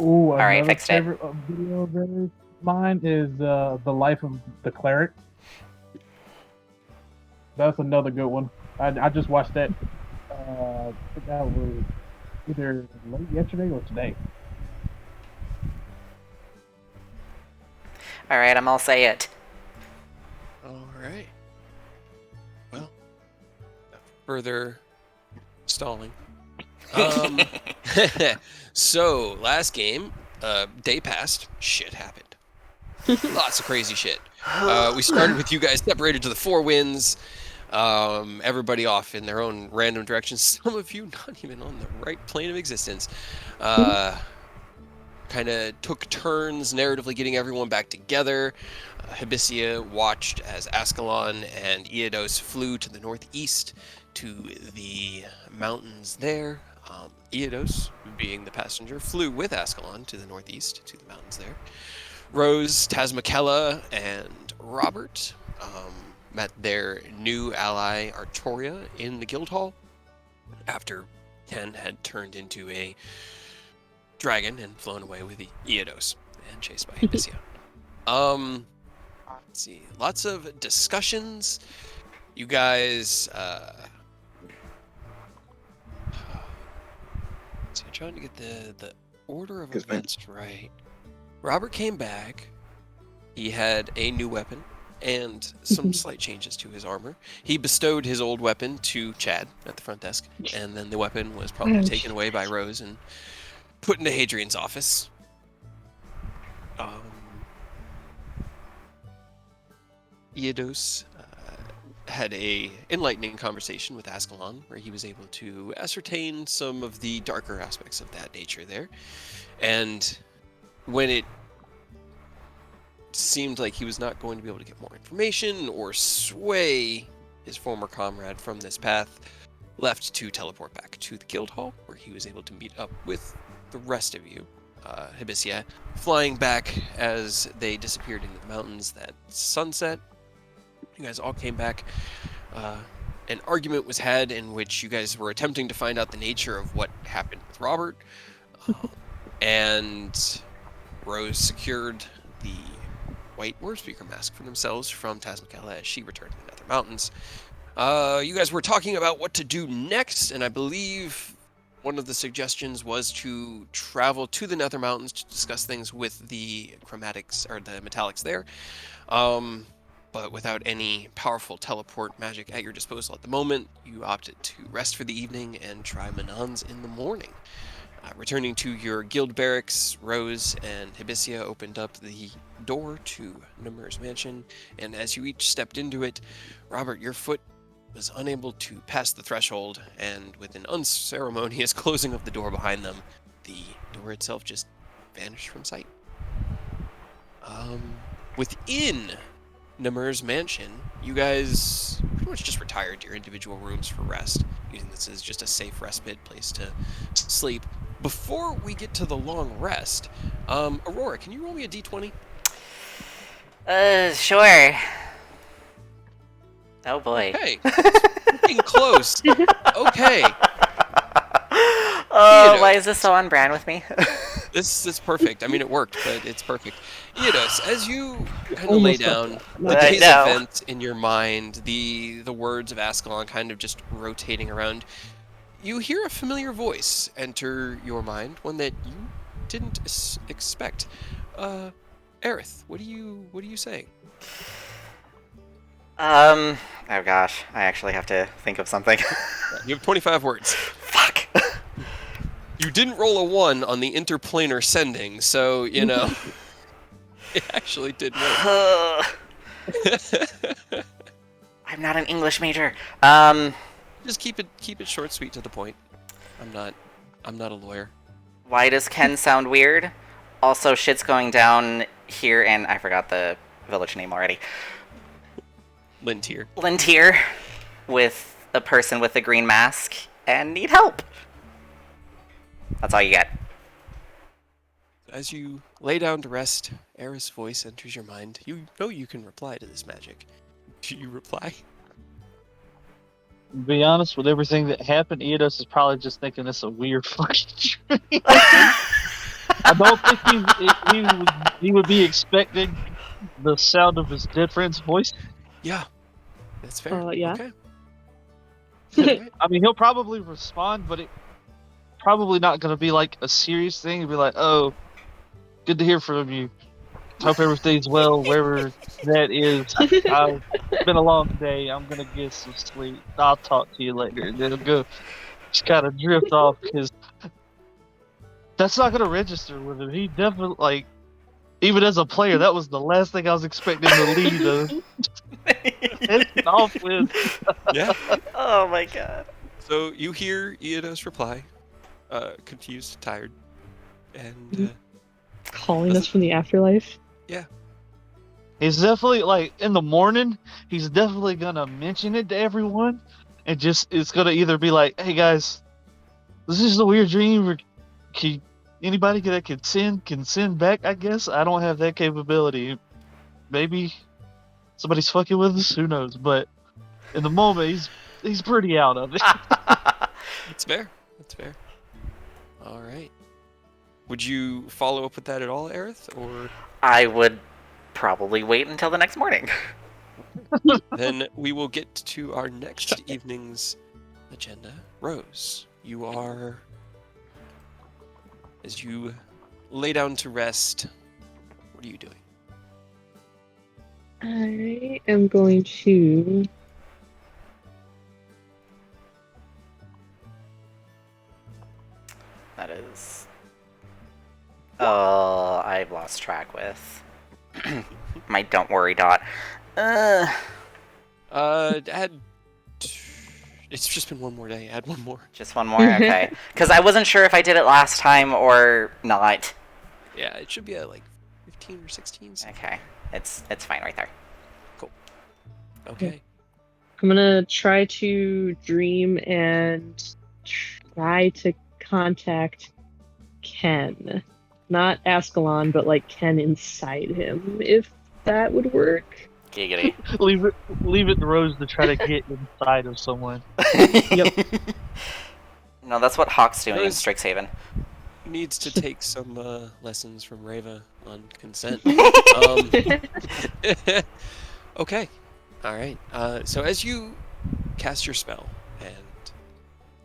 Ooh, All right, another fixed it. favorite video of mine is the life of the cleric. That's another good one. I just watched that. I think that was either late yesterday or today. All right, I'm all say it. All right. Well, further stalling. So last game, day passed. Shit happened. Lots of crazy shit. We started with you guys separated to the four winds. Everybody off in their own random directions. Some of you not even on the right plane of existence. Kind of took turns narratively getting everyone back together. Hibisia watched as Ascalon and Iados flew to the northeast to the mountains there. Iados, being the passenger, flew with Ascalon to the northeast to the mountains there. Rose, Tasmakella, and Robert met their new ally Artoria in the guild hall after Ken had turned into a dragon and flown away with the Iados and chased by Hibisia. Let's see, lots of discussions. You guys, so you're trying to get the order of events right. Robert came back. He had a new weapon and some slight changes to his armor. He bestowed his old weapon to Chad at the front desk, and then the weapon was probably taken away by Rose and put into Hadrian's office. Iados had a enlightening conversation with Ascalon, where he was able to ascertain some of the darker aspects of that nature there. And when it seemed like he was not going to be able to get more information or sway his former comrade from this path, left to teleport back to the guild hall, where he was able to meet up with the rest of you. Hibisia flying back as they disappeared into the mountains that sunset. You guys all came back. An argument was had in which you guys were attempting to find out the nature of what happened with Robert. And Rose secured the white word speaker mask for themselves from Tasmakella as she returned to the Nether Mountains. You guys were talking about what to do next, and I believe one of the suggestions was to travel to the Nether Mountains to discuss things with the chromatics or the metallics there. But without any powerful teleport magic at your disposal at the moment, you opted to rest for the evening and try Manans in the morning. Returning to your guild barracks, Rose and Hibisia opened up the door to Numer's mansion, and as you each stepped into it, Robert, your foot was unable to pass the threshold, and with an unceremonious closing of the door behind them, the door itself just vanished from sight. Within Numer's mansion, you guys pretty much just retired to your individual rooms for rest, using this as just a safe respite place to sleep. Before we get to the long rest, Aurora, can you roll me a d20? Sure. Oh boy. Hey, getting close. Okay. Oh, why is this so on brand with me? This is perfect. I mean, it worked, but it's perfect. Iados, as you kind of lay down the day's event in your mind, the words of Ascalon kind of just rotating around, you hear a familiar voice enter your mind, one that you didn't expect. Aerith, what are you saying? Oh gosh, I actually have to think of something. You have 25 words. Fuck. You didn't roll a 1 on the interplanar sending, so, you know, it actually did work. I'm not an English major. Just keep it short, sweet, to the point. I'm not a lawyer. Why does Ken sound weird? Also, shit's going down here, and I forgot the village name already. Lintier, with a person with a green mask, and need help. That's all you get. As you lay down to rest, Aerith's voice enters your mind. You know you can reply to this magic. Do you reply? To be honest, with everything that happened, Eidos is probably just thinking this a weird fucking dream. I don't think he would be expecting the sound of his dead friend's voice. Yeah, that's fair. Yeah. Okay. Alright. I mean, he'll probably respond, but it probably not going to be like a serious thing. He'll be like, "Oh, good to hear from you. Hope everything's well, wherever that is. It's been a long day. I'm gonna get some sleep. I'll talk to you later." And then he'll go, just kind of drift off because that's not gonna register with him. He definitely like, even as a player, that was the last thing I was expecting to lead off with. Yeah. Oh my god. So you hear Iedos reply, confused, tired, and Calling us from the afterlife. He's definitely like in the morning. He's definitely gonna mention it to everyone, and just it's gonna either be like, "Hey guys, this is a weird dream. Anybody that can send back? I guess I don't have that capability. Maybe somebody's fucking with us. Who knows?" But in the moment, he's pretty out of it. That's fair. That's fair. All right. Would you follow up with that at all, Aerith, or I would probably wait until the next morning. then we will get to our next evening's agenda. Rose, you are, as you lay down to rest, what are you doing? I am going to. That is. Oh, I've lost track with my don't worry dot. Add. It's just been one more day. Add one more. Just one more? Okay. Because I wasn't sure if I did it last time or not. Yeah, it should be at like 15 or 16. So. Okay. It's fine right there. Okay. I'm gonna try to dream and try to contact Ken. Not Ascalon, but like Ken inside him, if that would work. Giggity. leave it to Rose to try to get inside of someone. Yep. No, that's what Hawk's doing in Rose- Strixhaven. Needs to take some lessons from Reva on consent. Okay. All right. So as you cast your spell and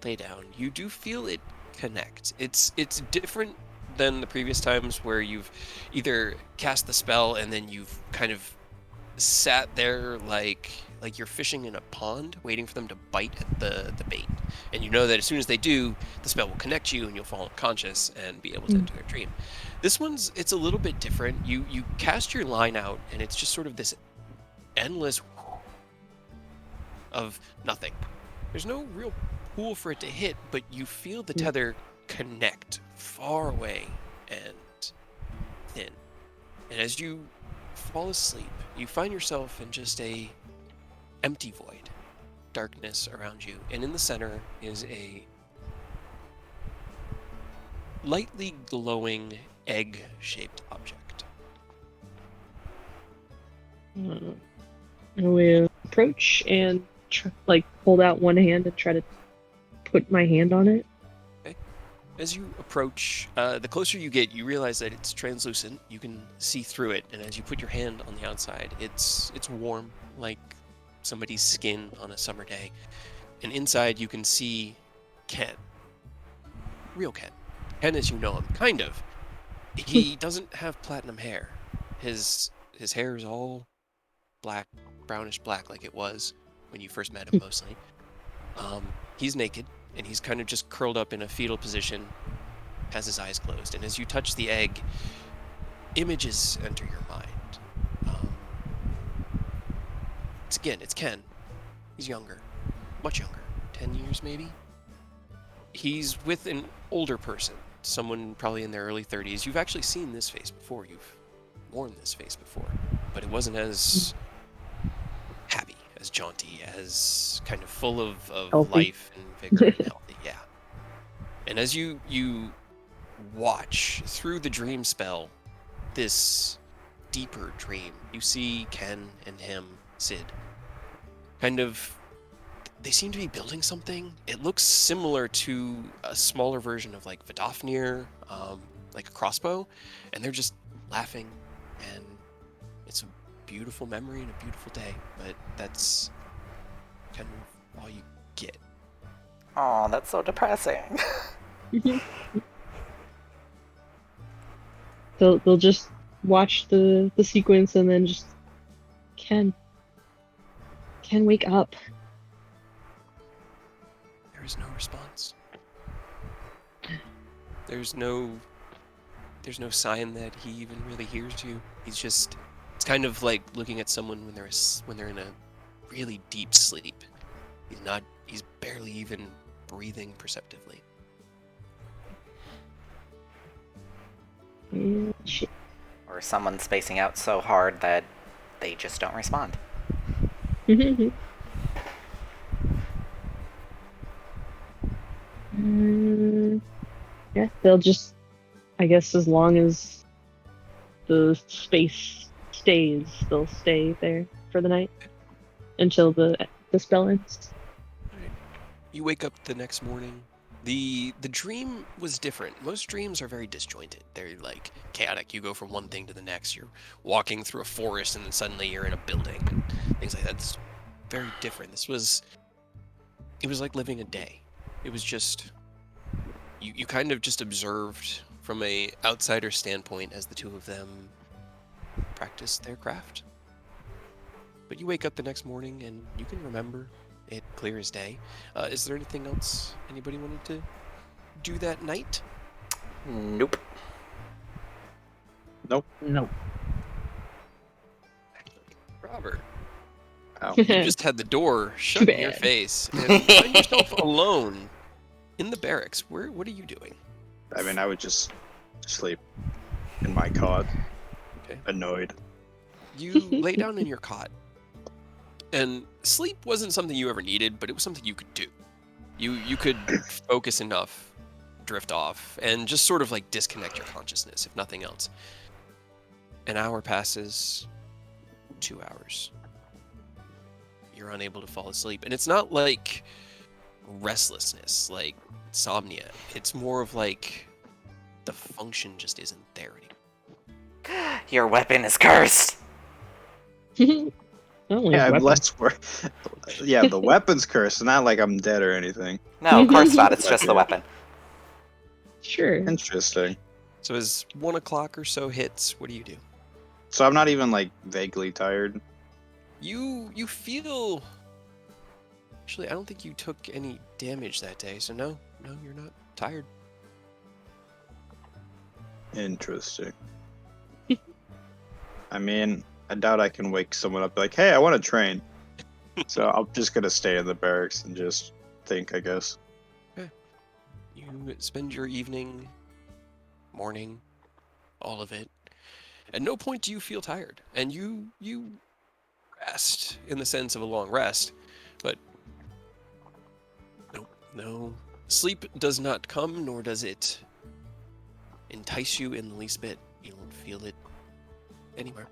lay down, you do feel it connect. It's different than the previous times where you've either cast the spell and then you've kind of sat there like you're fishing in a pond waiting for them to bite at the bait, and you know that as soon as they do, the spell will connect you and you'll fall unconscious and be able to enter a dream. This one's, it's a little bit different. You cast your line out and it's just sort of this endless of nothing. There's no real pool for it to hit, but you feel the tether connect far away and thin. And as you fall asleep, you find yourself in just a empty void, darkness around you, and in the center is a lightly glowing egg-shaped object. I will approach and hold out one hand and try to put my hand on it. As you approach, the closer you get, you realize that it's translucent. You can see through it, and as you put your hand on the outside, it's warm, like somebody's skin on a summer day. And inside, you can see Ken. Real Ken. Ken as you know him, kind of. He doesn't have platinum hair. His hair is all black, brownish black, like it was when you first met him, mostly. He's naked. And he's kind of just curled up in a fetal position, has his eyes closed. And as you touch the egg, images enter your mind. It's Ken. He's younger, much younger, 10 years maybe. He's with an older person, someone probably in their early 30s. You've actually seen this face before. You've worn this face before, but it wasn't as happy, as jaunty, as kind of full of Healthy. life and vigor and healthy, yeah. And as you watch through the dream spell, this deeper dream, you see Ken and him, Sid, kind of, they seem to be building something. It looks similar to a smaller version of like Vidofnir, like a crossbow, and they're just laughing, and it's a beautiful memory and a beautiful day, but that's kind of all you get. Oh, that's so depressing. They'll just watch the sequence and then just Ken wake up. There is no response. There's no sign that he even really hears you. It's kind of like looking at someone when they're in a really deep sleep. He's barely even breathing perceptively. Shit. Or someone spacing out so hard that they just don't respond. Yeah, they'll just, I guess, as long as the space stays, they'll stay there for the night until the spell ends. Right. You wake up the next morning. The dream was different. Most dreams are very disjointed. They're like chaotic. You go from one thing to the next. You're walking through a forest and then suddenly you're in a building and things like that. It's very different. It was like living a day. It was just you kind of just observed from a outsider standpoint as the two of them practiced their craft. But you wake up the next morning and you can remember it clear as day. Is there anything else anybody wanted to do that night? Nope. No. Robert, Ow. you just had the door shut in your bad. face and find yourself alone in the barracks. What are you doing? I mean, I would just sleep in my cot, Okay. annoyed. You lay down in your cot, and sleep wasn't something you ever needed, but it was something you could do. You could focus enough, drift off, and just sort of like disconnect your consciousness, if nothing else. An hour passes, 2 hours. You're unable to fall asleep, and it's not like restlessness, like insomnia. It's more of like the function just isn't there anymore. Your weapon is cursed. Oh, Yeah, weapon. less yeah, the weapon's cursed, not like I'm dead or anything. No, of course not. It's just the weapon. Sure. Interesting. So as 1 o'clock or so hits, what do you do? So I'm not even like vaguely tired. You feel. Actually, I don't think you took any damage that day, so no, you're not tired. Interesting. I mean, I doubt I can wake someone up like, hey, I want to train. So I'm just gonna stay in the barracks and just think, I guess. You spend your evening, morning, all of it. At no point do you feel tired, and you rest in the sense of a long rest, but no, sleep does not come, nor does it entice you in the least bit. You don't feel it anywhere.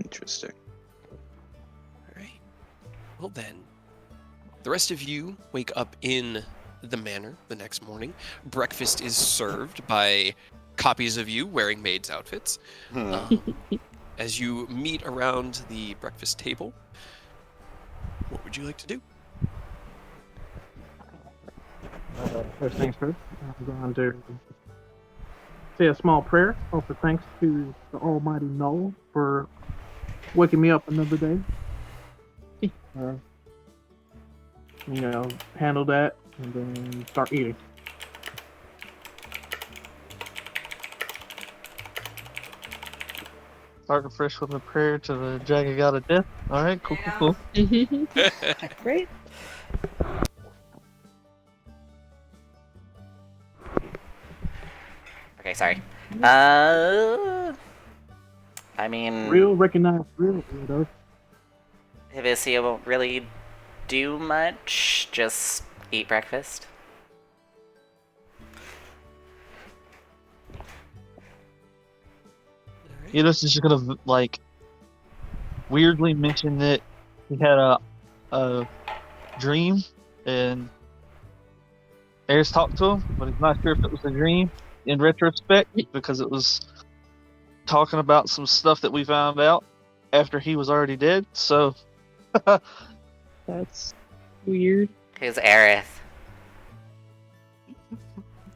Interesting. All right. Well then, the rest of you wake up in the manor the next morning. Breakfast is served by copies of you wearing maids' outfits. As you meet around the breakfast table, what would you like to do? First things first, I'm going to say a small prayer. Offer thanks to the Almighty Null for waking me up another day. Handle that and then start eating. Starting fresh with a prayer to the Jagged God of Death. All right, cool. Great. Okay, sorry. I mean, Real, recognize real, weirdo. Hibisia won't really do much. Just eat breakfast. Enos is just gonna like weirdly mention that he had a dream and Ares talked to him, but he's not sure if it was a dream. in retrospect because it was talking about some stuff that we found out after he was already dead. So That's weird. Who's Aerith?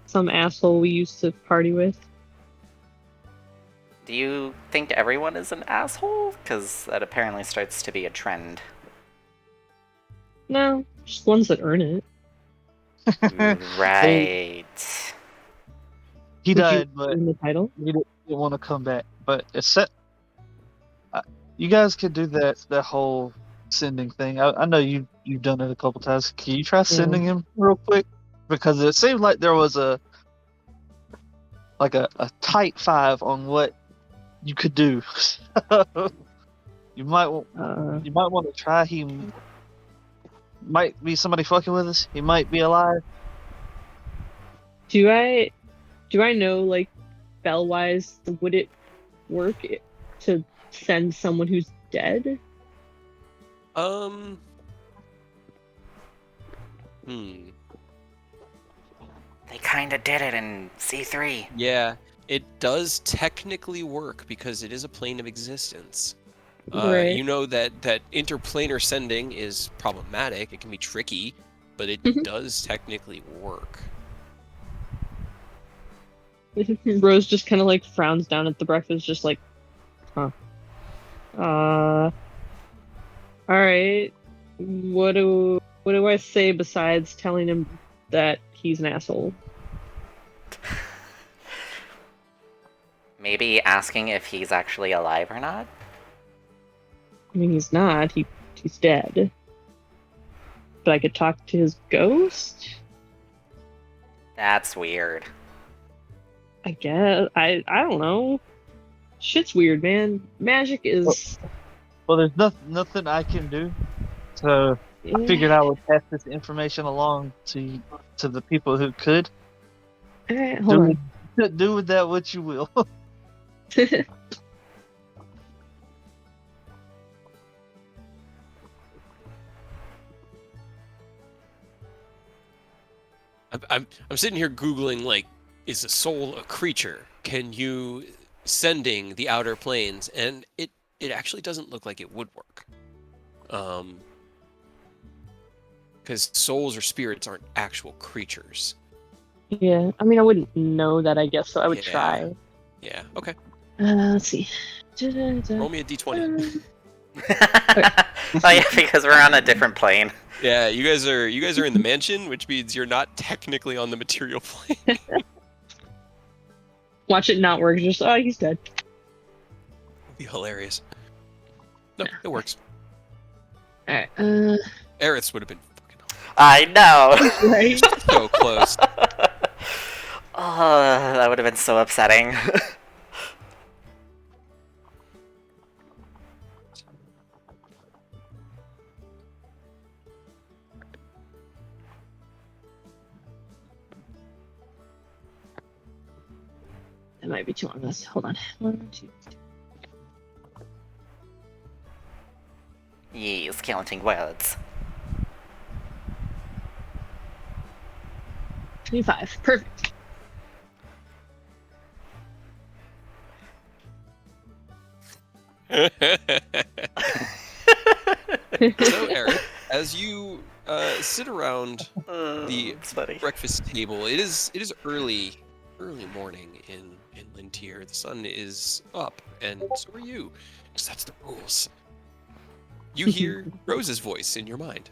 Some asshole we used to party with. Do you think everyone is an asshole? Because that apparently starts to be a trend. No, just ones that earn it. Right. he Would you died, but earn the title? he didn't want to come back. But you guys could do that whole sending thing. I know you've done it a couple times. Can you try sending him real quick? Because it seemed like there was a tight 5 on what you could do. you might want to try. He might be somebody fucking with us. He might be alive. Do I know, like, spell-wise, would it work to send someone who's dead? They kinda did it in C3. Yeah, it does technically work because it is a plane of existence. Right. You know that interplanar sending is problematic. It can be tricky, but it does technically work. Rose just kind of like frowns down at the breakfast, just like, huh. All right. What do I say besides telling him that he's an asshole? Maybe asking if he's actually alive or not? I mean, he's not. He's dead. But I could talk to his ghost? That's weird. I guess. I don't know. Shit's weird, man. Magic is... Well, there's nothing I can do. So I figured I would pass this information along to the people who could. Alright, hold on. Do with that what you will. I'm sitting here Googling, like, is a soul a creature? Can you sending the outer planes? And it actually doesn't look like it would work. Because souls or spirits aren't actual creatures. Yeah, I mean, I wouldn't know that, I guess, so I would Yeah. try. Yeah, okay. Let's see. Roll me a d20. Oh yeah, because we're on a different plane. Yeah, you guys are in the mansion, which means you're not technically on the material plane. Watch it not work, just, oh, he's dead. It'd be hilarious. No, it works. Alright, Aerith's would have been fucking I know! right? so close. Oh, that would have been so upsetting. That might be too long. Let's hold on. 1, 2, 3. Yes, counting words. 25. Perfect. So, Eric, as you sit around the It's funny. breakfast table, it is early morning in Lintier. The sun is up, and so are you, because that's the rules. You hear Rose's voice in your mind.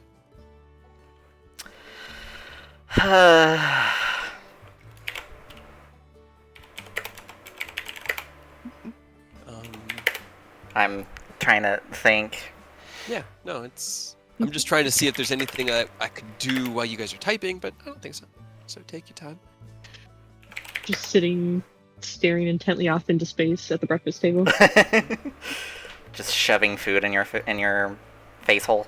I'm trying to think. Yeah, no, I'm just trying to see if there's anything I could do while you guys are typing, but I don't think so. So take your time. Just sitting, staring intently off into space at the breakfast table. Just shoving food in your face hole.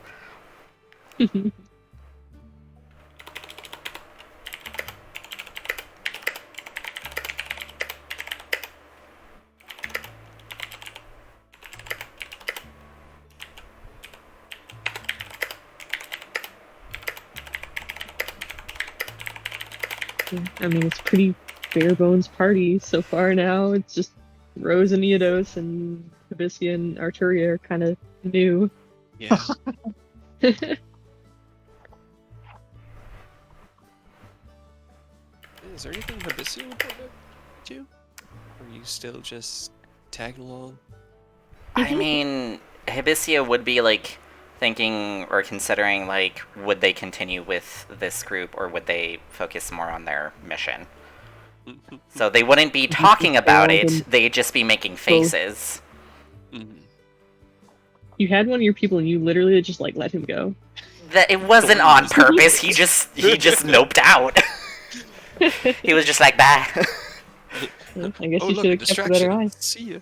I mean, it's pretty bare bones party so far now. It's just Rose and Eodos and Hibiscia and Arturia are kind of new. Yeah. Is there anything Hibiscia would want to do? Or are you still just tagging along? I mean, Hibiscia would be like thinking or considering like, would they continue with this group or would they focus more on their mission? So they wouldn't be talking about it, they'd just be making faces. Mhm. You had one of your people and you literally just like let him go. That it wasn't on purpose, he just noped out. He was just like, bah. Well, I guess Oh, you look, should a have kept a better distraction. eye. See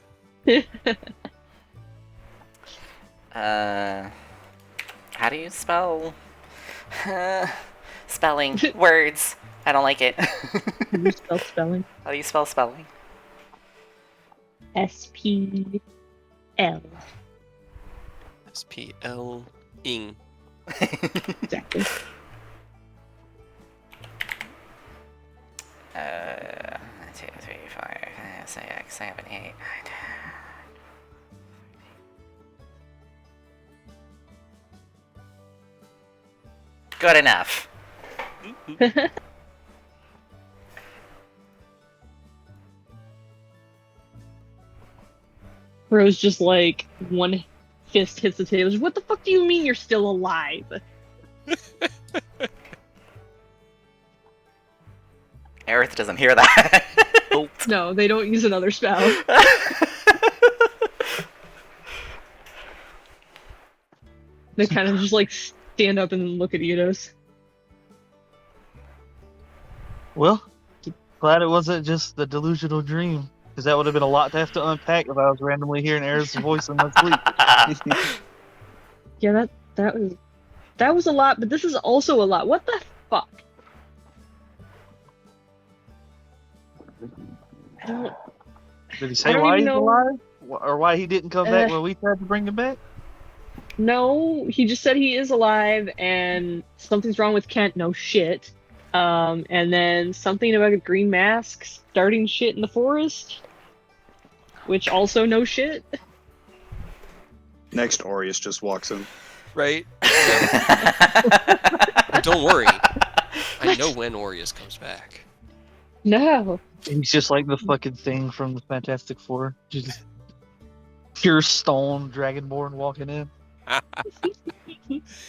ya. How do you spell? Spelling. Words. I don't like it. Can you spell spelling? How do you spell spelling? SPL. SPL ing. Exactly. 1, 2, 3, 4, 5, 6, 7, 8, 9, 10. Good enough. Rose just like one fist hits the table. What the fuck do you mean you're still alive? Aerith doesn't hear that. No, they don't use another spell. They kind of just like stand up and look at Eodos. Well, glad it wasn't just the delusional dream, because that would have been a lot to have to unpack if I was randomly hearing Aerith's voice in my sleep. Yeah, that was a lot, but this is also a lot. What the fuck? I don't. Did he I say don't why even he's know. alive? Or why he didn't come back when we tried to bring him back? No, he just said he is alive and something's wrong with Kent. No shit. And then something about a green mask starting shit in the forest, which also no shit. Next, Aureus just walks in. Right? Don't worry. I know when Aureus comes back. No. He's just like the fucking thing from the Fantastic Four. Just pure stone dragonborn walking in.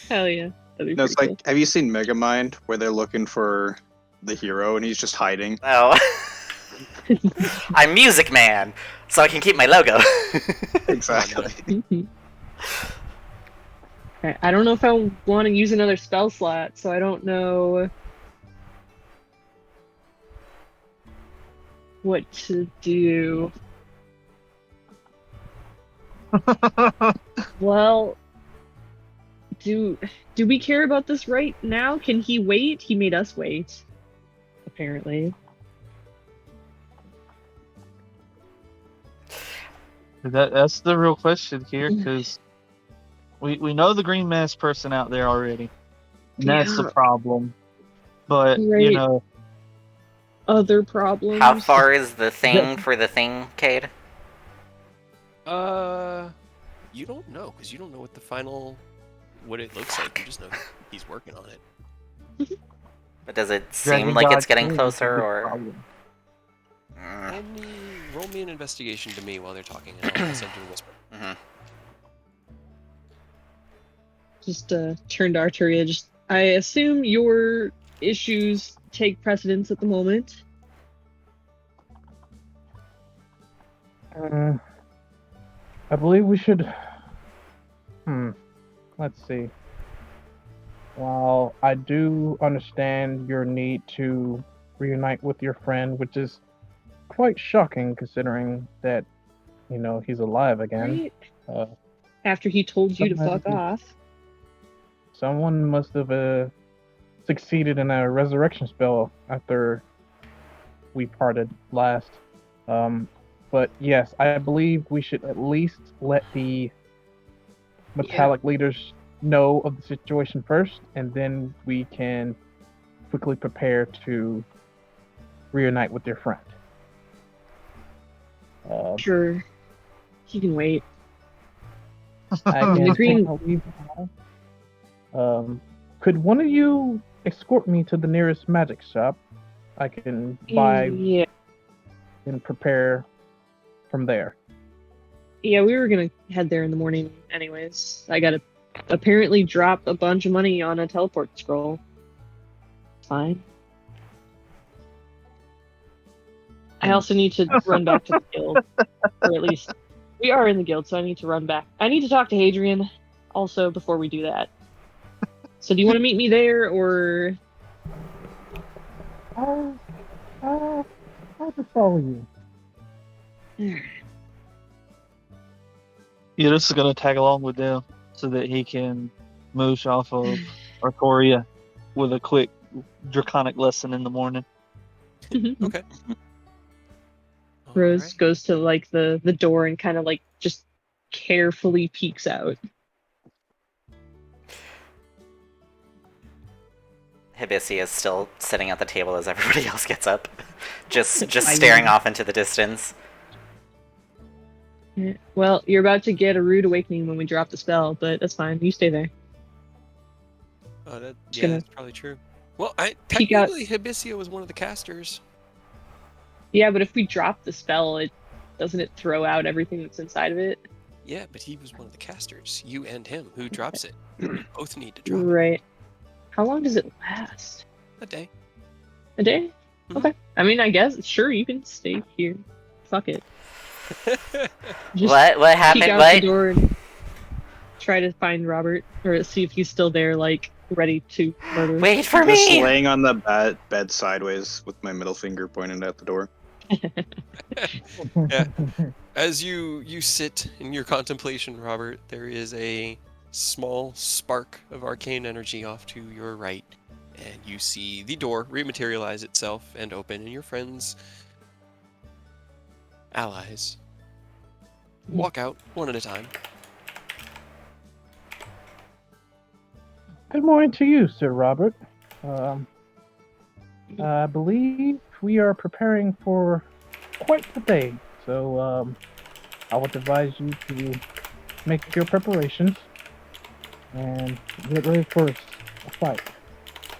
Hell yeah. That'd be No, it's pretty like, have you seen Megamind where they're looking for the hero and he's just hiding? Oh. I'm Music Man, so I can keep my logo. Exactly. cool. Okay, I don't know if I want to use another spell slot, so I don't know what to do. Well, do we care about this right now? Can he wait? He made us wait, apparently. That's the real question here, because we know the green mask person out there already. And that's the Yeah. problem. But, Right. you know, Other problems. How far is the thing for the thing, Cade? You don't know, because you don't know what the final, what it looks like. You just know he's working on it. But does it Dragon seem like God it's getting King is a closer, big or? problem. Roll me an investigation to me while they're talking, and I'll send you a whisper. Mhm. Just turn to Arturia. Just, I assume your issues take precedence at the moment. I believe we should. Let's see. While I do understand your need to reunite with your friend, which is quite shocking considering that, he's alive again. Right? After he told you to fuck somebody- off. Someone must have succeeded in a resurrection spell after we parted last. But yes, I believe we should at least let the metallic leaders know of the situation first, and then we can quickly prepare to reunite with your friend. Sure. He can wait. I can The green- I'll leave now. Could one of you escort me to the nearest magic shop? I can buy Yeah. and prepare from there. Yeah, we were gonna head there in the morning anyways. I gotta apparently drop a bunch of money on a teleport scroll. Fine. I also need to run back to the guild. Or at least we are in the guild, so I need to run back. I need to talk to Hadrian also before we do that. So do you want to meet me there or I'll just follow you. This is gonna tag along with them so that he can moosh off of Arcoria with a quick draconic lesson in the morning. Okay. Rose Alright. goes to like the door and kind of like just carefully peeks out. Hibisi is still sitting at the table as everybody else gets up, just I- staring off into the distance. Well, you're about to get a rude awakening when we drop the spell, but that's fine. You stay there. Oh, Just gonna that's probably true. Well, peek out- technically, Hibisia was one of the casters. Yeah, but if we drop the spell, it doesn't it throw out everything that's inside of it? Yeah, but he was one of the casters. You and him. Who drops it? You both need to drop Right. How long does it last? it. A day. A day? Mhm. Okay. I mean, I guess sure you can stay here. Fuck it. Just What peek happened? out What? the door and try to find Robert or see if he's still there, like ready to murder. Wait for Just me! laying on the bed sideways with my middle finger pointed at the door. Yeah. As you sit in your contemplation, Robert, there is a small spark of arcane energy off to your right, and you see the door rematerialize itself and open, and your friends, allies, walk out one at a time. Good morning to you, Sir Robert. I believe we are preparing for quite the day, so I would advise you to make your preparations and get ready for a fight,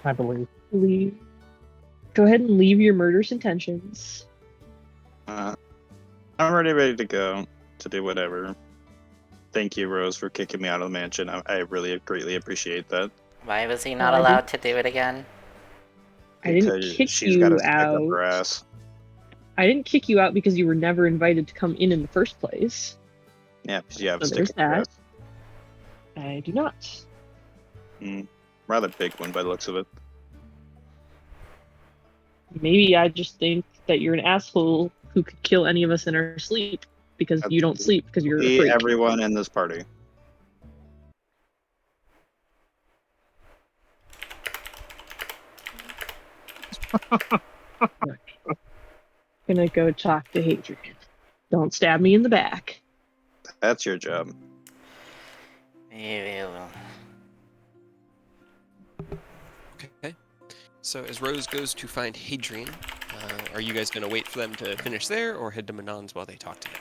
I believe. Leave. Go ahead and leave your murderous intentions. I'm already ready to go to do whatever. Thank you, Rose, for kicking me out of the mansion. I really greatly appreciate that. Why was he not I allowed to do it again? I didn't Because kick she's got you to stick up her out. ass. I didn't kick you out because you were never invited to come in the first place. Yeah, because you have So a stick there's up her that. ass. I do not. Rather big one by the looks of it. Maybe I just think that you're an asshole who could kill any of us in our sleep because you don't sleep because you're a See freak. everyone in this party. Gonna go talk to Hadrian. Don't stab me in the back. That's your job. Ew. Okay. So as Rose goes to find Hadrian, are you guys going to wait for them to finish there, or head to Manon's while they talk to him?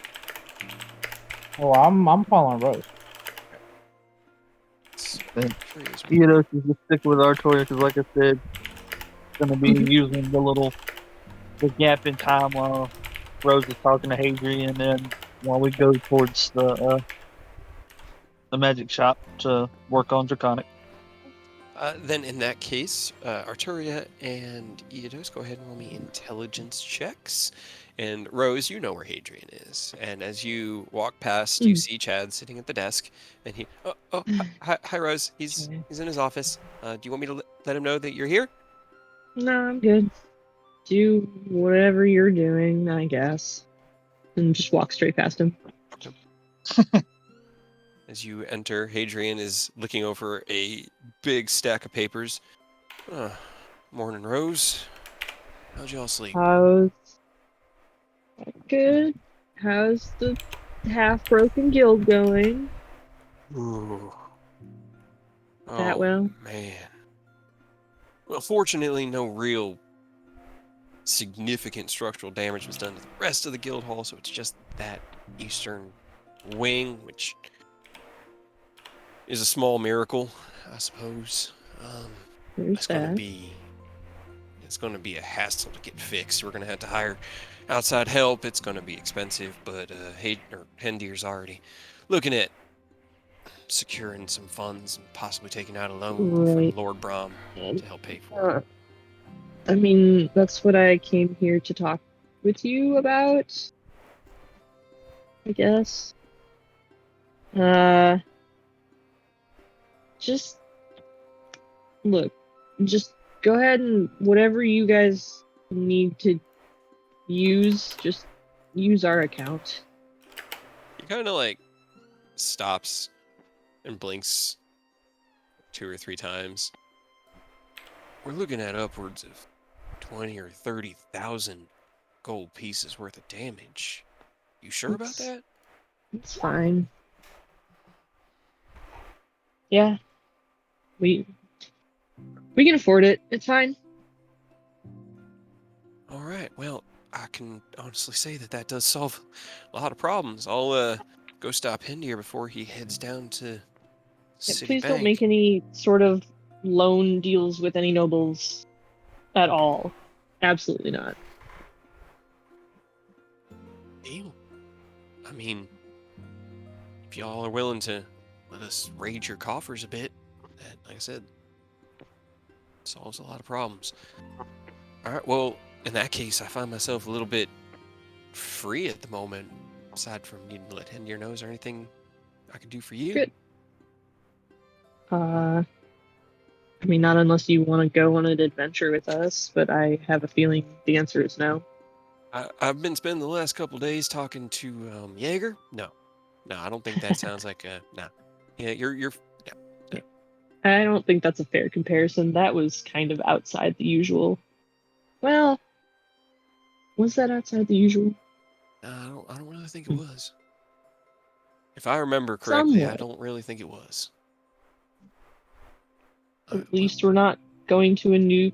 Oh, I'm following Rose. Theodos is just stick with Artoria because, like I said, gonna be using the gap in time while Rose is talking to Hadrian, and then while we go towards the magic shop to work on Draconic. Then in that case, Arturia and Eodos, go ahead and roll me intelligence checks. And Rose, you know where Hadrian is. And as you walk past, you see Chad sitting at the desk, and he, hi Rose, he's in his office. Do you want me to let him know that you're here? No, I'm good. Do whatever you're doing, I guess. And just walk straight past him. As you enter, Hadrian is looking over a big stack of papers. Morning, Rose. How'd y'all sleep? How's good? How's the half-broken guild going? Ooh. That well? Man. Well, fortunately, no real significant structural damage was done to the rest of the guild hall, so it's just that eastern wing, which is a small miracle, I suppose. There's It's going to that. be a hassle to get fixed. We're going to have to hire outside help. It's going to be expensive, but Hendir's already looking at securing some funds and possibly taking out a loan Right. from Lord Brom And, to help pay for it. I mean, that's what I came here to talk with you about, I guess. Just look, just go ahead and whatever you guys need to use, just use our account. He kind of like stops and blinks 2 or 3 times. We're looking at upwards of 20 or 30,000 gold pieces worth of damage. You sure about that? It's fine. Yeah. We can afford it. It's fine. All right. Well, I can honestly say that does solve a lot of problems. I'll go stop Hendir before he heads down to Yeah, City please Bank. don't make any sort of loan deals with any nobles at all. Absolutely not. Deal. I mean, if y'all are willing to let us raid your coffers a bit, that, like I said, solves a lot of problems. All right. Well, in that case, I find myself a little bit free at the moment. Aside from needing to let Hendir know, is there anything I can do for you? Good. I mean, not unless you want to go on an adventure with us, but I have a feeling the answer is no. I've been spending the last couple days talking to Jaeger. No, I don't think that sounds like no. Yeah, you're no. I don't think that's a fair comparison. That was kind of outside the usual. Well, was that outside the usual? No, I don't really think it was. If I remember correctly, I Somewhat. don't really think it was. At least we're not going to a new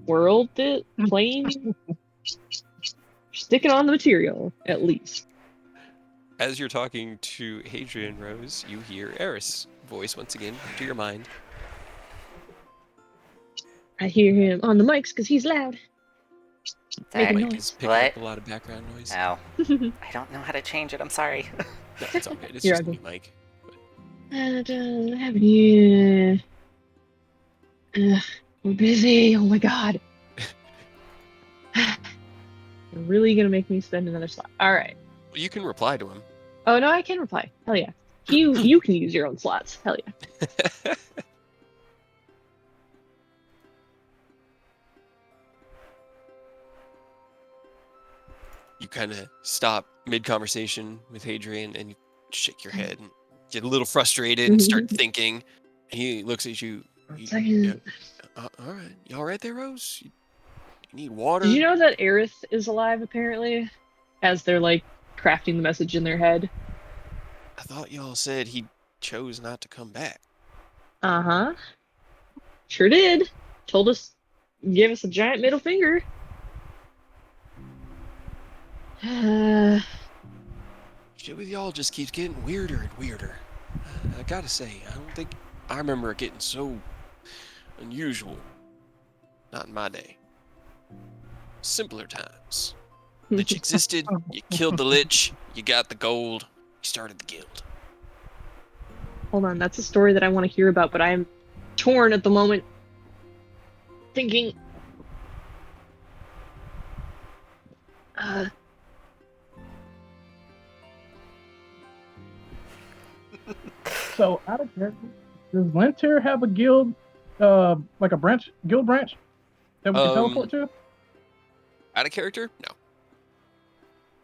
world plane. Sticking on the material, at least. As you're talking to Hadrian Rose, you hear Eris' voice once again to your mind. I hear him on the mics because he's loud. Making Mike noise. is picking What? up a lot of background noise. Oh, I don't know how to change it. I'm sorry. No, it's all good. It's You're just a ugly. new mic. Avenue. We're busy. Oh my god. You're really gonna make me spend another slot. All right. Well, you can reply to him. Oh no, I can reply. Hell yeah. You can use your own slots. Hell yeah. You kind of stop mid-conversation with Hadrian and you shake your head and get a little frustrated and start thinking. He looks at you. Second. All right. You all right there, Rose? You need water? Did you know that Aerith is alive, apparently? As they're, like, crafting the message in their head. I thought y'all said he chose not to come back. Uh-huh. Sure did. Told us, gave us a giant middle finger. Shit with y'all just keeps getting weirder and weirder. I gotta say, I don't think I remember it getting so unusual. Not in my day. Simpler times. Lich existed, you killed the Lich, you got the gold, you started the guild. Hold on, that's a story that I want to hear about, but I am torn at the moment. Thinking... So, out of character, does Linter have a guild, like a guild branch that we can teleport to? Out of character? No.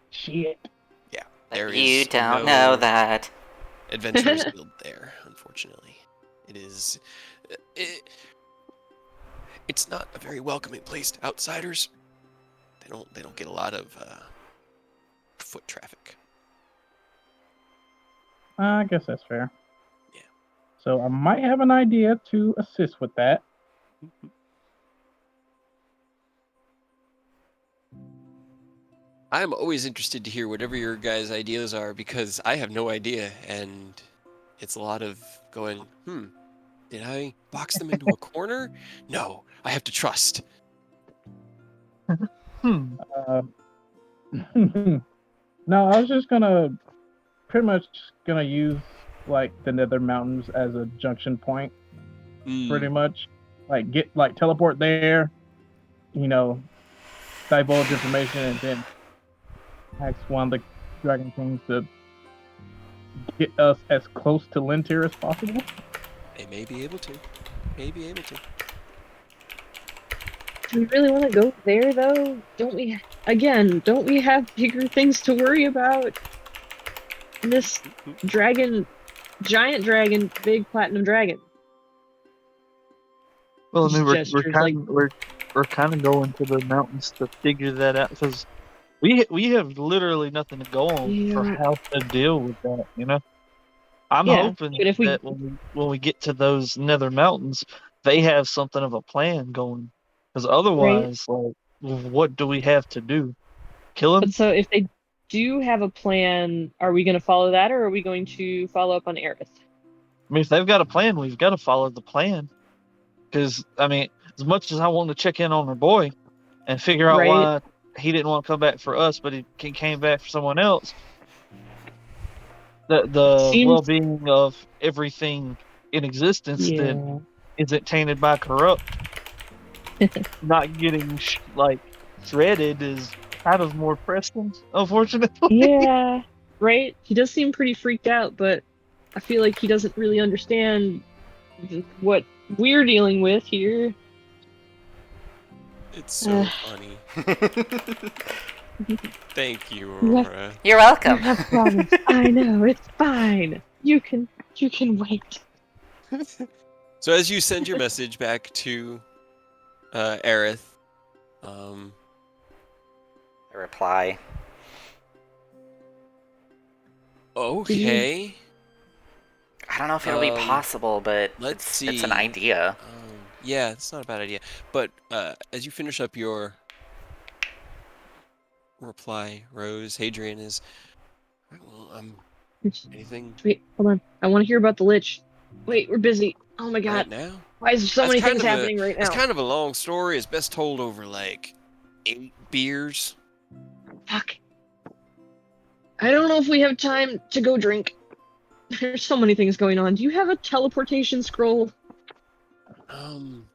Shit. Yeah, there is You don't no know that. Adventurers guild there, unfortunately. It is... It's not a very welcoming place to outsiders. They don't get a lot of foot traffic. I guess that's fair. Yeah. So I might have an idea to assist with that. I'm always interested to hear whatever your guys' ideas are because I have no idea, and it's a lot of going, did I box them into a corner? No, I have to trust. Hmm. No, I was just pretty much gonna use like the Nether Mountains as a junction point, pretty much. Like teleport there, you know, divulge information, and then ask one of the Dragon Kings to get us as close to Lintier as possible. They may be able to. Maybe able to. Do we really want to go there, though? Don't we have bigger things to worry about? This dragon, giant dragon, big platinum dragon. Well, I mean, we're Gestures, kind of we're kind of going to the mountains to figure that out because we have literally nothing to go on for Yeah. how to deal with that. You know, I'm Yeah, hoping but if we- that when we get to those Nether Mountains, they have something of a plan going. Because otherwise, like, what do we have to do? Kill him? But so if they do have a plan, are we going to follow that, or are we going to follow up on Aerith? I mean, if they've got a plan, we've got to follow the plan. Because, I mean, as much as I want to check in on our boy and figure out Right. why he didn't want to come back for us, but he came back for someone else, the Seems- well-being of everything in existence that Yeah. isn't tainted by corrupt, not getting shredded is kind of more pressing, unfortunately. Yeah. Right? He does seem pretty freaked out, but I feel like he doesn't really understand what we're dealing with here. It's so funny. Thank you, Aurora. You're welcome. You have problems. I know, it's fine. You can wait. So as you send your message back to Aerith, A reply. okay. I don't know if it'll be possible, but let's it's see. an idea. Yeah, it's not a bad idea. But as you finish up your reply, Rose, Hadrian is. Well, anything Wait, hold on. I want to hear about the Lich. Wait, we're busy. Oh my god. right now? Why is there so That's many kind things of a- happening right now? It's kind of a long story. It's best told over like 8 beers. Fuck. I don't know if we have time to go drink. There's so many things going on. Do you have a teleportation scroll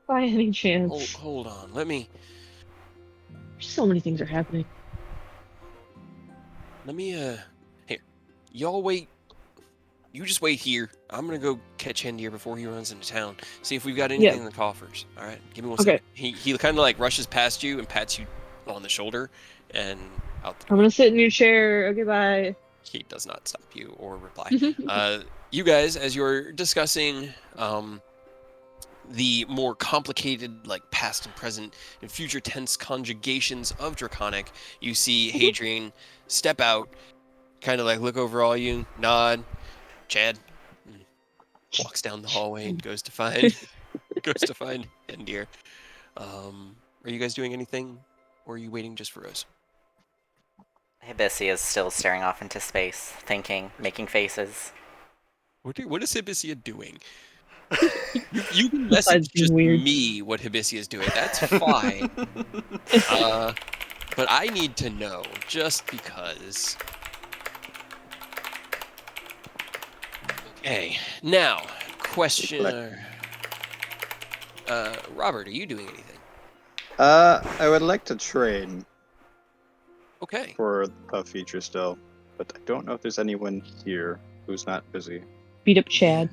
by any chance? Hold on. Let me. So many things are happening. Here. Y'all wait. You just wait here. I'm gonna go catch Hendier before he runs into town. See if we've got anything in the coffers. All right, give me one second. He kind of like rushes past you and pats you on the shoulder, and out. I'm gonna sit in your chair. Okay, bye. He does not stop you or reply. You guys, as you're discussing the more complicated, like past and present and future tense conjugations of Draconic, you see Hadrian step out, kind of like look over all you, nod, Chad, walks down the hallway and goes to find Endir. Are you guys doing anything, or are you waiting just for Rose? Hibisia is still staring off into space, thinking, making faces. What is Hibisia doing? You can message just me what Hibisia is doing. That's fine. But I need to know, just because. Okay, now, question. Robert, are you doing anything? I would like to trade Okay. for the puff feature still, but I don't know if there's anyone here who's not busy. Beat up Chad.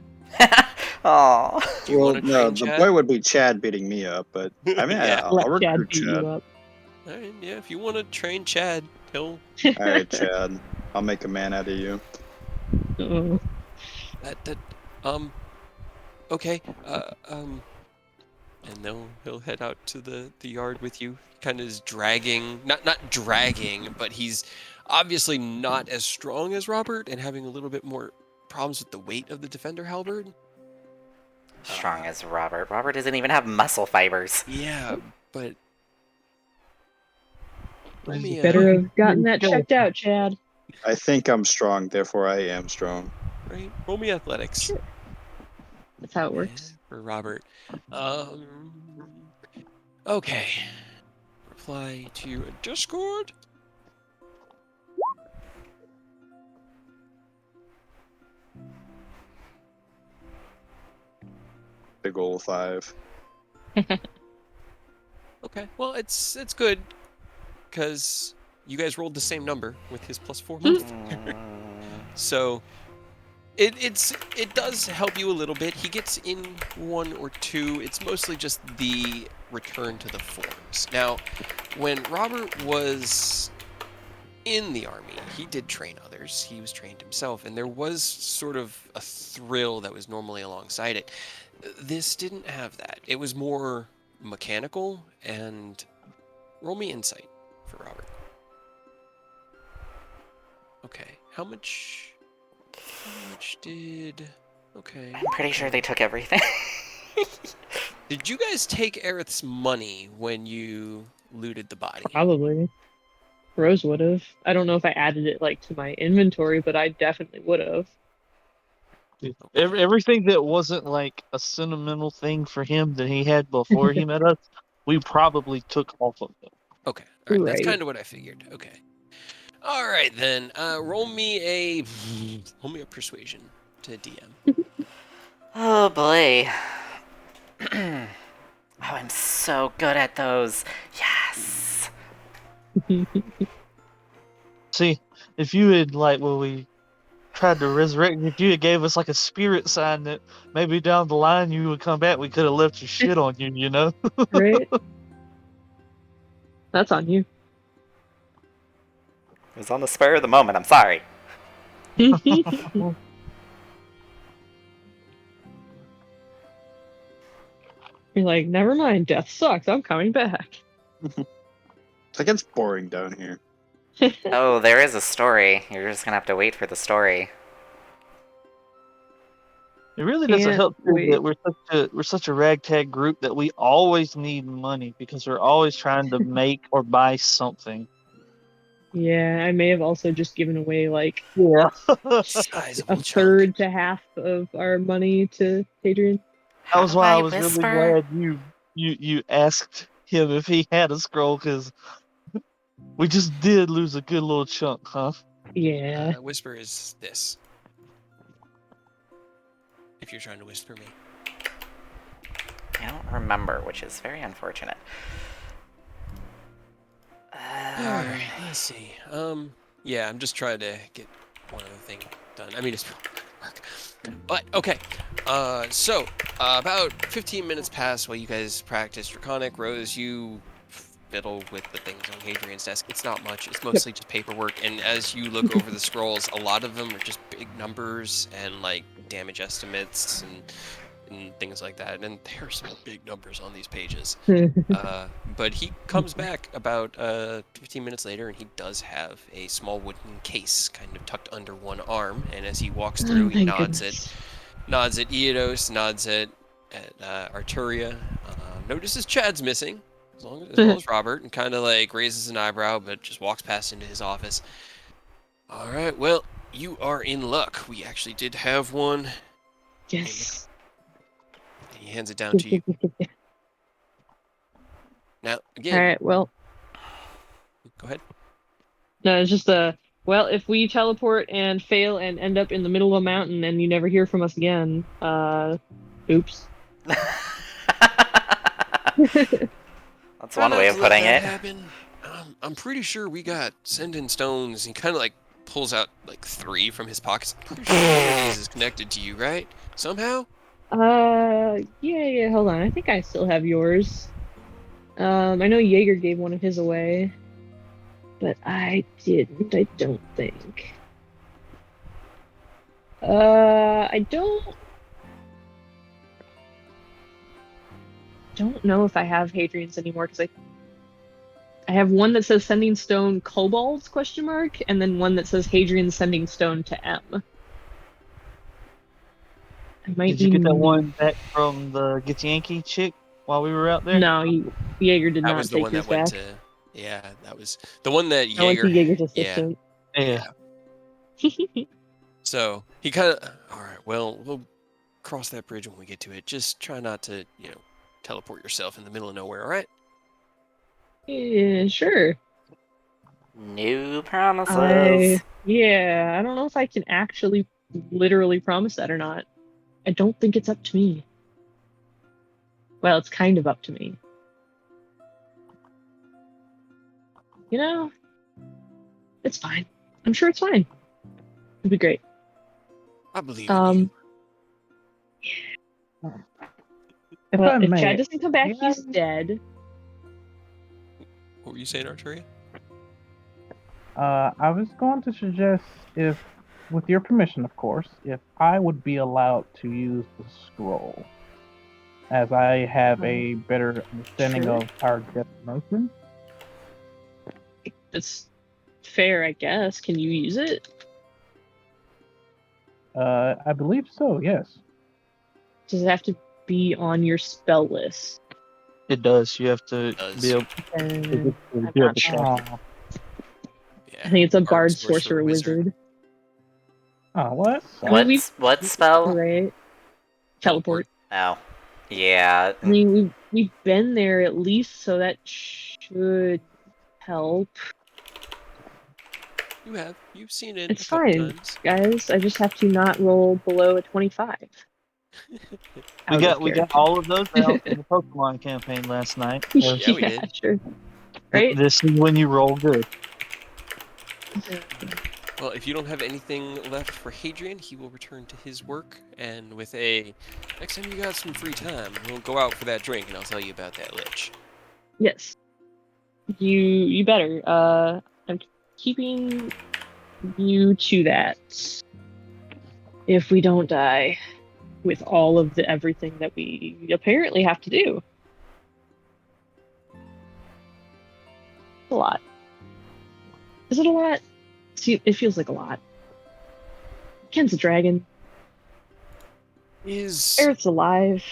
Aww. Do you want to no, train the Chad? point would be Chad beating me up, but I mean, Yeah. I'll Let Chad recruit beat you Chad. up. All right, yeah, if you want to train Chad, he'll. All right, Chad, I'll make a man out of you. Uh-oh. Okay. And he'll head out to the yard with you. Kind of is dragging, not dragging, but he's obviously not as strong as Robert and having a little bit more problems with the weight of the Defender halberd. Strong as Robert. Robert doesn't even have muscle fibers. Yeah, but Roll me Better a, have gotten that Go. checked out, Chad. I think I'm strong, therefore I am strong. right. Roll me athletics. Sure. That's how it works. For Robert. Okay. Reply to a Discord. Big ol' 5. Okay. Well, it's good because you guys rolled the same number with his +4 modifier. So it does help you a little bit. He gets in 1 or 2. It's mostly just the return to the forms. Now, when Robert was in the army, he did train others. He was trained himself, and there was sort of a thrill that was normally alongside it. This didn't have that. It was more mechanical. And roll me insight for Robert. Okay, how much did... Okay. I'm pretty sure they took everything. Did you guys take Aerith's money when you looted the body? Probably. Rose would have. I don't know if I added it like to my inventory, but I definitely would have. Everything that wasn't like a sentimental thing for him that he had before he met us, we probably took off of him. Okay, all right, that's Right. kind of what I figured. Okay. All right, then. Roll me a persuasion to DM. Oh boy. Oh, I'm so good at those. Yes. See, if you had like when we tried to resurrect, if you had gave us like a spirit sign that maybe down the line you would come back, we could have left your shit on you, you know? Right? That's on you. It was on the spur of the moment. I'm sorry. You're like, never mind, death sucks, I'm coming back. It's like it's boring down here. Oh, there is a story. You're just gonna have to wait for the story. It really doesn't Can't help too wait. that we're such a ragtag group that we always need money because we're always trying to make or buy something. Yeah, I may have also just given away like Yeah. Sizable a chunk. third to half of our money to Hadrian. That was How why do I was really whisper? glad you asked him if he had a scroll because we just did lose a good little chunk, huh? Yeah. Whisper is this. If you're trying to whisper me. I don't remember, which is very unfortunate. Alright, let's see. Yeah, I'm just trying to get one other thing done. I mean, it's work. But, okay. So, about 15 minutes pass while you guys practice Draconic. Rose, you fiddle with the things on Hadrian's desk. It's not much. It's mostly just paperwork. And as you look over the scrolls, a lot of them are just big numbers and, like, damage estimates and things like that. And there are some big numbers on these pages. But he comes back about 15 minutes later, and he does have a small wooden case kind of tucked under one arm. And as he walks through, he Thank nods goodness. at Eodos, nods at Arturia. Notices Chad's missing, as well as Robert, and kind of like raises an eyebrow, but just walks past into his office. All right, well, you are in luck. We actually did have one. Yes. And he hands it down to you. Now, again, Alright, well, go ahead. no, it's just well, if we teleport and fail and end up in the middle of a mountain and you never hear from us again, oops. That's one way of putting it. Happen. I'm pretty sure we got sending stones. He kind of like pulls out like 3 from his pockets. I'm pretty sure one of these is connected to you, right? Somehow? Yeah, hold on. I think I still have yours. I know Jaeger gave one of his away. But I didn't, I don't think. I don't know if I have Hadrian's anymore because I have one that says sending stone kobolds ? And then one that says Hadrian sending stone to M. I might Did you get that one back from the Get Yankee chick while we were out there? No, Jaeger did That not was the take one his that went back. to... Yeah, that was the one that I went to Jaeger. Jaeger's Yeah. assistant. Yeah. So he kind of. All right. Well, we'll cross that bridge when we get to it. Just try not to, teleport yourself in the middle of nowhere. All right. Yeah, sure. New promises. I don't know if I can actually literally promise that or not. I don't think it's up to me. Well, it's kind of up to me. You know, it's fine. I'm sure it's fine. It'll be great. I believe in you. If Well, I if may, Chad doesn't come back, yeah. he's dead. What were you saying, Arturia? I was going to suggest, if, with your permission, of course, if I would be allowed to use the scroll, as I have a better understanding Sure. of our destination. It's fair, I guess. Can you use it? I believe so. Yes. Does it have to be on your spell list? It does. You have to Does. be able, And I'm be able not to sure. cast it. Oh, Yeah. I think it's a bard, Sorcerer, sorcerer, wizard. what? I mean, What spell? Right. Teleport. Oh, yeah. I mean, we've been there at least, so that should help. You have. You've seen it It's a couple fine, times. guys. I just have to not roll below a 25. We got all of those out in the Pokemon campaign last night. So Yeah, we did. Sure. Right? this is when you roll good. Well, if you don't have anything left for Hadrian, he will return to his work, and with next time you got some free time, we'll go out for that drink, and I'll tell you about that lich. Yes. You better. I'm keeping you to that. If we don't die with all of the everything that we apparently have to do. It's a lot. Is it a lot? See, it feels like a lot. Ken's a dragon. Is Earth's alive.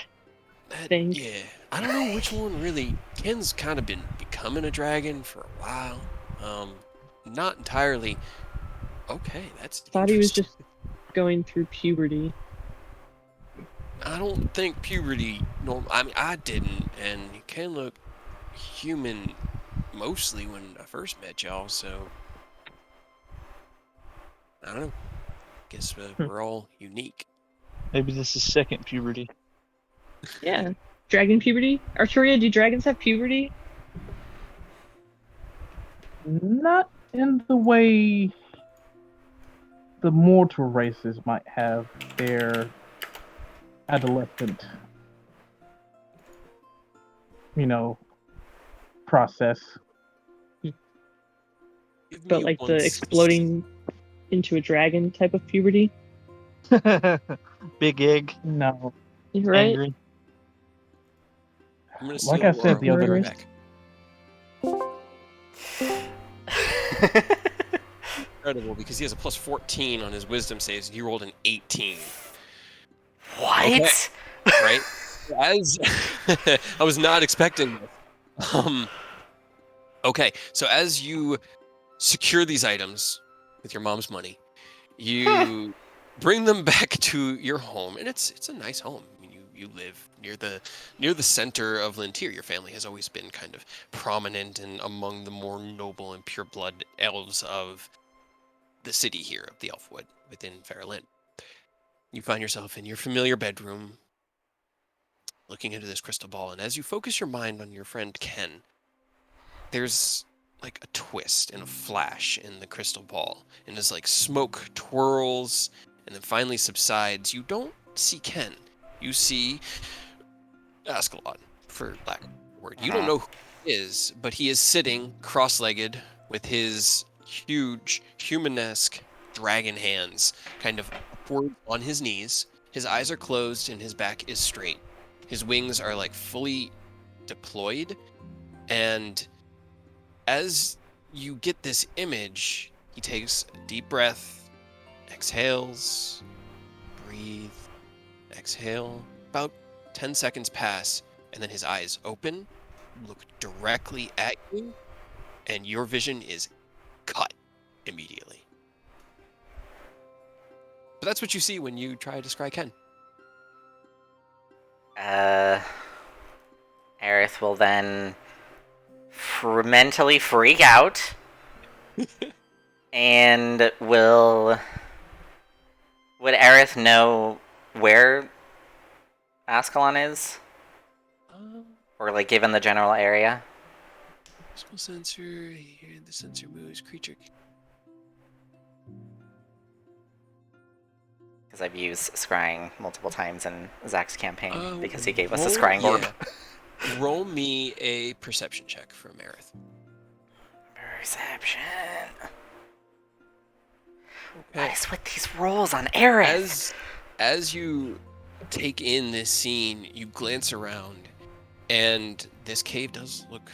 that, thing. yeah, I don't know which one really. Ken's kind of been becoming a dragon for a while. Not entirely. Okay, that's Thought he was interesting. just going through puberty. I don't think puberty. I mean, I didn't, and you can look human mostly when I first met y'all. So I don't know. Guess we're all unique. Maybe this is second puberty. Yeah. Dragon puberty? Arturia, do dragons have puberty? Not in the way the mortal races might have their adolescent, process. Give But me like one the s- exploding into a dragon type of puberty? Big egg, No, Right? angry. I'm gonna like steal I said, the Laura other back. Incredible, because he has a plus 14 on his wisdom saves, and he rolled an 18. What? Okay. Right? As I was not expecting this. Okay, so as you secure these items with your mom's money, you bring them back to your home, and it's a nice home. I mean, you live near the center of Lintier. Your family has always been kind of prominent and among the more noble and pure blood elves of the city here of the Elfwood within Fairlyn. You find yourself in your familiar bedroom, looking into this crystal ball, and as you focus your mind on your friend Ken, there's like a twist and a flash in the crystal ball, and as like smoke twirls and then finally subsides, you don't see Ken. You see Ascalon, for lack of a word. You don't know who he is, but he is sitting cross-legged with his huge humanesque dragon hands kind of upward on his knees. His eyes are closed and his back is straight. His wings are like fully deployed, and as you get this image, he takes a deep breath, exhales, breathe, exhale. About 10 seconds pass, and then his eyes open, look directly at you, and your vision is cut immediately. But that's what you see when you try to scry Ken. Aerith will then mentally freak out and will... Would Aerith know where Ascalon is? Or, like, given the general area? Small sensor, here the sensor moves, creature. Because I've used scrying multiple times in Zach's campaign, because he gave us a roll- scrying orb. yeah. Roll me a perception check from Aerith. Perception. Okay. What is with these rolls on Aerith? As you take in this scene, you glance around, and this cave does look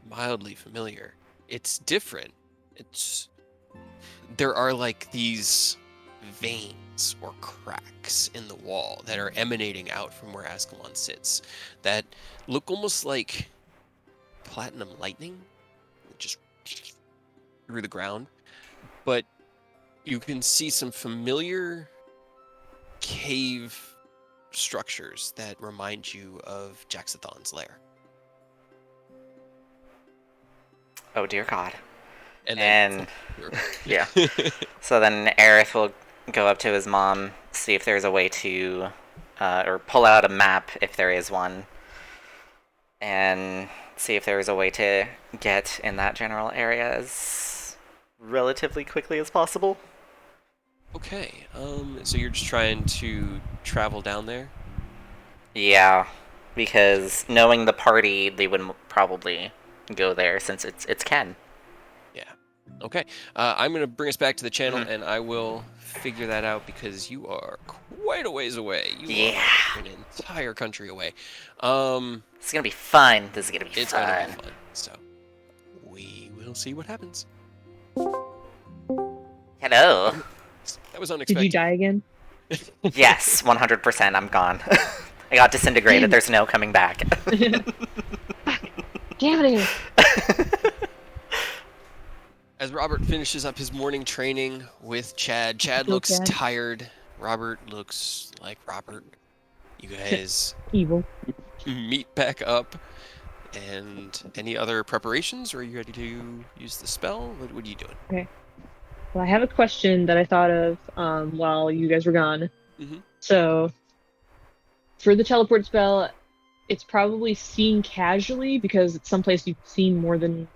mildly familiar. It's different. There are like these veins or cracks in the wall that are emanating out from where Ascalon sits that look almost like platinum lightning, just through the ground. But you can see some familiar cave structures that remind you of Jaxathon's lair. Oh dear God. And yeah. So then Aerith will go up to his mom, see if there's a way to, or pull out a map if there is one, and see if there is a way to get in that general area as relatively quickly as possible. Okay, so you're just trying to travel down there? Yeah, because knowing the party, they would probably go there since it's Ken. Yeah. Okay, I'm going to bring us back to the channel, and I will figure that out because you are quite a ways away. You are an entire country away. It's going to be fun. This is going to be fun. It's going to be fun. So, we will see what happens. Hello. That was unexpected. Did you die again? Yes, 100%. I'm gone. I got disintegrated. There's no coming back. Damn it! As Robert finishes up his morning training with Chad, Chad looks tired. Robert looks like Robert. You guys Evil. meet back up. And any other preparations, or are you ready to use the spell? What are you doing? Okay. Well, I have a question that I thought of while you guys were gone. Mm-hmm. So, for the teleport spell, it's probably seen casually because it's someplace you've seen more than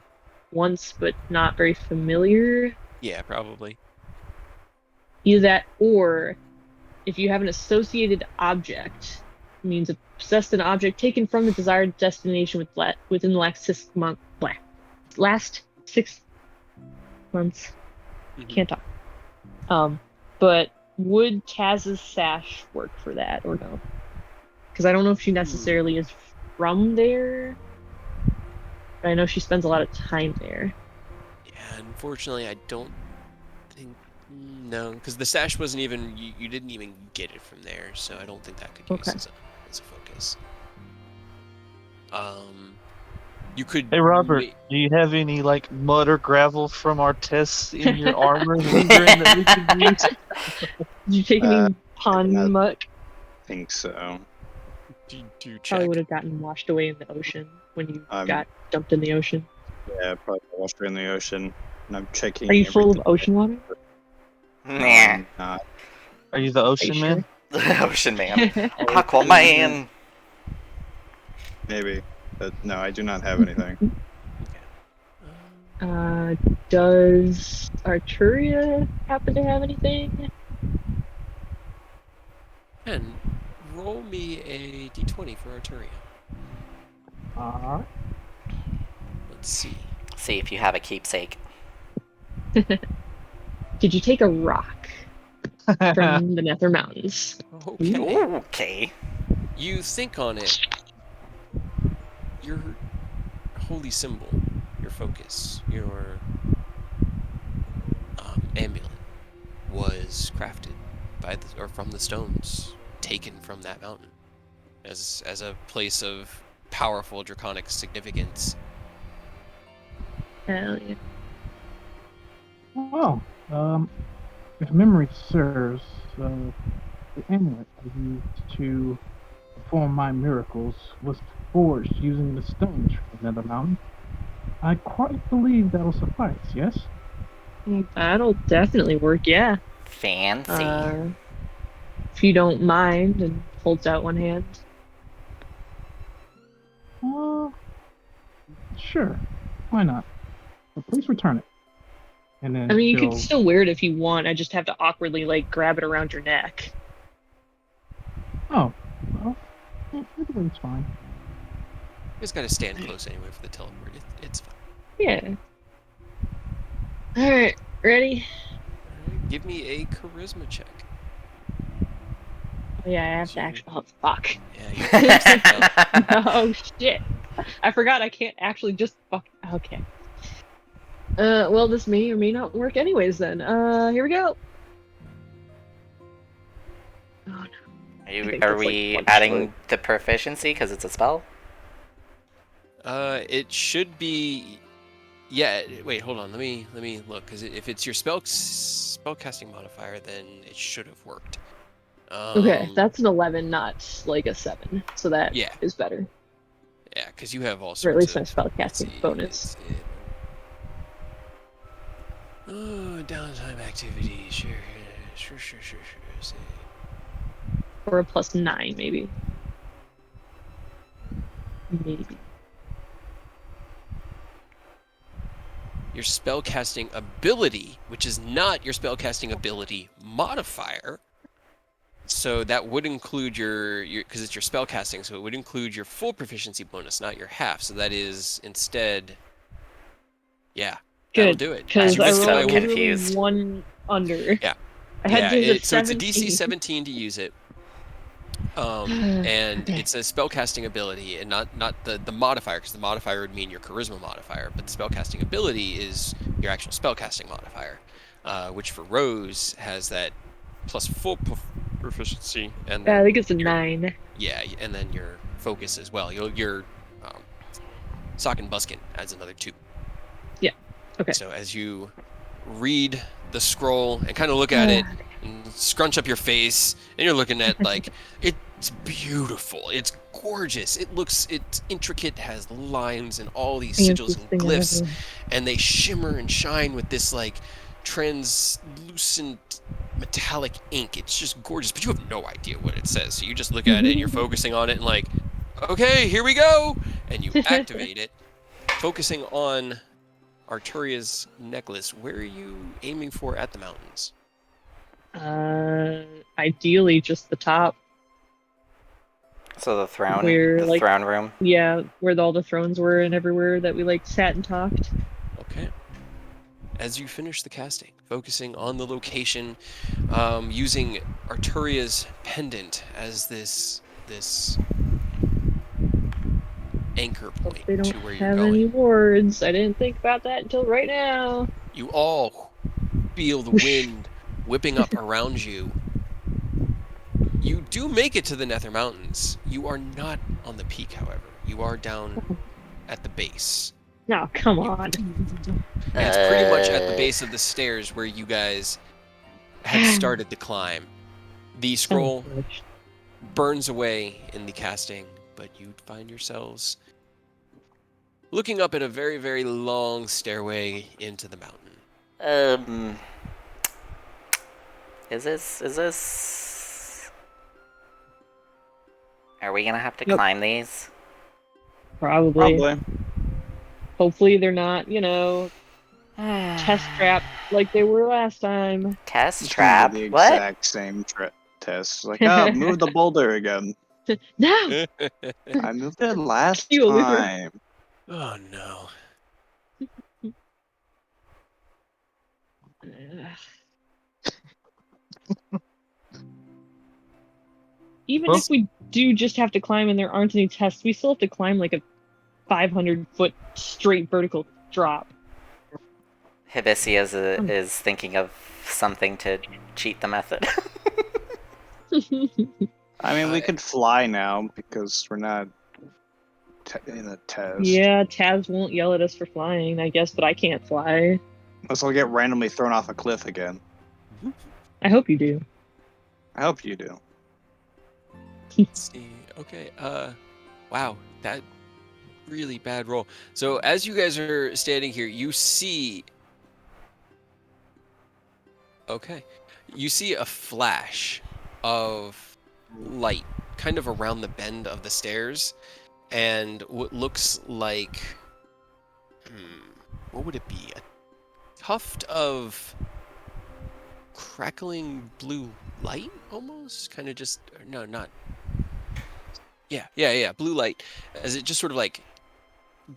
once, but not very familiar. Yeah, probably. Either that, or if you have an associated object, it means a possessed an object taken from the desired destination within the last 6 months. Last 6 months. Mm-hmm. Can't talk. But would Taz's sash work for that or no? Because I don't know if she necessarily is from there. But I know she spends a lot of time there. Yeah, unfortunately, I don't think... No, because the sash wasn't even... You didn't even get it from there, so I don't think that could use as a focus. You could... Hey Robert, do you have any like mud or gravel from our tests in your armor lingering that we can use? Did you take any pond muck? I think so. Do check. Probably would have gotten washed away in the ocean when you got dumped in the ocean. Yeah, probably washed her in the ocean. And I'm checking. Are you full of ocean water? Nah. Not. Are you the ocean man? Ocean man. Aquaman. Maybe. But no, I do not have anything. Does Arturia happen to have anything? And roll me a d20 for Arturia. Alright. Let's see. See if you have a keepsake. Did you take a rock from the Nether Mountains? Okay. Okay. You think on it. Your holy symbol, your focus, your amulet was crafted from the stones taken from that mountain as a place of powerful draconic significance. Hell yeah. Well, if memory serves, the amulet I used to perform my miracles was forged using the stones from the Nether Mountain. I quite believe that'll suffice, yes? That'll definitely work, yeah. Fancy. If you don't mind, and holds out one hand. Sure. Why not? But please return it. And then I mean, you could she'll... still wear it if you want. I just have to awkwardly, like, grab it around your neck. Oh, well, either way, it's fine. You just gotta stand close anyway for the teleport. It's fine. Yeah. Alright, ready? Alright, give me a charisma check. Oh, yeah, I have to actually. Oh, fuck. Yeah, Oh, shit. I forgot I can't actually just fuck. Okay. Well, this may or may not work anyways then. Here we go. Oh, no. think Are that's, like, we one adding short. the proficiency because it's a spell? It should be. Yeah. Wait. Hold on. Let me look. Because if it's your spellcasting modifier, then it should have worked. Okay, that's an 11, not like a 7. So that Yeah. is better. Yeah, because you have all sorts Or at least my of. spellcasting let's see, bonus. Oh, downtime activity. Sure. See. Or a +9, maybe. Maybe. Your spellcasting ability, which is not your spellcasting ability modifier. So that would include your because it's your spellcasting, so it would include your full proficiency bonus, not your half. So that is instead, yeah, that'll Good, do it. because I'm I so rolled literally confused. one under. Yeah. I had to use So it's a 17. DC 17 to use it. And Okay. it's a spellcasting ability, and not the modifier, because the modifier would mean your charisma modifier, but the spellcasting ability is your actual spellcasting modifier, which for Rose has that plus full proficiency, and I then think it's a 9. yeah, and then your focus as well. Your sock and buskin adds another 2. Yeah. Okay. So as you read the scroll and kind of look at it and scrunch up your face, and you're looking at like it's beautiful, it's gorgeous, it's intricate, has lines and all these sigils and glyphs, and they shimmer and shine with this like translucent metallic ink. It's just gorgeous, but you have no idea what it says, so you just look at it and you're focusing on it and like, okay, here we go, and you activate it, focusing on Arturia's necklace. Where are you aiming for at the mountains? Ideally just the top. So the throne, Where, the like- throne room. Yeah, where all the thrones were and everywhere that we like sat and talked. Okay. As you finish the casting, focusing on the location, using Arturia's pendant as this anchor Hope point they don't to where you're have going. any wards. I didn't think about that until right now. You all feel the wind whipping up around you. You do make it to the Nether Mountains. You are not on the peak, however. You are down at the base. No, come on. And it's pretty much at the base of the stairs where you guys had started the climb. The scroll burns away in the casting, but you find yourselves looking up at a very, very long stairway into the mountain. Is this? Are we gonna have to Yep. climb these? Probably. Hopefully they're not, test trap like they were last time. Test It's gonna trap? be the What? exact same test. Like, move the boulder again. No! I moved it last You will lose your- time. Oh no. Even if we do just have to climb and there aren't any tests, we still have to climb like a 500-foot straight vertical drop. Hibisia is thinking of something to cheat the method. I mean, we could fly now because we're not test. Yeah, Taz won't yell at us for flying, I guess, but I can't fly. Unless I'll get randomly thrown off a cliff again. I hope you do. I hope you do. Let's see. Okay. Wow, that really bad roll. So as you guys are standing here, you see. Okay, you see a flash of light, kind of around the bend of the stairs, and what looks like, what would it be? A tuft of crackling blue light, almost, kind of just no, not. Yeah, blue light, as it just sort of like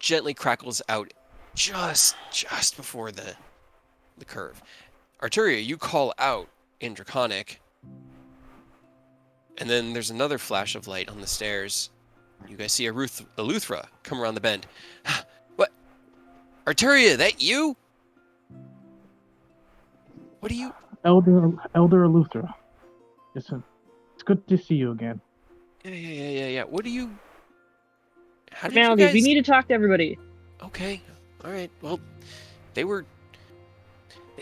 gently crackles out just before the curve. Arturia, you call out in Draconic, and then there's another flash of light on the stairs. You guys see a Luthra come around the bend. What? Arturia, that you? What are you? Elder Luthra. It's good to see you again. Yeah. What are you? How did Maldy, you guys? we need to talk to everybody. Okay, all right. Well, they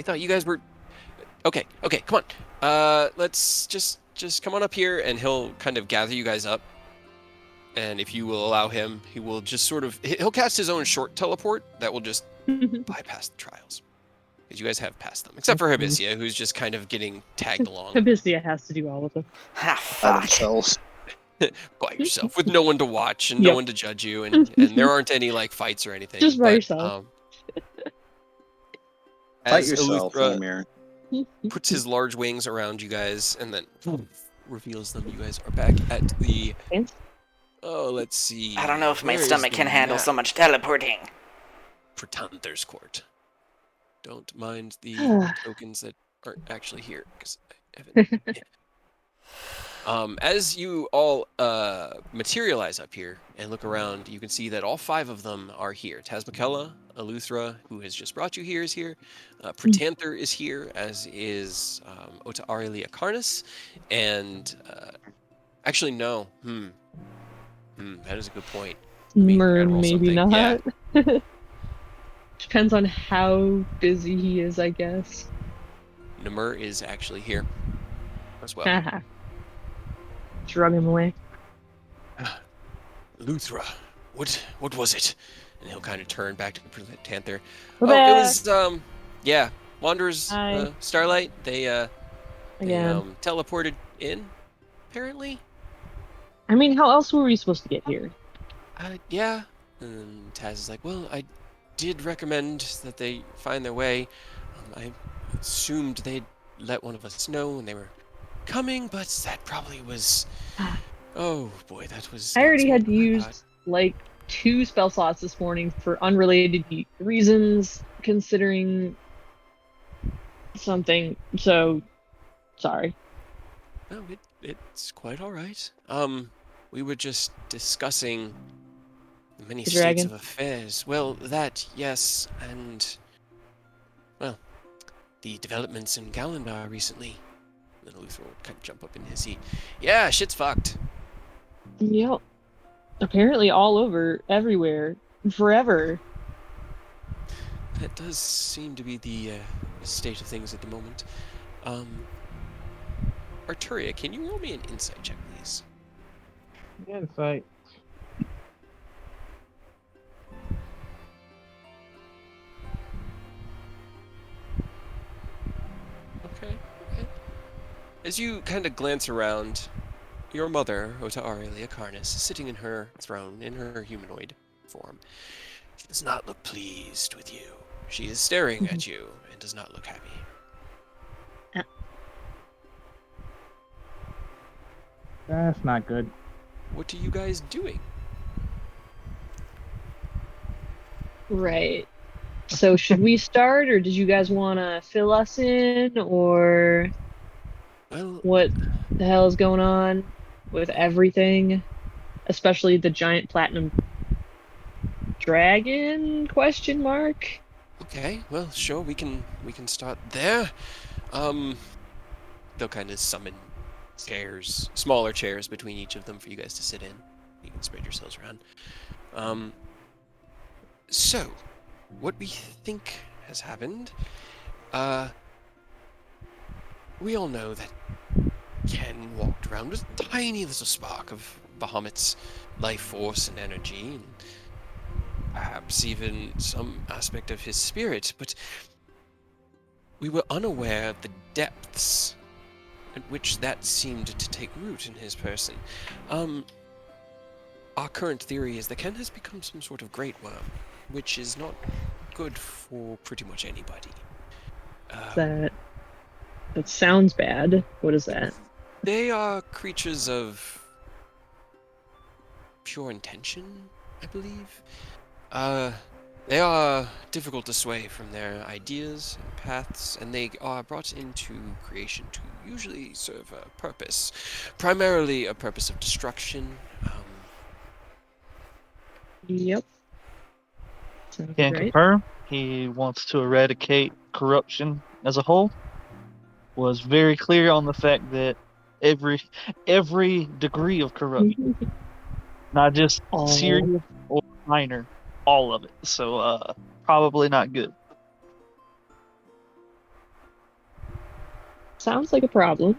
thought you guys were. Okay, come on. Let's just come on up here, and he'll kind of gather you guys up. And if you will allow him, he will just sort of he'll cast his own short teleport that will just bypass the trials, because you guys have passed them, except for Hibisia, who's just kind of getting tagged along Hibisia has to do all of them. Ah, By fuck. themselves. by yourself, with no one to watch and no Yep. one to judge you, and there aren't any like fights or anything. Just by but, yourself. Fight as yourself in Eleuthera the mirror. puts his large wings around you guys and then reveals them, you guys are back at the. Thanks. Oh, let's see. I don't know if my Where is stomach the can handle map? so much teleporting. Pretenders Court. Don't mind the tokens that aren't actually here, because I haven't. Yeah. As you all materialize up here and look around, you can see that all 5 of them are here. Tazmikella, Eleuthera, who has just brought you here, is here. Pretanther is here, as is Ota Aurelia Carnus. And actually, no. That is a good point. Myrn, roll maybe something. not. Yeah. Depends on how busy he is, I guess. Namur is actually here as well. Haha. Drug him away. Luthra, what was it? And he'll kind of turn back to Pretanther. We're It back was yeah, Wanderers, Hi. Starlight. They again. teleported in, apparently. I mean, how else were we supposed to get here? Yeah. And Taz is like, well, I did recommend that they find their way. I assumed they'd let one of us know when they were coming, but that probably was. Oh boy, that was. I already had to I use thought. like 2 spell slots this morning for unrelated reasons, considering something. So, sorry. No, it's quite all right. We were just discussing the many The states dragon? of affairs. Well, that, yes, and well, the developments in Galenbar recently. Then Luther would kind of jump up in his seat. Yeah, shit's fucked. Yep. Apparently all over, everywhere, forever. That does seem to be the state of things at the moment. Arturia, can you roll me an insight check, please? Insight. Okay. As you kind of glance around, your mother, Ota Aurelia Carnus, is sitting in her throne in her humanoid form. She does not look pleased with you. She is staring at you and does not look happy. That's not good. What are you guys doing? Right. So should we start, or did you guys want to fill us in, or Well, what the hell is going on with everything, especially the giant platinum dragon? Question mark. okay. Well, sure. We can start there. They'll kind of summon chairs, smaller chairs between each of them for you guys to sit in. You can spread yourselves around. So, what we think has happened, we all know that Ken walked around with a tiny little spark of Bahamut's life force and energy, and perhaps even some aspect of his spirit, but we were unaware of the depths at which that seemed to take root in his person. Our current theory is that Ken has become some sort of great worm, which is not good for pretty much anybody. That sounds bad. What is that? They are creatures of pure intention, I believe. They are difficult to sway from their ideas and paths, and they are brought into creation to usually serve a purpose, primarily a purpose of destruction. Yep. Sounds Can right. confirm he wants to eradicate corruption as a whole. Was very clear on the fact that every degree of corruption, not just All. serious or minor, all of it. So probably not good. Sounds like a problem.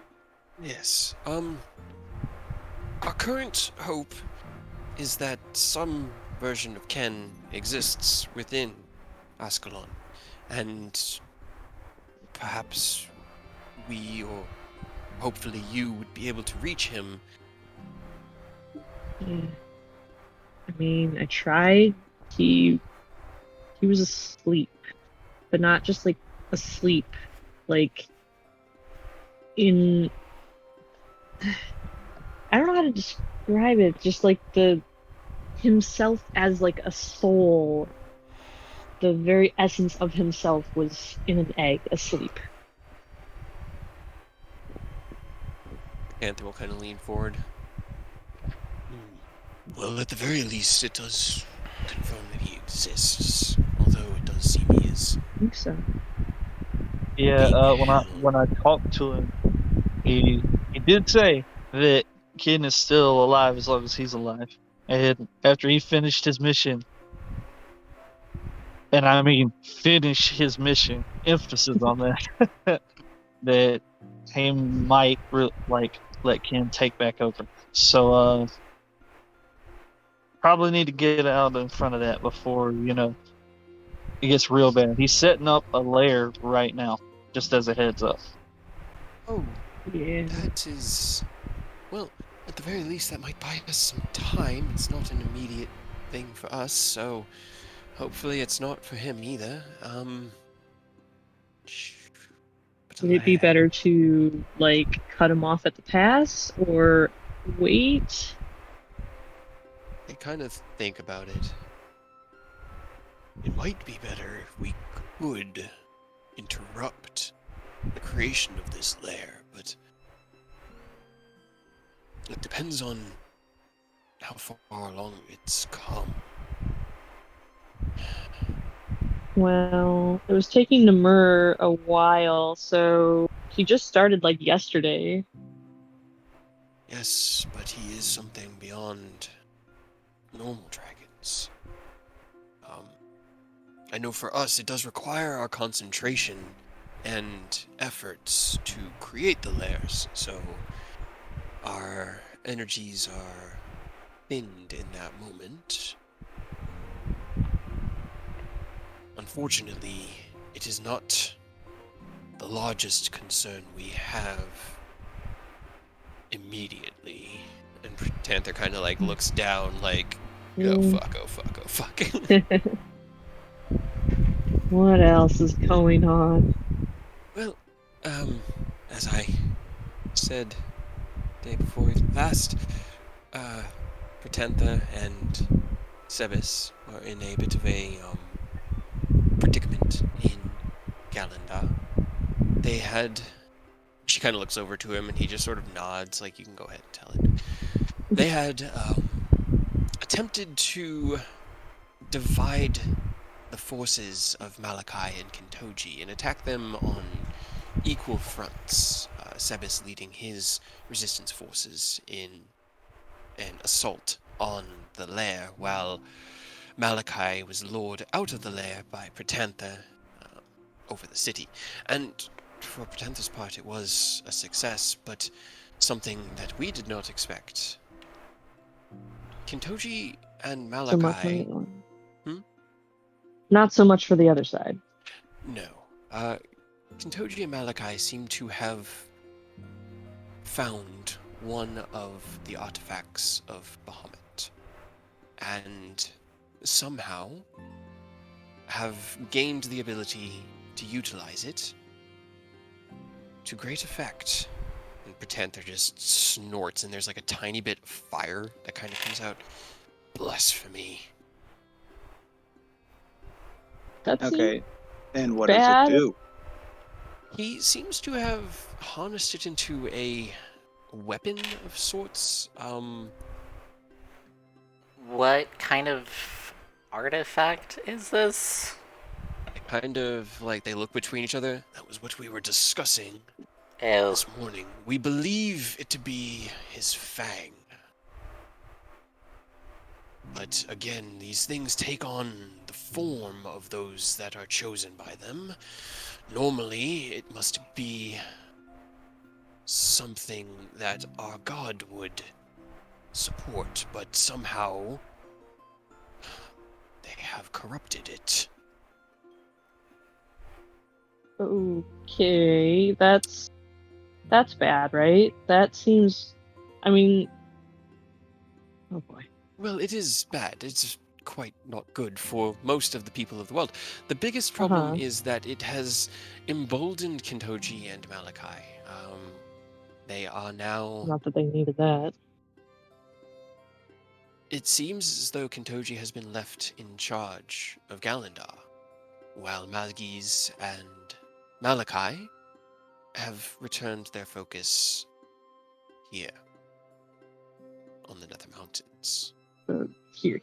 Yes. Our current hope is that some version of Ken exists within Ascalon, and perhaps we, or hopefully you, would be able to reach him. Yeah. I mean, I tried. He was asleep, but not just like asleep, like in. I don't know how to describe it. Just like himself as like a soul. The very essence of himself was in an egg, asleep. Anthem will kind of lean forward. Well, at the very least, it does confirm that he exists, although it does seem he is. I think so. Yeah. When I talked to him, he did say that Ken is still alive as long as he's alive. And after he finished his mission, and I mean finish his mission, emphasis on that, that he might let Ken take back over. So probably need to get out in front of that before it gets real bad. He's setting up a lair right now, just as a heads up. Oh, Yeah. that is... Well, at the very least, that might buy us some time. It's not an immediate thing for us, so hopefully it's not for him either. Would it be better to like cut him off at the pass or wait? I kind of think about it. It might be better if we could interrupt the creation of this lair, but it depends on how far along it's come. Well, it was taking Namur a while, so he just started like yesterday. Yes, but he is something beyond normal dragons. I know for us it does require our concentration and efforts to create the lairs, so our energies are thinned in that moment. Unfortunately, it is not the largest concern we have immediately. And Panther kind of like looks down like, oh fuck, oh fuck, oh fuck. What else is going on? Well, as I said the day before we last, Pretantha and Sebis are in a bit of a predicament in Galanda. They had... She kind of looks over to him and he just sort of nods like, you can go ahead and tell it. They had attempted to divide the forces of Malachi and Kentoji and attack them on equal fronts. Sebis leading his resistance forces in an assault on the lair, while Malachi was lured out of the lair by Pratantha over the city. And for Pratantha's part, it was a success, but something that we did not expect. Kintoji and So much for the Malachi... other one. Hmm? Not so much for the other side. No. Kintoji and Malachi seem to have found one of the artifacts of Bahamut, and somehow have gained the ability to utilize it to great effect. And Pretanther just snorts, and there's like a tiny bit of fire that kind of comes out. Blasphemy. That's Okay. And what does it bad. do? He seems to have harnessed it into a weapon of sorts. What kind of artifact is this? Kind of like they look between each other. That was what we were discussing Oh, this morning. We believe it to be his fang. But again, these things take on the form of those that are chosen by them. Normally, it must be something that our god would support, but somehow they have corrupted it. Okay, that's bad, right? That seems. I mean, oh boy. Well, it is bad. It's quite not good for most of the people of the world. The biggest problem is that it has emboldened Kintoji and Malachi. They are now... Not that they needed that. It seems as though Kintoji has been left in charge of Galindar, while Malgiz and Malachi have returned their focus here, on the Nether Mountains. Here.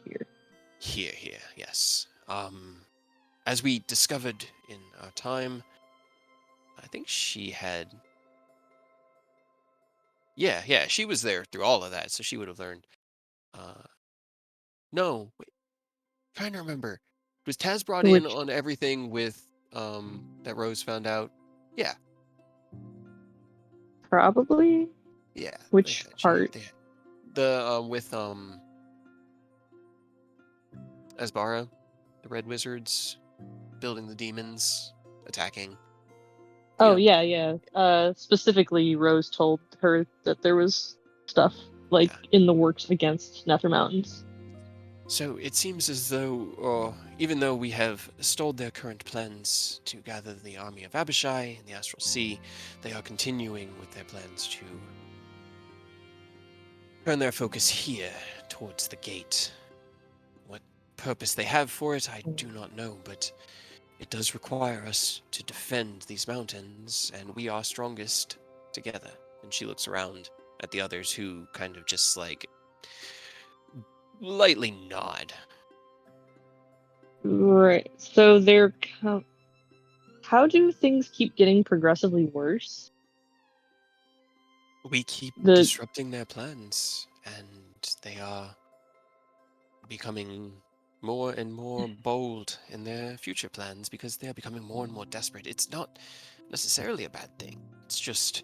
Here, yes. As we discovered in our time, I think she had... Yeah, she was there through all of that, so she would have learned. No, wait, trying to remember. Was Taz brought in Which on everything with, that Rose found out? Yeah. probably. Yeah. Which part? The, with, Asbara, the Red Wizards, building the demons, attacking. Oh Yeah. yeah. Specifically, Rose told her that there was stuff like Yeah. in the works against Nether Mountains. So it seems as though, even though we have stalled their current plans to gather the army of Abishai in the Astral Sea, they are continuing with their plans to turn their focus here, towards the gate. What purpose they have for it, I do not know, but it does require us to defend these mountains, and we are strongest together. And she looks around at the others, who kind of just, like, lightly nod. Right. So they're. How do things keep getting progressively worse? We keep The disrupting their plans, and they are becoming more and more bold in their future plans because they are becoming more and more desperate. It's not necessarily a bad thing. It's just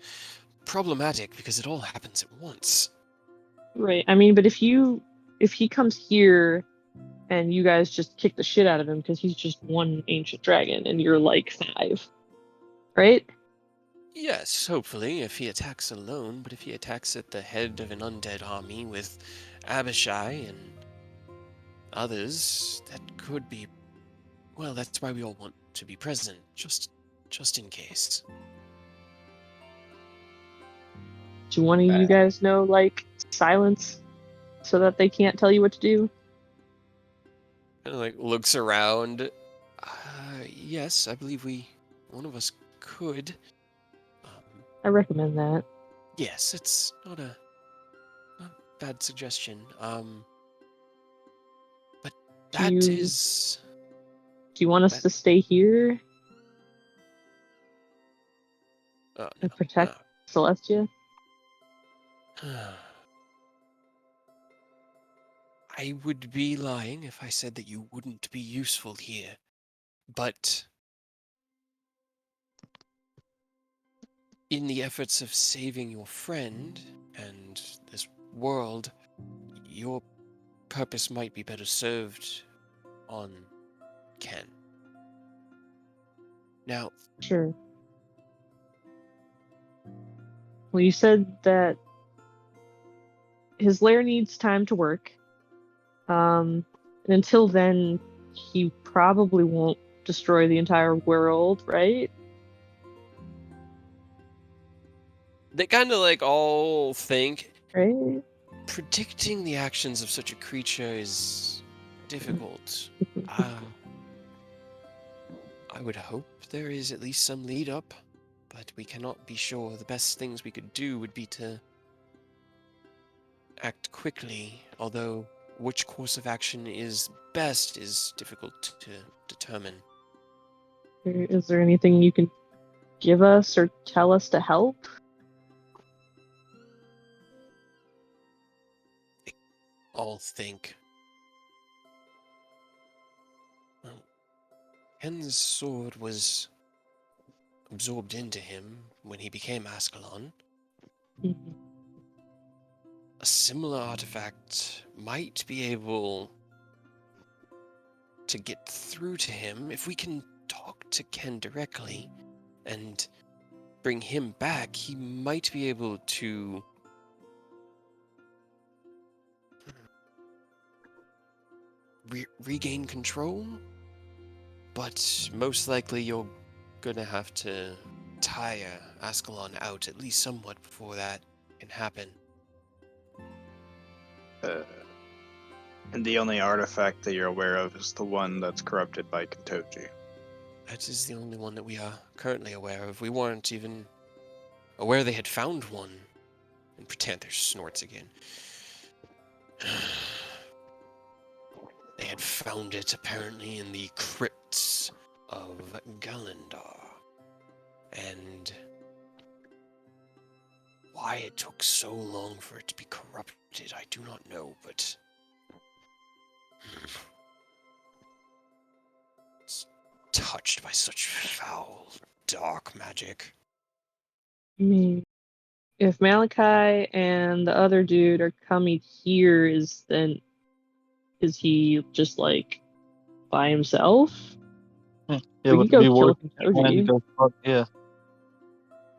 problematic because it all happens at once. right. I mean, but if he comes here and you guys just kick the shit out of him because he's just one ancient dragon and you're like 5, right? Yes, hopefully, if he attacks alone, but if he attacks at the head of an undead army with Abishai and others, that could be... Well, that's why we all want to be present, just in case. Do one of you guys know like silence so that they can't tell you what to do? Kind of like looks around. Yes, I believe one of us could. I recommend that. Yes, it's not a bad suggestion. But that Do is... you want us to stay here No. and protect Celestia? I would be lying if I said that you wouldn't be useful here. But in the efforts of saving your friend and this world, your purpose might be better served on Ken. Now, Sure. Well, you said that his lair needs time to work. And until then, he probably won't destroy the entire world, right? they kind of like all think Right? predicting the actions of such a creature is difficult. I would hope there is at least some lead up, but we cannot be sure. The best things we could do would be to act quickly, although which course of action is best is difficult to determine. Is there anything you can give us or tell us to help? All think. Well, Ken's sword was absorbed into him when he became Ascalon. Mhm. A similar artifact might be able to get through to him if we can talk to Ken directly and bring him back. He might be able to regain control, but most likely you're gonna have to tire Ascalon out at least somewhat before that can happen. And the only artifact that you're aware of is the one that's corrupted by Kentoji. That is the only one that we are currently aware of. We weren't even aware they had found one. And pretend their snorts again. They had found it apparently in the crypts of Galandar. And why it took so long for it to be corrupted, I do not know, but it's touched by such foul, dark magic. I mean, if Malachi and the other dude are coming here, is he just like by himself? Yeah, We would could go be kill worth trying to Kentoji. go fuck, yeah.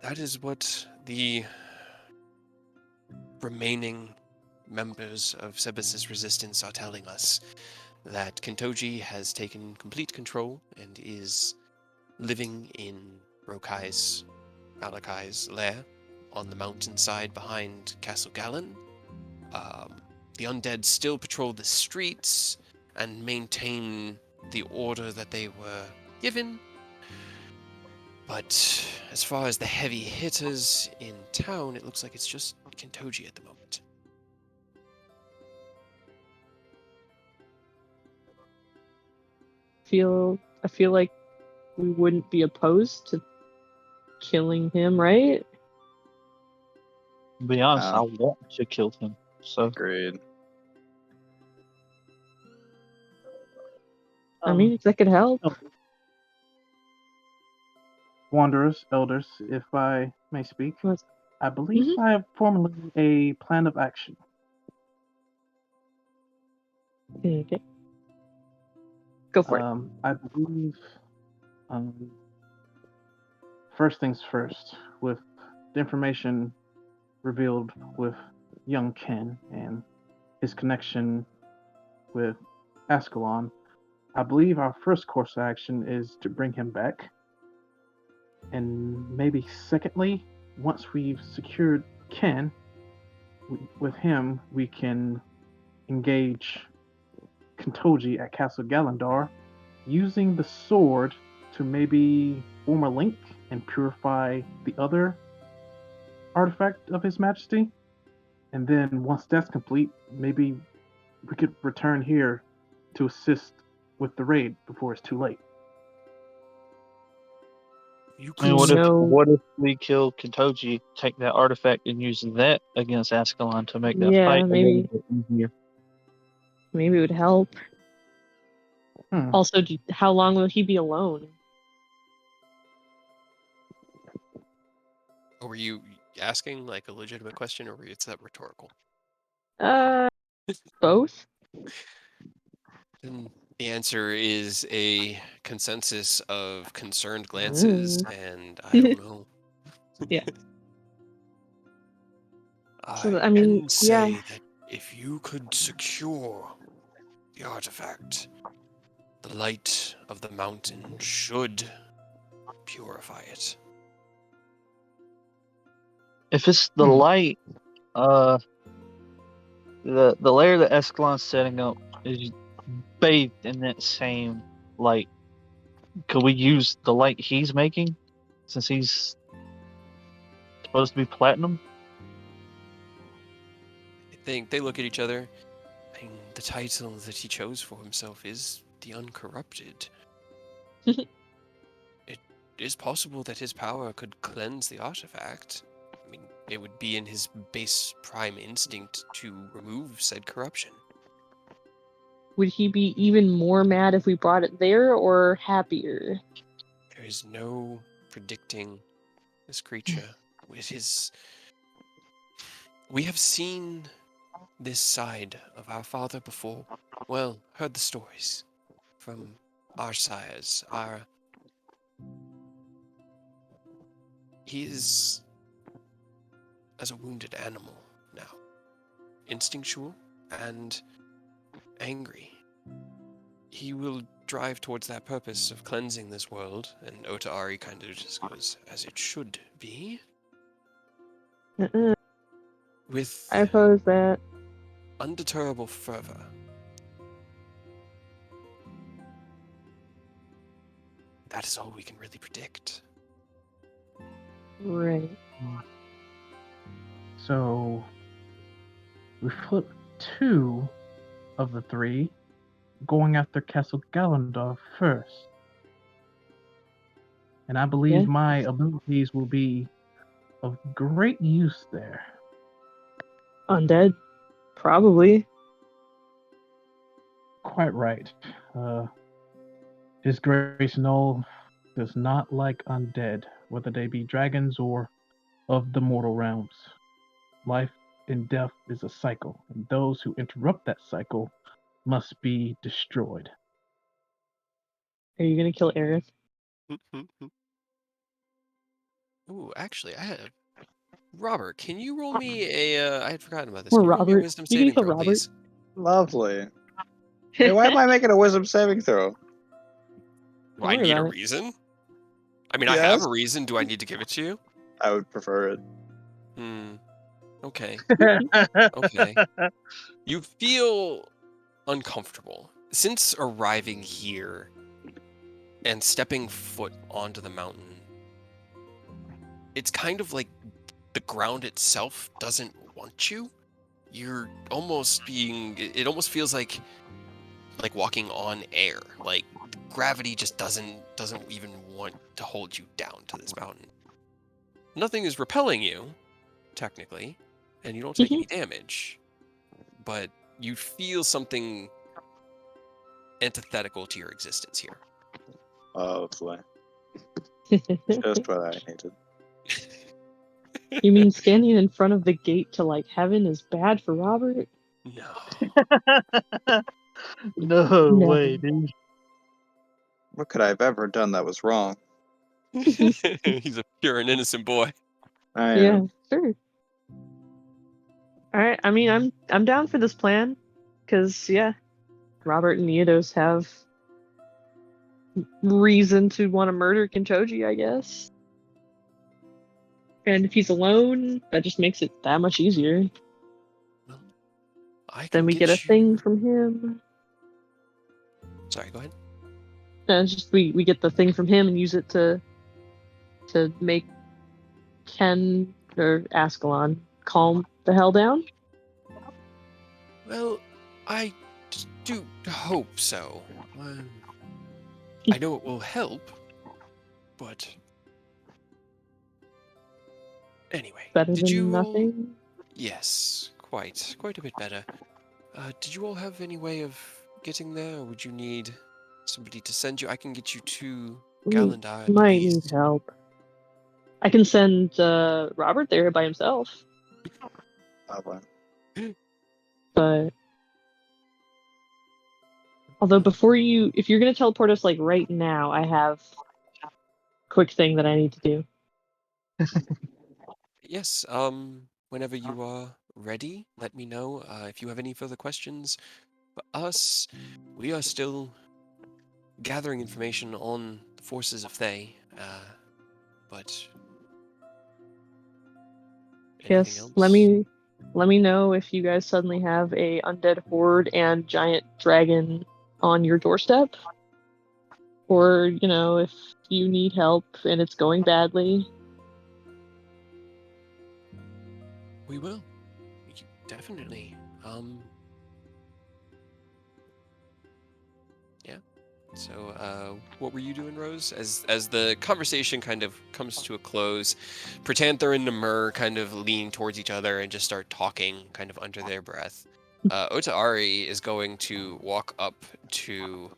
That is what the remaining members of Sebas's resistance are telling us, that Kentoji has taken complete control and is living in Malakai's lair on the mountainside behind Castle Gallon. The undead still patrol the streets and maintain the order that they were given, but as far as the heavy hitters in town, it looks like it's just Kentoji at the moment. I feel like we wouldn't be opposed to killing him, right? To be honest, Uh, I want to kill him. So Agreed. I mean, if that could help. Wanderers, elders, if I may speak, Let's- I believe I have formulated a plan of action. Okay. Go for it. I believe, first things first, with the information revealed with young Ken and his connection with Ascalon, I believe our first course of action is to bring him back. And maybe secondly, once we've secured Ken, with him, we can engage Kentoji at Castle Galandar, using the sword to maybe form a link and purify the other artifact of His Majesty. And then once that's complete, maybe we could return here to assist with the raid before it's too late. You I mean, could what if we kill Kentoji, take that artifact, and use that against Ascalon to make that Yeah, fight a maybe. little bit easier? Maybe it would help. Hmm. Also, how long will he be alone? Or were you asking like a legitimate question, or were it's that rhetorical? Both? And the answer is a consensus of concerned glances, Mm. and I don't know. Yeah. So, I I mean, can yeah. say that if you could secure the artifact, the light of the mountain should purify it. If it's the Hmm. light, the layer that Escalon's setting up is bathed in that same light. Could we use the light he's making, since he's supposed to be platinum? I think they look at each other. I mean, the title that he chose for himself is the Uncorrupted. It is possible that his power could cleanse the artifact. I mean, it would be in his base prime instinct to remove said corruption. Would he be even more mad if we brought it there, or happier? There is no predicting this creature with his. We have seen this side of our father before. Well, heard the stories from our sires. He is as a wounded animal now, instinctual and angry. He will drive towards that purpose of cleansing this world, and Otari kind of just goes, as it should be, Uh-uh. with I oppose that. undeterrable fervor. That is all we can really predict. Right. So we flip two of the three going after Castle Gallandor first. And I believe Yeah. my abilities will be of great use there. Undead? Probably. Quite right. His Grace Null does not like undead, whether they be dragons or of the mortal realms. Life and death is a cycle, and those who interrupt that cycle must be destroyed. Are you gonna kill Aerith? Ooh, actually, I have. Robert, can you roll me a? I had forgotten about this. Or Can you roll me a Robert? wisdom You can saving kill throw, Robert. please? Lovely. Hey, why am I making a wisdom saving throw? Do Don't I worry need a about it. reason? I mean, I have Yes. a reason. Do I need to give it to you? I would prefer it. Okay. Okay. You feel uncomfortable. Since arriving here and stepping foot onto the mountain, it's kind of like the ground itself doesn't want you. You're almost being. It almost feels like walking on air. Like gravity just doesn't even want to hold you down to this mountain. Nothing is repelling you, technically, and you don't take any damage. But you feel something antithetical to your existence here. Lovely. Just what I needed. You mean standing in front of the gate to like heaven is bad for Robert? No. No Never. way, dude. What could I have ever done that was wrong? He's a pure and innocent boy. I Yeah, am. sure. All right. I mean, I'm down for this plan, because yeah, Robert and Eidos have reason to want to murder Kintoji, I guess. And if he's alone, that just makes it that much easier. Well, I can Then we get a get thing you. from him. Sorry, go ahead. And it's just we get the thing from him and use it to make Ken or Ascalon calm the hell down. Well, I do hope so. I know it will help, but anyway, Better did you than roll? nothing. Yes, quite a bit better. Did you all have any way of getting there, or would you need somebody to send you? I can get you to Gallandai at Might need least. help. I can send Robert there by himself, Probably. but although if you're gonna teleport us like right now, I have a quick thing that I need to do. Yes, whenever you are ready, let me know. If you have any further questions for us, we are still gathering information on the forces of Thay, but anything Yes, else? let me know if you guys suddenly have a undead horde and giant dragon on your doorstep, or if you need help and it's going badly. We will. Definitely. Yeah. So, what were you doing, Rose? As the conversation kind of comes to a close, Protanther and Namur kind of lean towards each other and just start talking, kind of under their breath. Otaari is going to walk up to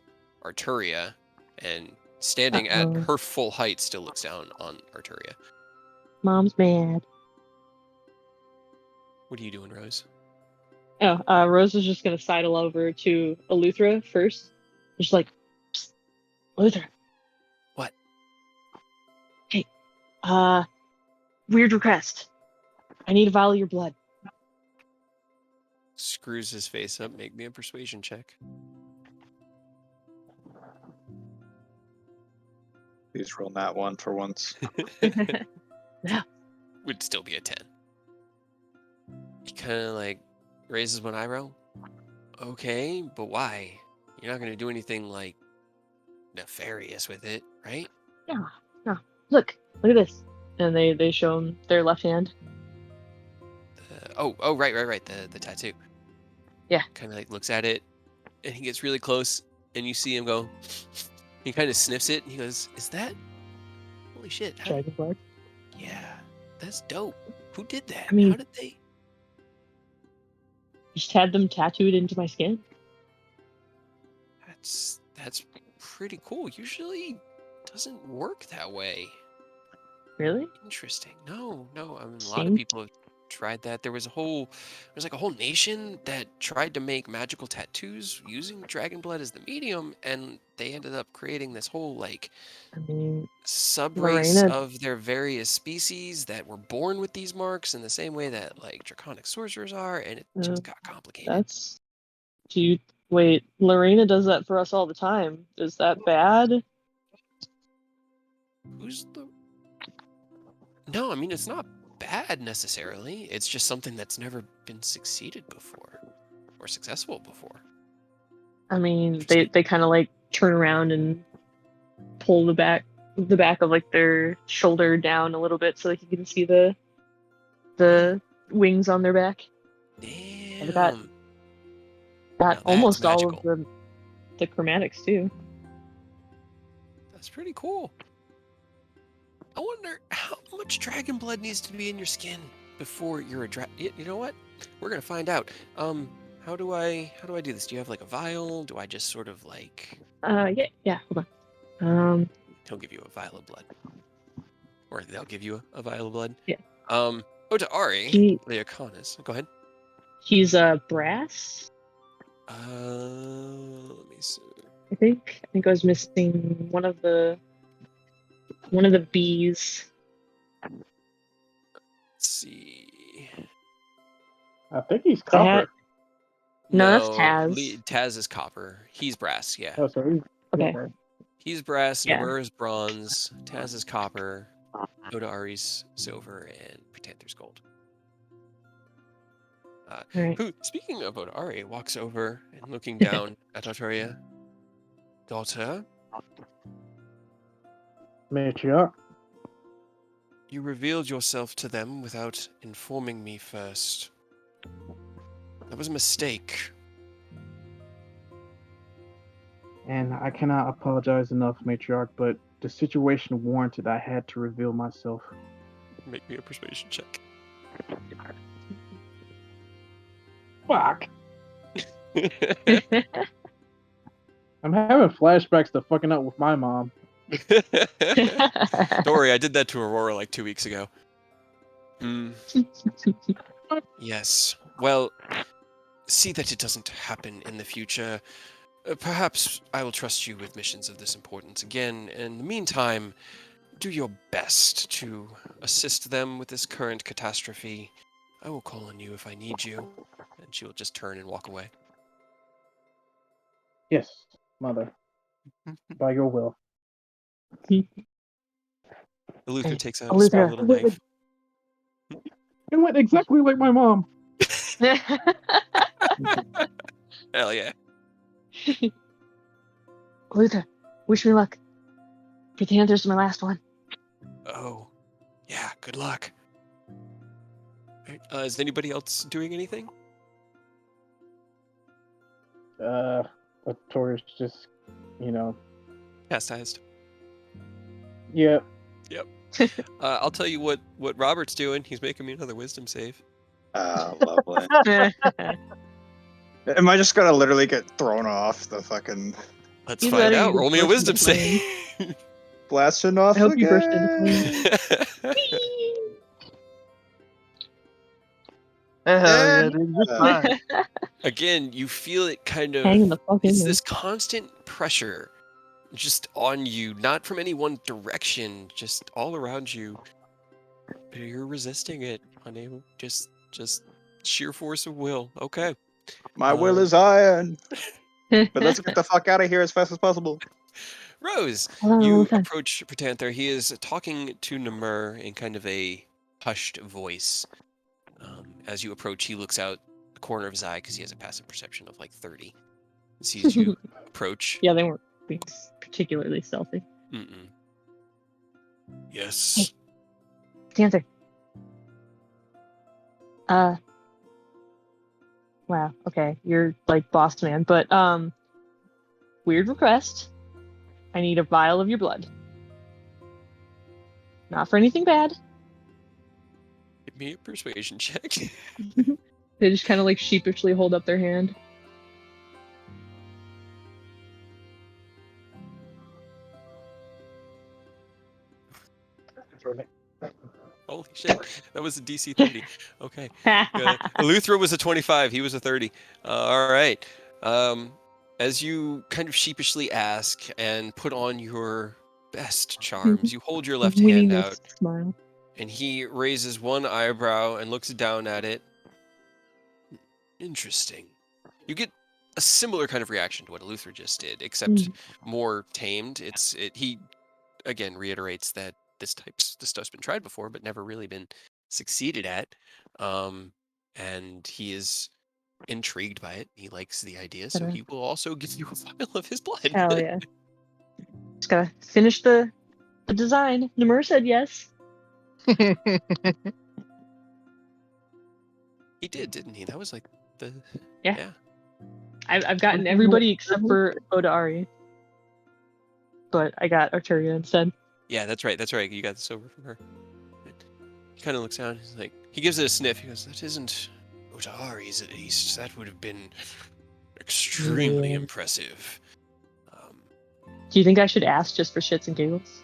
Arturia, and standing at Uh-oh. her full height, still looks down on Arturia. Mom's mad. What are you doing, Rose? Oh, Rose is just gonna sidle over to Eleuthera first. Just like, psst, Eleuthera. What? Hey, weird request. I need a vial of your blood. Screws his face up. Make me a persuasion check. Please roll that one for once. Yeah. Would still be a 10. He kind of like raises one eyebrow. Okay, but why? You're not going to do anything like nefarious with it, right? No. Look at this. And they show him their left hand. Right. The tattoo. Yeah. Kind of like looks at it, and he gets really close, and you see him go. He kind of sniffs it, and he goes, "Is that? Holy shit! Dragon blood. Yeah, that's dope. Who did that? I mean- How did they?" Just had them tattooed into my skin. That's pretty cool. Usually doesn't work that way. Really? Interesting. No. I mean, a lot of Seemed- people have tried that. There's like a whole nation that tried to make magical tattoos using dragon blood as the medium, and they ended up creating this whole like I mean, subrace Lorena- of their various species that were born with these marks in the same way that like draconic sorcerers are, and it just got complicated. that's. Wait, Lorena does that for us all the time. Is that bad? Who's the? No, I mean it's not bad necessarily. It's just something that's never been succeeded before or successful before. I mean, they kind of like turn around and pull the back of like their shoulder down a little bit so that you can see the wings on their back. Damn. got Now that's almost all of magical. the chromatics too. That's pretty cool. I wonder how much dragon blood needs to be in your skin before you're a dragon. You know what? We're gonna find out. How do I do this? Do you have like a vial? Do I just sort of like? Yeah. Hold on. He'll give you a vial of blood, or they'll give you a vial of blood. Yeah. Otaari, Leocanis. Go ahead. He's brass. Let me see. I think I was missing one of the B's. Let's see. I think he's copper. No, that's Taz. Taz is copper. He's brass. Yeah. Oh, so he's Okay. silver. He's brass. Yeah. Namur is bronze. Taz is copper. Otaari's silver, and Protanther's gold. Right. Who, speaking of Otaari, walks over and looking down at Arturia. Daughter, Matriarch. you revealed yourself to them without informing me first. That was a mistake. And I cannot apologize enough, Matriarch, but the situation warranted I had to reveal myself. Make me a persuasion check. Fuck. I'm having flashbacks to fucking up with my mom. Don't worry, I did that to Aurora like 2 weeks ago. Yes. Well, see that it doesn't happen in the future. Perhaps I will trust you with missions of this importance again. In the meantime, do your best to assist them with this current catastrophe. I will call on you if I need you. And she will just turn and walk away. Yes, mother. By your will. Luther Hey, takes out a Luther. small little knife. It went exactly like my mom. Hell yeah. Luther, wish me luck. Pretend my last one. Oh, yeah, good luck. Right, is anybody else doing anything? Tori's just, Chastised. yeah. Yep. I'll tell you what Robert's doing. He's making me another wisdom save. Lovely. Am I just gonna literally get thrown off the fucking Let's Either find that or out. you Roll me a burst into wisdom save. blasting off I hope you burst into again? Hell yeah, dude. You're fine. Again, you feel it kind Hanging the of. fuck in It's there. this constant pressure just on you, not from any one direction, just all around you. But you're resisting it, unable. Just sheer force of will. Okay. My will is iron. But let's get the fuck out of here as fast as possible. Rose, Hold on, you hold on. approach Pratanther. He is talking to Namur in kind of a hushed voice. As you approach, he looks out the corner of his eye because he has a passive perception of like 30. He sees you approach. Yeah, they weren't being particularly stealthy. Mm-mm. Yes. Panther. Wow, okay. You're like boss man, but weird request. I need a vial of your blood. Not for anything bad. Give me a persuasion check. They just kind of like sheepishly hold up their hand. Holy shit. That was a DC 30. Okay. Luthra was a 25. He was a 30. All right. As you kind of sheepishly ask and put on your best charms, you hold your left hand out, Winniness smile. and he raises one eyebrow and looks down at it. Interesting. You get a similar kind of reaction to what Luther just did, except more tamed. He again reiterates that this stuff's been tried before, but never really been succeeded at. And he is intrigued by it. He likes the idea, so he will also give you a vial of his blood. Hell yeah. Just gotta finish the design. Namur said yes. He did, didn't he? That was like the Yeah. I've gotten everybody except for Odari. But I got Arturia instead. Yeah, that's right. That's right. You got this over from her. He kind of looks down. He's like, he gives it a sniff. He goes, "That isn't Otari's at least. That would have been extremely impressive." Do you think I should ask just for shits and giggles?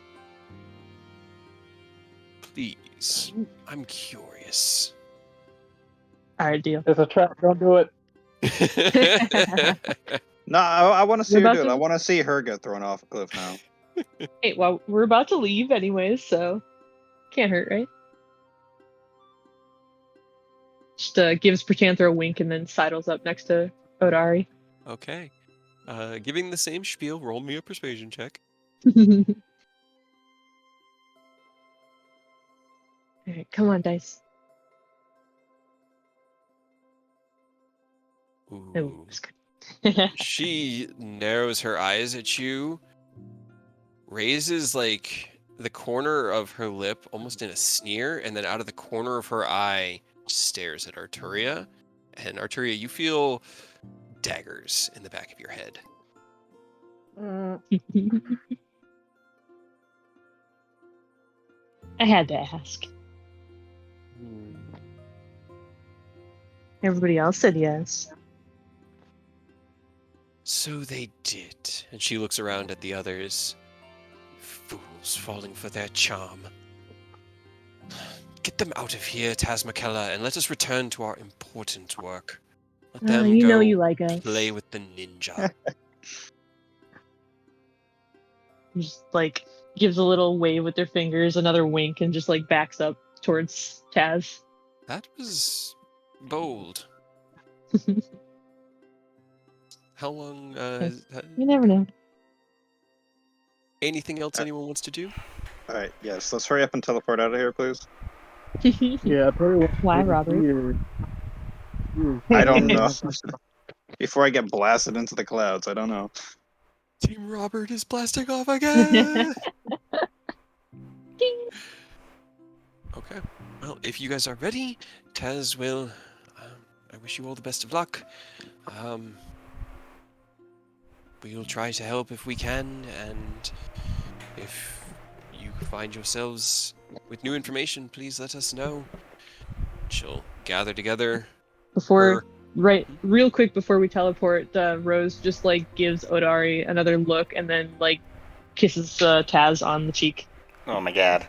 Please, I'm curious. All right, deal. It's a trap. Don't do it. No, I want to see We're her about do it. to- I want to see her get thrown off a cliff now. Hey, well, we're about to leave anyways, so can't hurt, right? Just gives Pratanther a wink and then sidles up next to Odari. Okay. Giving the same spiel, roll me a persuasion check. Alright, come on, dice. Ooh. Oh, that's good. She narrows her eyes at you, raises like the corner of her lip almost in a sneer, and then out of the corner of her eye stares at Arturia. And Arturia, you feel daggers in the back of your head. I had to ask. Everybody else said yes. So they did. And she looks around at the others. Fools falling for their charm. Get them out of here, Tazmikella, and let us return to our important work. Let them you go know you like us. play with the ninja. Just like gives a little wave with their fingers, another wink, and just like backs up towards Taz. That was bold. How long? You never know. Anything else anyone wants to do? All right, yes. Let's hurry up and teleport out of here, please. Yeah, very well. Why, Robert? I don't know. Before I get blasted into the clouds, I don't know. Team Robert is blasting off again. Ding. Okay. Well, if you guys are ready, Taz will. I wish you all the best of luck. We'll try to help if we can, and if you find yourselves with new information, please let us know. She'll gather together. Real quick before we teleport, Rose just like gives Odari another look and then like kisses Taz on the cheek. Oh my god.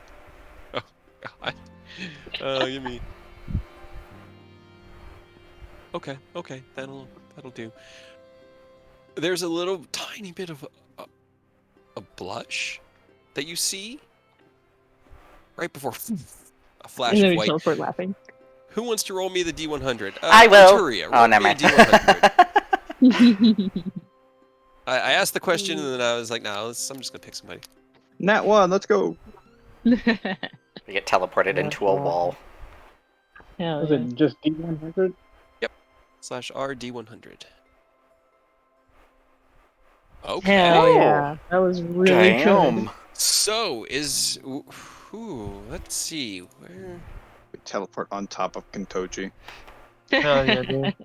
Oh God. You mean? Okay, that'll do. There's a little tiny bit of a blush that you see right before a flash And then of we white. teleport laughing. Who wants to roll me the D100? I will. Arturia, Oh, roll never me a mind. D100. I asked the question and then I was like, no, I'm just gonna pick somebody. Nat 1, let's go. We get teleported into a wall. Hell Was yeah. it just D100? /R D100. Okay. Hell Oh. yeah. That was really Damn. good. So is let's see where. We teleport on top of Kentochi. Hell yeah, dude.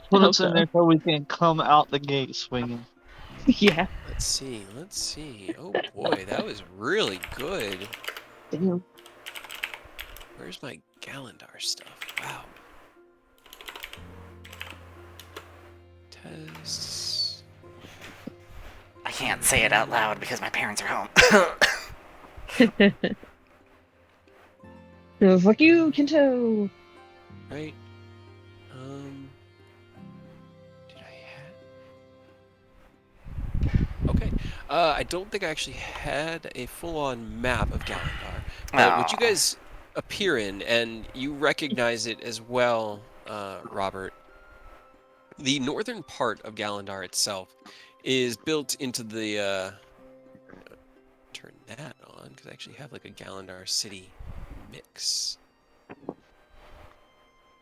Put us in there so we can come out the gate swinging. Yeah. Let's see. Oh boy, that was really good. Damn. Where's my Gallandar stuff? Wow. Test. I can't say it out loud because my parents are home. No, fuck you, Kinto. Right. Did I have? Okay. I don't think I actually had a full-on map of Gallandar. But what you Aw. guys appear in, and you recognize it as well, Robert. The northern part of Gallandar itself is built into the. Turn that on because I actually have like a Gallandar city mix.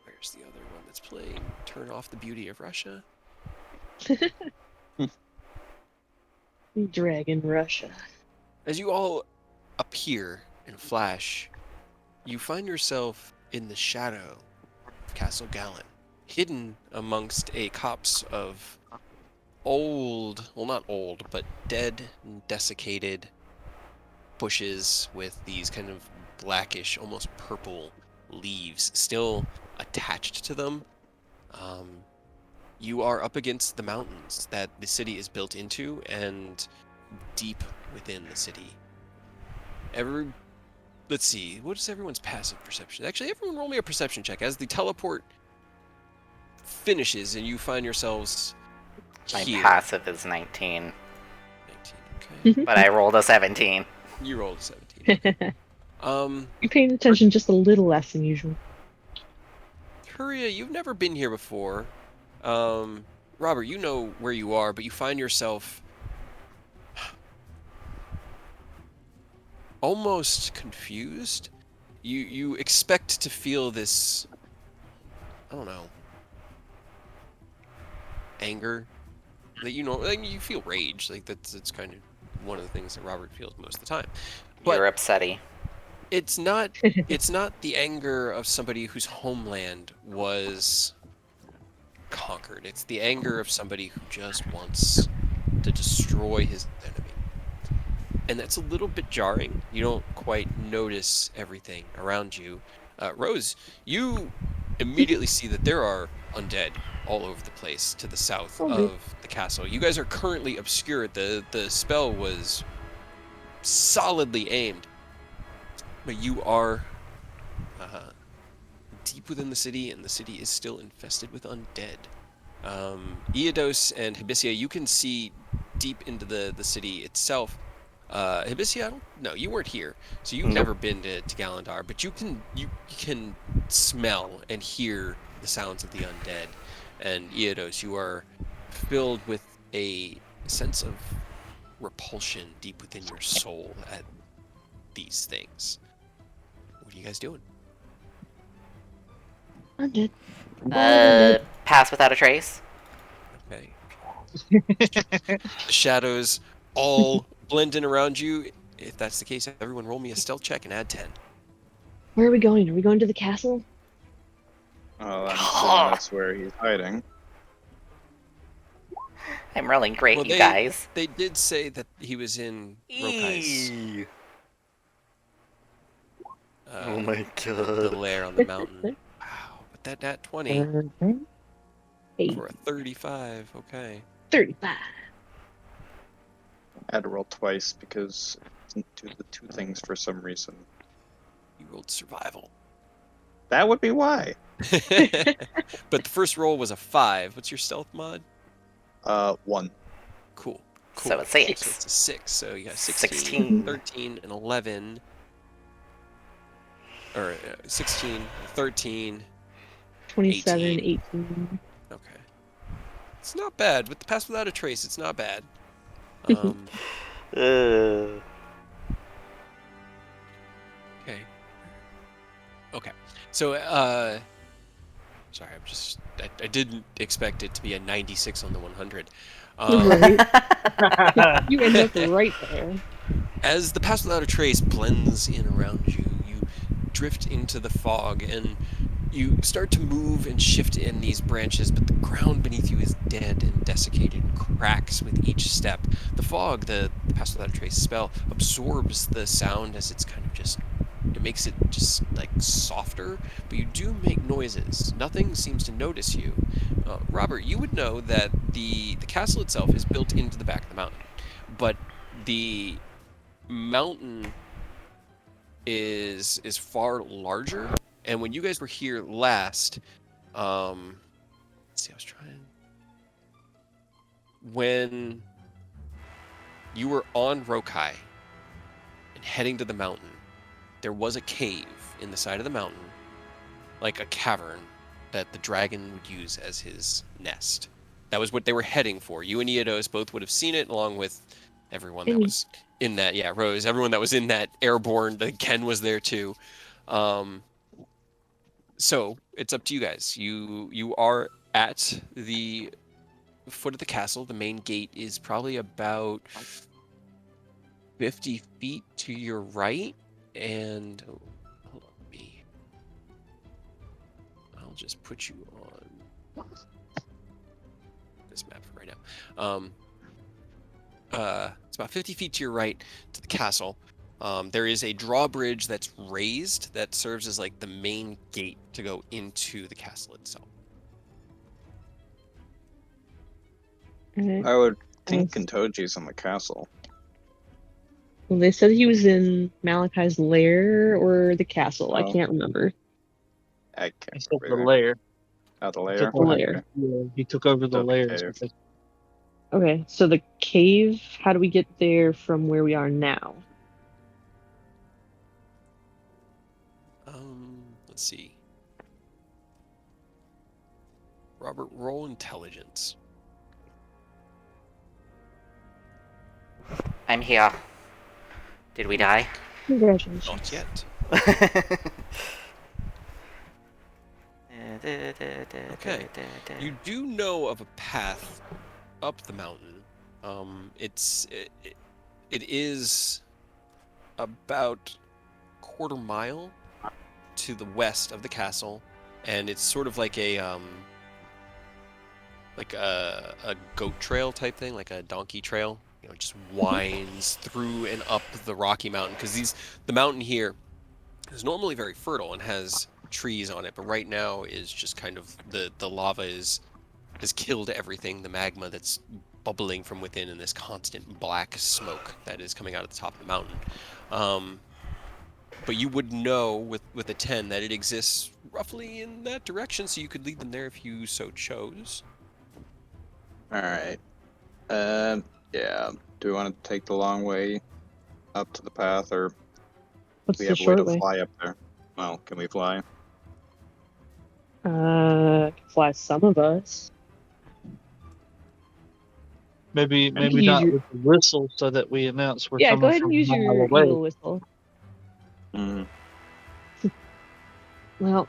Where's the other one that's playing? Turn off the beauty of Russia. Dragon Russia. As you all appear in flash, you find yourself in the shadow of Castle Gallen, hidden amongst a copse of old, well not old, but dead and desiccated bushes with these kind of blackish, almost purple leaves still attached to them. You are up against the mountains that the city is built into and deep within the city. Let's see, what is everyone's passive perception? Actually, everyone roll me a perception check as the teleport finishes and you find yourselves My here. passive is 19, 19, okay. but I rolled a 17. You rolled a 17. You're paying attention just a little less than usual. Curia, you've never been here before. Robert, you know where you are, but you find yourself almost confused. You expect to feel this, I don't know, anger that like you feel rage. Like that's kind of one of the things that Robert feels most of the time. But You're upsetty. it's not the anger of somebody whose homeland was conquered. It's the anger of somebody who just wants to destroy his enemy. And that's a little bit jarring. You don't quite notice everything around you. Rose, you immediately see that there are undead all over the place to the south Okay. of the castle. You guys are currently obscured. The spell was solidly aimed, but you are deep within the city, and the city is still infested with undead. Eodos and Hibisia, you can see deep into the city itself. Hibisia, no, you weren't here, so you've Nope. never been to Galandar, but you can smell and hear the sounds of the undead. And Eodos, you are filled with a sense of repulsion deep within your soul at these things. What are you guys doing? Undead. Undead. Pass without a trace. Okay. The shadows all blend in around you. If that's the case, everyone roll me a stealth check and add 10. Where are we going? Are we going to the castle? Oh, I'm assuming that's where he's hiding. I'm rolling great, Well, you guys. They did say that he was in Rokai's Eee. Oh uh, my the god. lair on the mountain. Wow, but that nat 20 Hey, for a 35. Okay. 35. I had to roll twice because I didn't do the two things for some reason. You rolled survival. That would be why. But the first roll was a 5. What's your stealth mod? 1. Cool. So a So 6. it's a 6. So you got 16, 16. 13, and 11. Or 16, 13. 27, 18. 18. Okay. It's not bad. With the pass without a trace, it's not bad. Uh, Okay. Okay. So, sorry, I didn't expect it to be a 96 on the 100. Right. You end up right there. As the pass without a trace blends in around you, you drift into the fog, and you start to move and shift in these branches, but the ground beneath you is dead and desiccated and cracks with each step. The fog, the pass without a trace spell, absorbs the sound as it's kind of just, it makes it just like softer, but you do make noises. Nothing seems to notice you. Robert, you would know that the castle itself is built into the back of the mountain, but the mountain is far larger. And when you guys were here last, let's see, I was trying. When you were on Rokai and heading to the mountain, there was a cave in the side of the mountain, like a cavern that the dragon would use as his nest. That was what they were heading for. You and Eodos both would have seen it, along with everyone that was in that. Yeah, Rose, everyone that was in that airborne. Ken was there too. So it's up to you guys. You are at the foot of the castle. The main gate is probably about 50 feet to your right, and hold on, I'll just put you on this map for right now. It's about 50 feet to your right to the castle. There is a drawbridge that's raised that serves as like the main gate to go into the castle itself. Okay. I would think Kentoji's in the castle. Well, they said he was in Malachi's lair or the castle. I Oh. can't remember. I He can't took the remember. lair. Oh, the He lair? took The lair. Yeah, he took over the So the lair. cave. Okay, so the cave, how do we get there from where we are now? Let's see. Robert, roll intelligence. I'm here. Did we die? Congratulations. Not yet. Okay. You do know of a path up the mountain. It is about a quarter mile to the west of the castle, and it's sort of like a goat trail type thing, like a donkey trail. You know, it just winds through and up the Rocky Mountain, because the mountain here is normally very fertile and has trees on it, but right now is just kind of the lava is has killed everything. The magma that's bubbling from within and this constant black smoke that is coming out of the top of the mountain. But you would know with a 10 that it exists roughly in that direction, so you could lead them there if you so chose. All right. Yeah. Do we want to take the long way up to the path, or do What's we the have a way to short way? fly up there? Well, can we fly? Can fly some of us. Maybe I could use not your- with the whistle so that we announce we're Yeah, coming go ahead from and use a mile your away. eagle whistle. Mm. Well,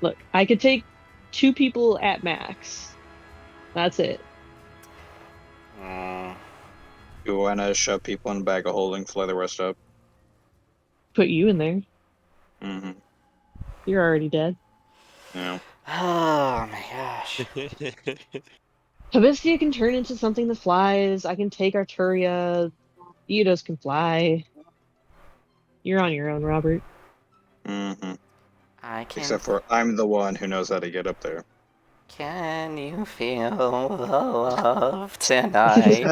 look, I could take 2 people at max. That's it. Mm, You want to shove people in a bag of holding, fly the rest up? Put you in there. Mm-hmm. You're already dead. Yeah. oh my gosh. Hibiscus can turn into something that flies. I can take Arturia. Eidos can fly. You're on your own, Robert. Mm-hmm. I can. Except for I'm the one who knows how to get up there. Can you feel the love tonight?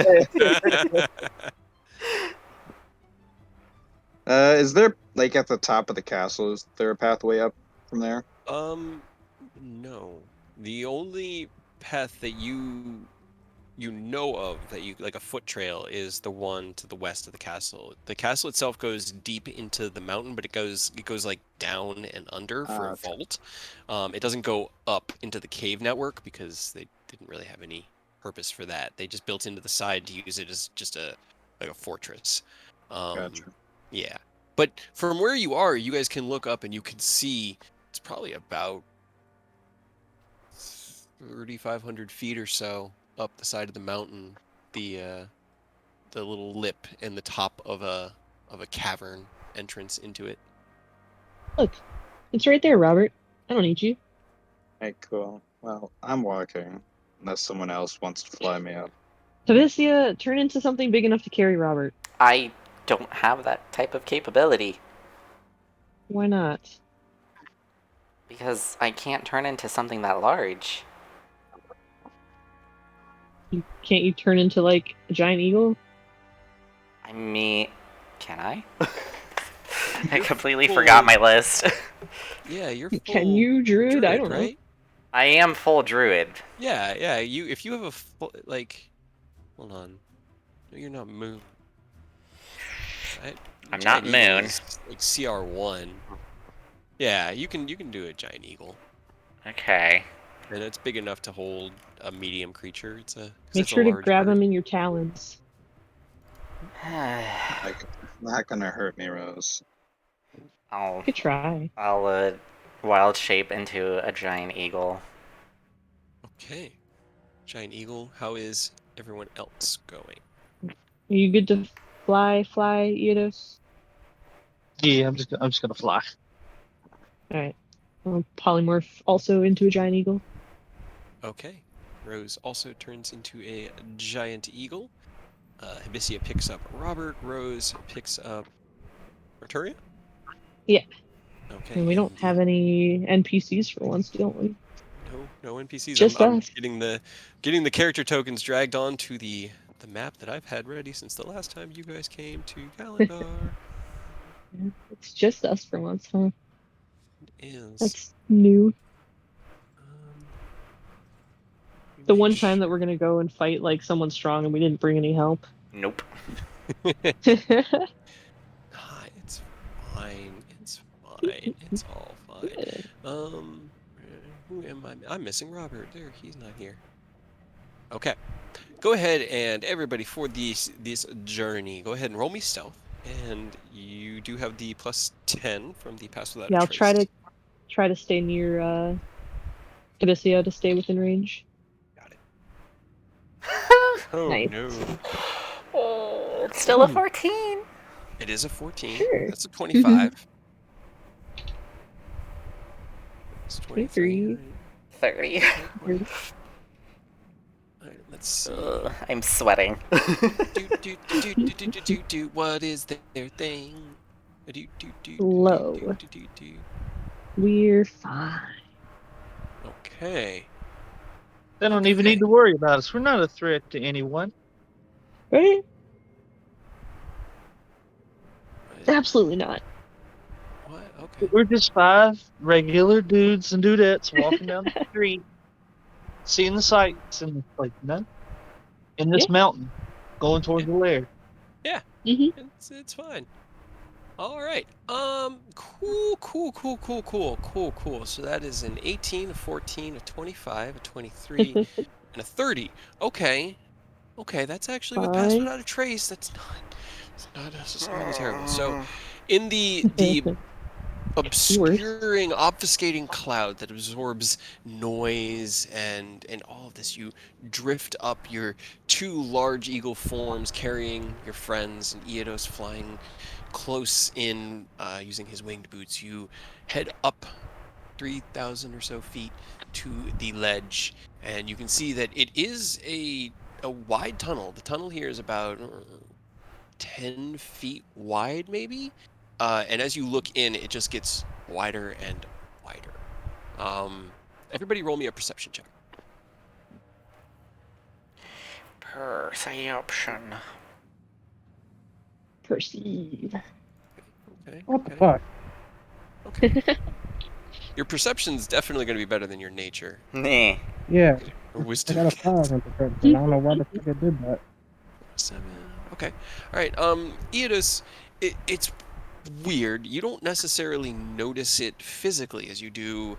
Is there, like, at the top of the castle, is there a pathway up from there? No. The only path that you know of that you like a foot trail is the one to the west of the castle. The castle itself goes deep into the mountain, but it goes like down and under for a Okay. vault. It doesn't go up into the cave network because they didn't really have any purpose for that. They just built into the side to use it as just a fortress. Gotcha. Yeah. But from where you are, you guys can look up and you can see it's probably about 3,500 feet or so up the side of the mountain, the little lip in the top of a cavern entrance into it. Look, it's right there, Robert. I don't need you. Hey, cool. Well, I'm walking, unless someone else wants to fly me up. Hibiscus, turn into something big enough to carry Robert. I don't have that type of capability Why not? because I can't turn into something that large. Can't you turn into, like, a giant eagle? I mean, can I? I completely full- forgot my list. Yeah, you're full Can you, Druid? I don't know. right? I am full druid. Yeah. You if you have a like, hold on, no, you're not moon. Right? I'm Giant not eagle moon. is like CR1. Yeah, you can do a giant eagle, Okay. and it's big enough to hold a medium creature. It's a 'cause Make it's a sure to large grab bird. him in your talons. Like, it's not gonna hurt me, Rose. I'll You could try. wild shape into a giant eagle. Okay, giant eagle. How is everyone else going? Are you good to fly, Eidos? Yeah, I'm just gonna fly. Alright. Polymorph also into a giant eagle. Okay. Rose also turns into a giant eagle. Hibiscus picks up Robert. Rose picks up Arturia? Yeah. Okay. And we don't have any NPCs for once, don't we? No NPCs. Just I'm us. getting the character tokens dragged onto the map that I've had ready since the last time you guys came to Galandar. Yeah, it's just us for once, huh? It is. That's new. The one make time that we're gonna go and fight like someone strong and we didn't bring any help. Nope. Ah, it's fine. It's fine. It's all fine. Who am I? I'm missing Robert. There, he's not here. Okay. Go ahead and everybody for this journey, go ahead and roll me stealth. And you do have the +10 from the pass without Yeah, a I'll trace. try to stay near Hibiscus to stay within range. Got it. Oh Nice. no. Oh, it's still a 14. It is a 14. Sure. That's a 25. It's 23. 30. Alright, let's see. I'm sweating. Do. What is their thing? Low. We're fine. Okay. They don't even need to worry about us. We're not a threat to anyone. Right? Absolutely not. What? Okay. We're just 5 regular dudes and dudettes walking down the street, seeing the sights, and like, no, in this Yeah. mountain, going towards the lair. Mm-hmm. It's fine. All right. Cool. So that is an 18, a 14, a 25, a 23, and a 30. Okay. That's actually what passed Fine. without a trace. That's not necessarily terrible. So, in the obscuring, obfuscating cloud that absorbs noise and all of this, you drift up your 2 large eagle forms carrying your friends, and Eodos flying close in using his winged boots. You head up 3,000 or so feet to the ledge, and you can see that it is a wide tunnel. The tunnel here is about 10 feet wide, maybe. And as you look in, it just gets wider and wider. Everybody roll me a perception check. Perception. Perceive. Okay. What the fuck? Okay. Your perception's definitely going to be better than your nature Nah. Yeah, or I wisdom. got a 5 in perception. I don't know why the fuck I did that. 7. Okay. All right. Eodos, it's weird. You don't necessarily notice it physically as you do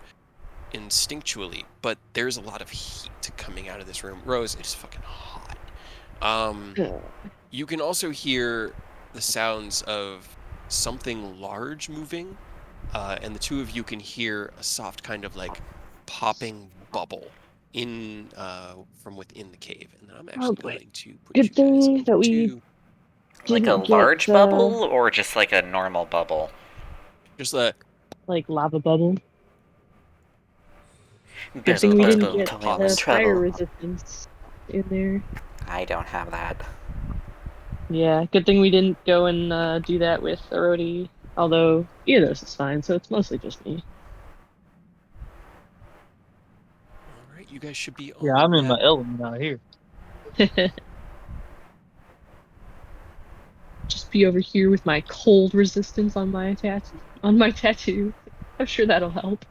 instinctually, but there's a lot of heat coming out of this room. Rose, it's fucking hot. You can also hear the sounds of something large moving, and the 2 of you can hear a soft kind of like popping bubble in from within the cave. And then I'm actually boy. going to put Good you guys thing that we into Like a didn't large get bubble or just like a normal bubble? just a like lava bubble. Good There's thing a we little didn't get toilet the fire trouble. resistance in there. I don't have that. Yeah, good thing we didn't go and do that with Arodi. Although Eodos is fine, so it's mostly just me. all right. You guys should be Yeah, on I'm in that. my element out here. Just be over here with my cold resistance on my tattoo. I'm sure that'll help.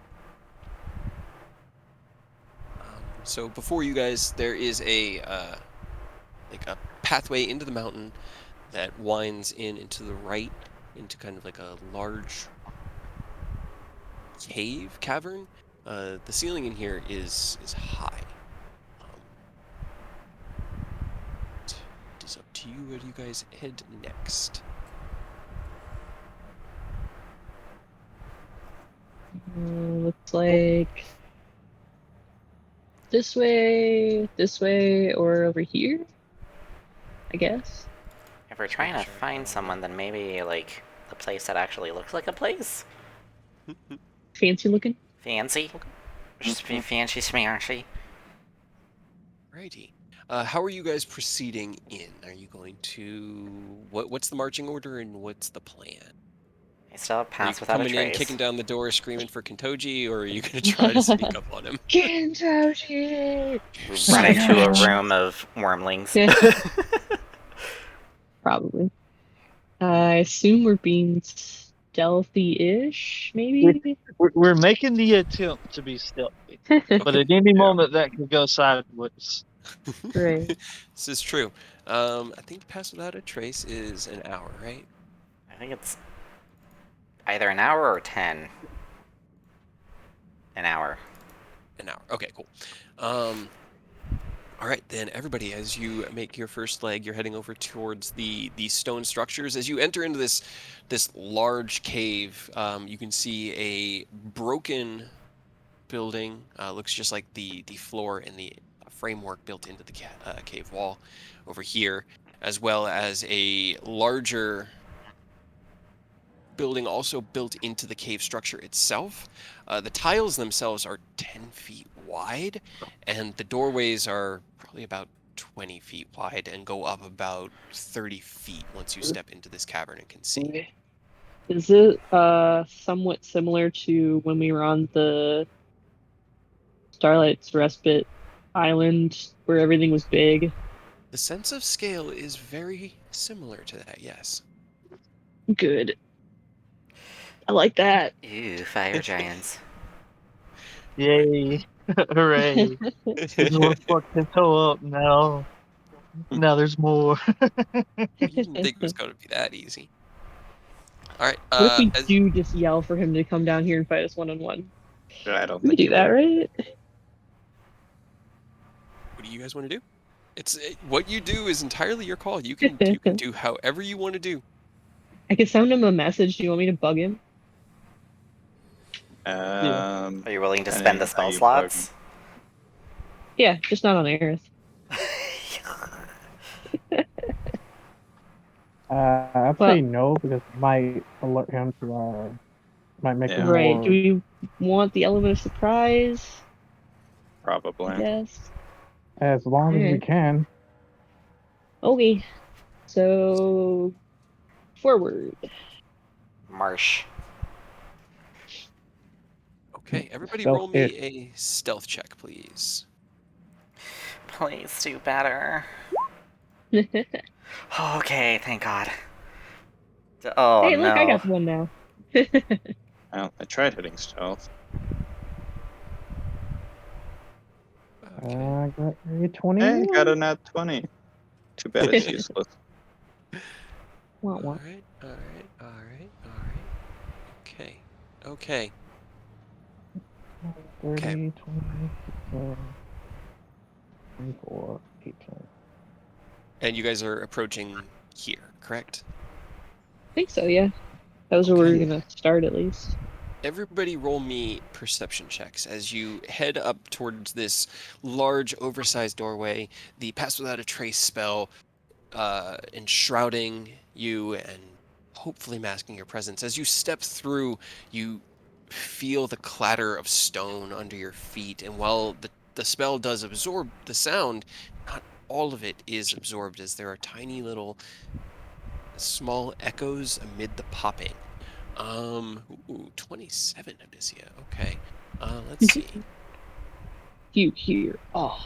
So before you guys, there is a like a pathway into the mountain that winds in into the right into kind of like a large cavern. The ceiling in here is high. It is up to you. Where do you guys head next? Looks like this way, or over here, I guess. If we're trying to find someone, then maybe like the place that actually looks like a place. Fancy looking. Fancy. Just be fancy smashy. Righty. How are you guys proceeding in? Are you going to what's the marching order and what's the plan? I still have Are you pass without a coming in, trace. kicking down the door, screaming for Kentoji, or are you going to try to sneak up on him? Kentoshi! Run into a room of wormlings. Probably. I assume we're being stealthy-ish, maybe? We're making the attempt to be stealthy, but at any moment that could go sideways. Right. This is true. I think pass without a trace is an hour, right? I think it's either an hour or 10. An hour. An hour. Okay, cool. All right, then everybody, as you make your first leg, you're heading over towards the stone structures. As you enter into this large cave, you can see a broken building. Looks just like the floor and the framework built into the cave wall over here, as well as a larger building also built into the cave structure itself. The tiles themselves are 10 feet wide, and the doorways are probably about 20 feet wide and go up about 30 feet once you step into this cavern and can see. Is it somewhat similar to when we were on the Starlight's Respite island where everything was big. The sense of scale is very similar to that, yes. Good. I like that. Ew, fire giants. Yay! Hooray! We just fucked his toe up now. Now there's more. You didn't think it was going to be that easy. All right. What if we as- do just yell for him to come down here and fight us one-on-one? I don't We think do he that, will. right? what do you guys want to do? What you do is entirely your call. You can do however you want to do. I can send him a message. Do you want me to bug him? Are you willing to depending spend the on how spell you bug slots? Yeah, just not on Aerith. I'd Well- say no because it might alert him to might make him Yeah. Right. more. Do we want the element of surprise? I probably. guess. As long as we Alright. can. Okay. So forward. Marsh. Okay, everybody Stealth roll me it. a stealth check, please. Please do better. Okay, thank God. Oh Hey, look, no. I got one now. I tried hitting stealth. Okay. I got a 20. Hey, got a nat 20. Too bad it's useless. Wah, All wah. right. Okay. Okay. 30, Okay. 20, 24, 18. And you guys are approaching here, correct? I think so, yeah. That was where we Okay. were gonna start at least. Everybody roll me perception checks as you head up towards this large, oversized doorway. The Pass Without a Trace spell enshrouding you and hopefully masking your presence. As you step through, you feel the clatter of stone under your feet, and while the spell does absorb the sound, not all of it is absorbed, as there are tiny little small echoes amid the popping. 27, Abyssia. Okay. Let's see. You hear. Oh.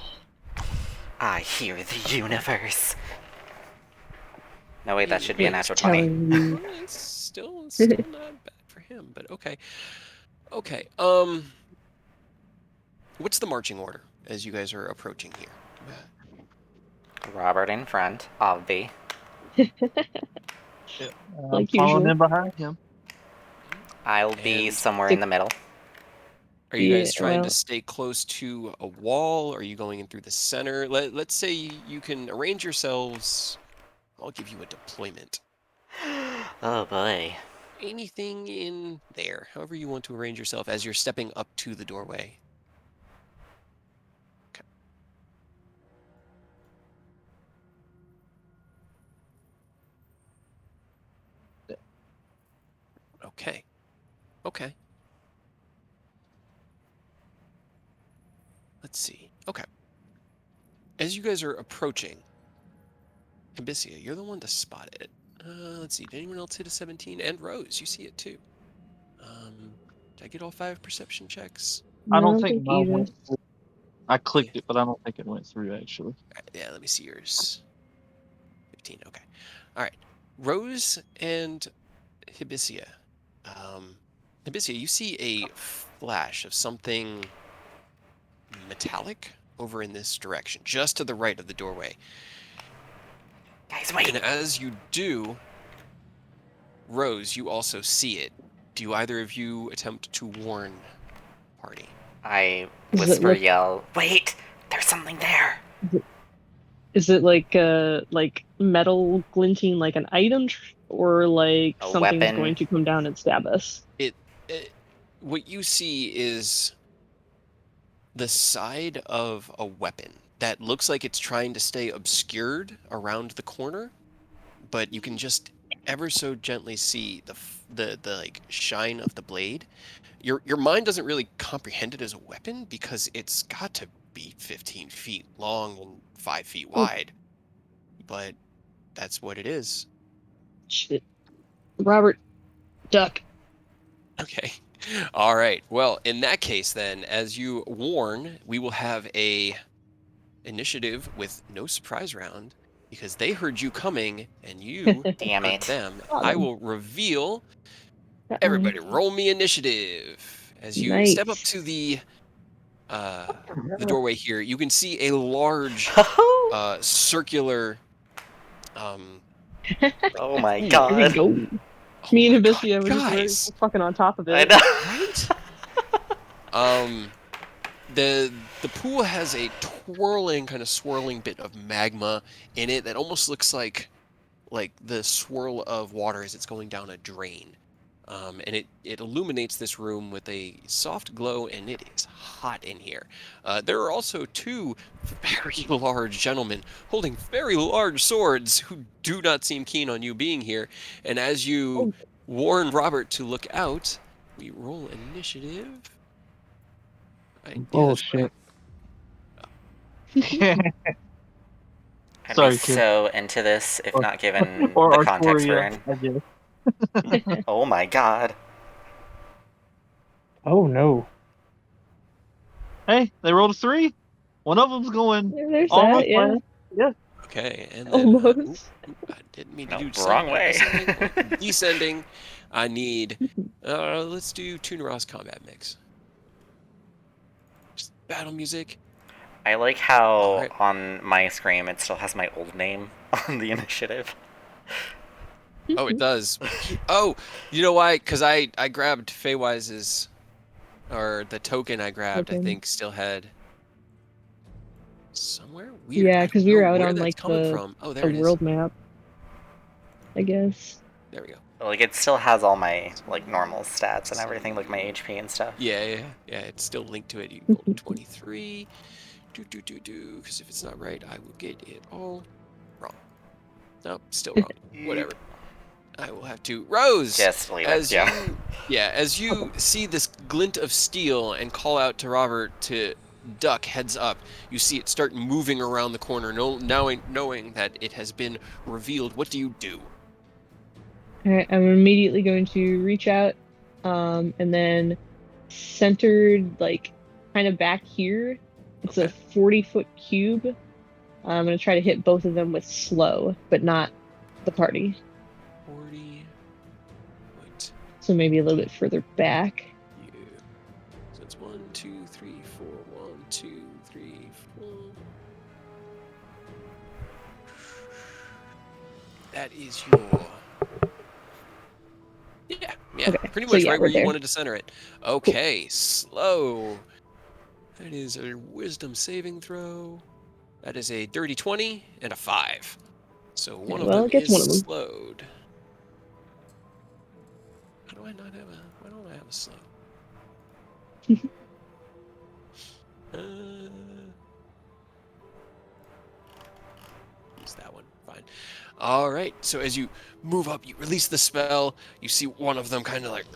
I hear the universe. No, wait, that should be a It's natural 20. telling you. Well, it's still not bad for him, but okay. Okay. What's the marching order as you guys are approaching here? Robert in front, obvi. Like Following usual. in behind him. I'll be And somewhere in the middle. are you guys Yeah, trying to well- stay close to a wall? Are you going in through the center? Let's say you can arrange yourselves. I'll give you a deployment. Oh boy. Anything in there, however you want to arrange yourself as you're stepping up to the doorway. Okay. Okay. Let's see. Okay. As you guys are approaching, Abyssia, you're the one to spot it. Let's see. Did anyone else hit a 17? And Rose, you see it too. Did I get all 5 perception checks? I No, don't think you mine went just- through. I clicked it, but I don't think it went through actually. Yeah, let me see yours. 15. Okay. All right. Rose and Abyssia. Abyssia, you see a flash of something metallic over in this direction, just to the right of the doorway. Guys, And wait! as you do, Rose, you also see it. Do either of you attempt to warn party? I Does it whisper, look- yell, wait! There's something there! Is it like metal glinting like an item, or like A something's weapon? going to come down and stab us? What you see is the side of a weapon that looks like it's trying to stay obscured around the corner, but you can just ever so gently see the like shine of the blade. Your mind doesn't really comprehend it as a weapon because it's got to be 15 feet long and 5 feet wide, but that's what it is. Shit. Robert, duck. Okay. All right. Well, in that case, then, as you warn, we will have a initiative with no surprise round because they heard you coming and you Damn heard it. them. Got I 'em. will reveal. Uh-oh. Everybody, roll me initiative. As you step up Nice. to the doorway here, you can see a large circular. Oh my Ooh. Here we god. go. Oh Me my and God, Hibiscia were just guys. fucking on top of I it. know. Right? The pool has a kind of swirling bit of magma in it that almost looks like the swirl of water as it's going down a drain. And it illuminates this room with a soft glow, and it is hot in here. There are also two very large gentlemen holding very large swords who do not seem keen on you being here. And as you warn Robert to look out, we roll initiative. Bullshit. I'd Sorry, be kid. so into this if not given Or the context we're Artoria, in. I guess. Oh my god. Oh no. Hey, they rolled a 3. One of them's going There's almost that, yeah. last. Yeah. Okay, and then Almost. I didn't mean to No, do wrong way. descending. I need let's do Tuna Ross combat mix. Just battle music. I like how Alright. on my screen it still has my old name on the initiative. Oh, it does. Oh, you know why? Because I grabbed Feywise's, or the token I grabbed, I Token. think still had somewhere weird. Yeah, I because don't we were know out where on that's like coming the from. Oh, there it is. world map, I guess. There we go. Like it still has all my like normal stats and everything, like my HP and stuff. Yeah. It's still linked to it. You roll 23. Because if it's not right, I will get it all wrong. Nope, still wrong. Whatever. I will have to. Rose! Just leave it, yeah. As you see this glint of steel and call out to Robert to duck heads up, you see it start moving around the corner, knowing that it has been revealed. What do you do? Alright, I'm immediately going to reach out, and then centered, like, kind of back here. It's a 40-foot cube. I'm going to try to hit both of them with slow, but not the party. 40. Wait. So maybe a little bit further back. Yeah. So it's 1, 2, 3, 4. 1, 2, 3, 4. That is your. Yeah. Okay, Pretty so much yeah, right we're where you there. wanted to center it. Okay, slow. That is a wisdom saving throw. That is a dirty 20 and a 5. So one of them it gets is one of them. slowed. How do I not have a? Why don't I have a slow? Use that one. Fine. All right. So as you move up, you release the spell. You see one of them kind of like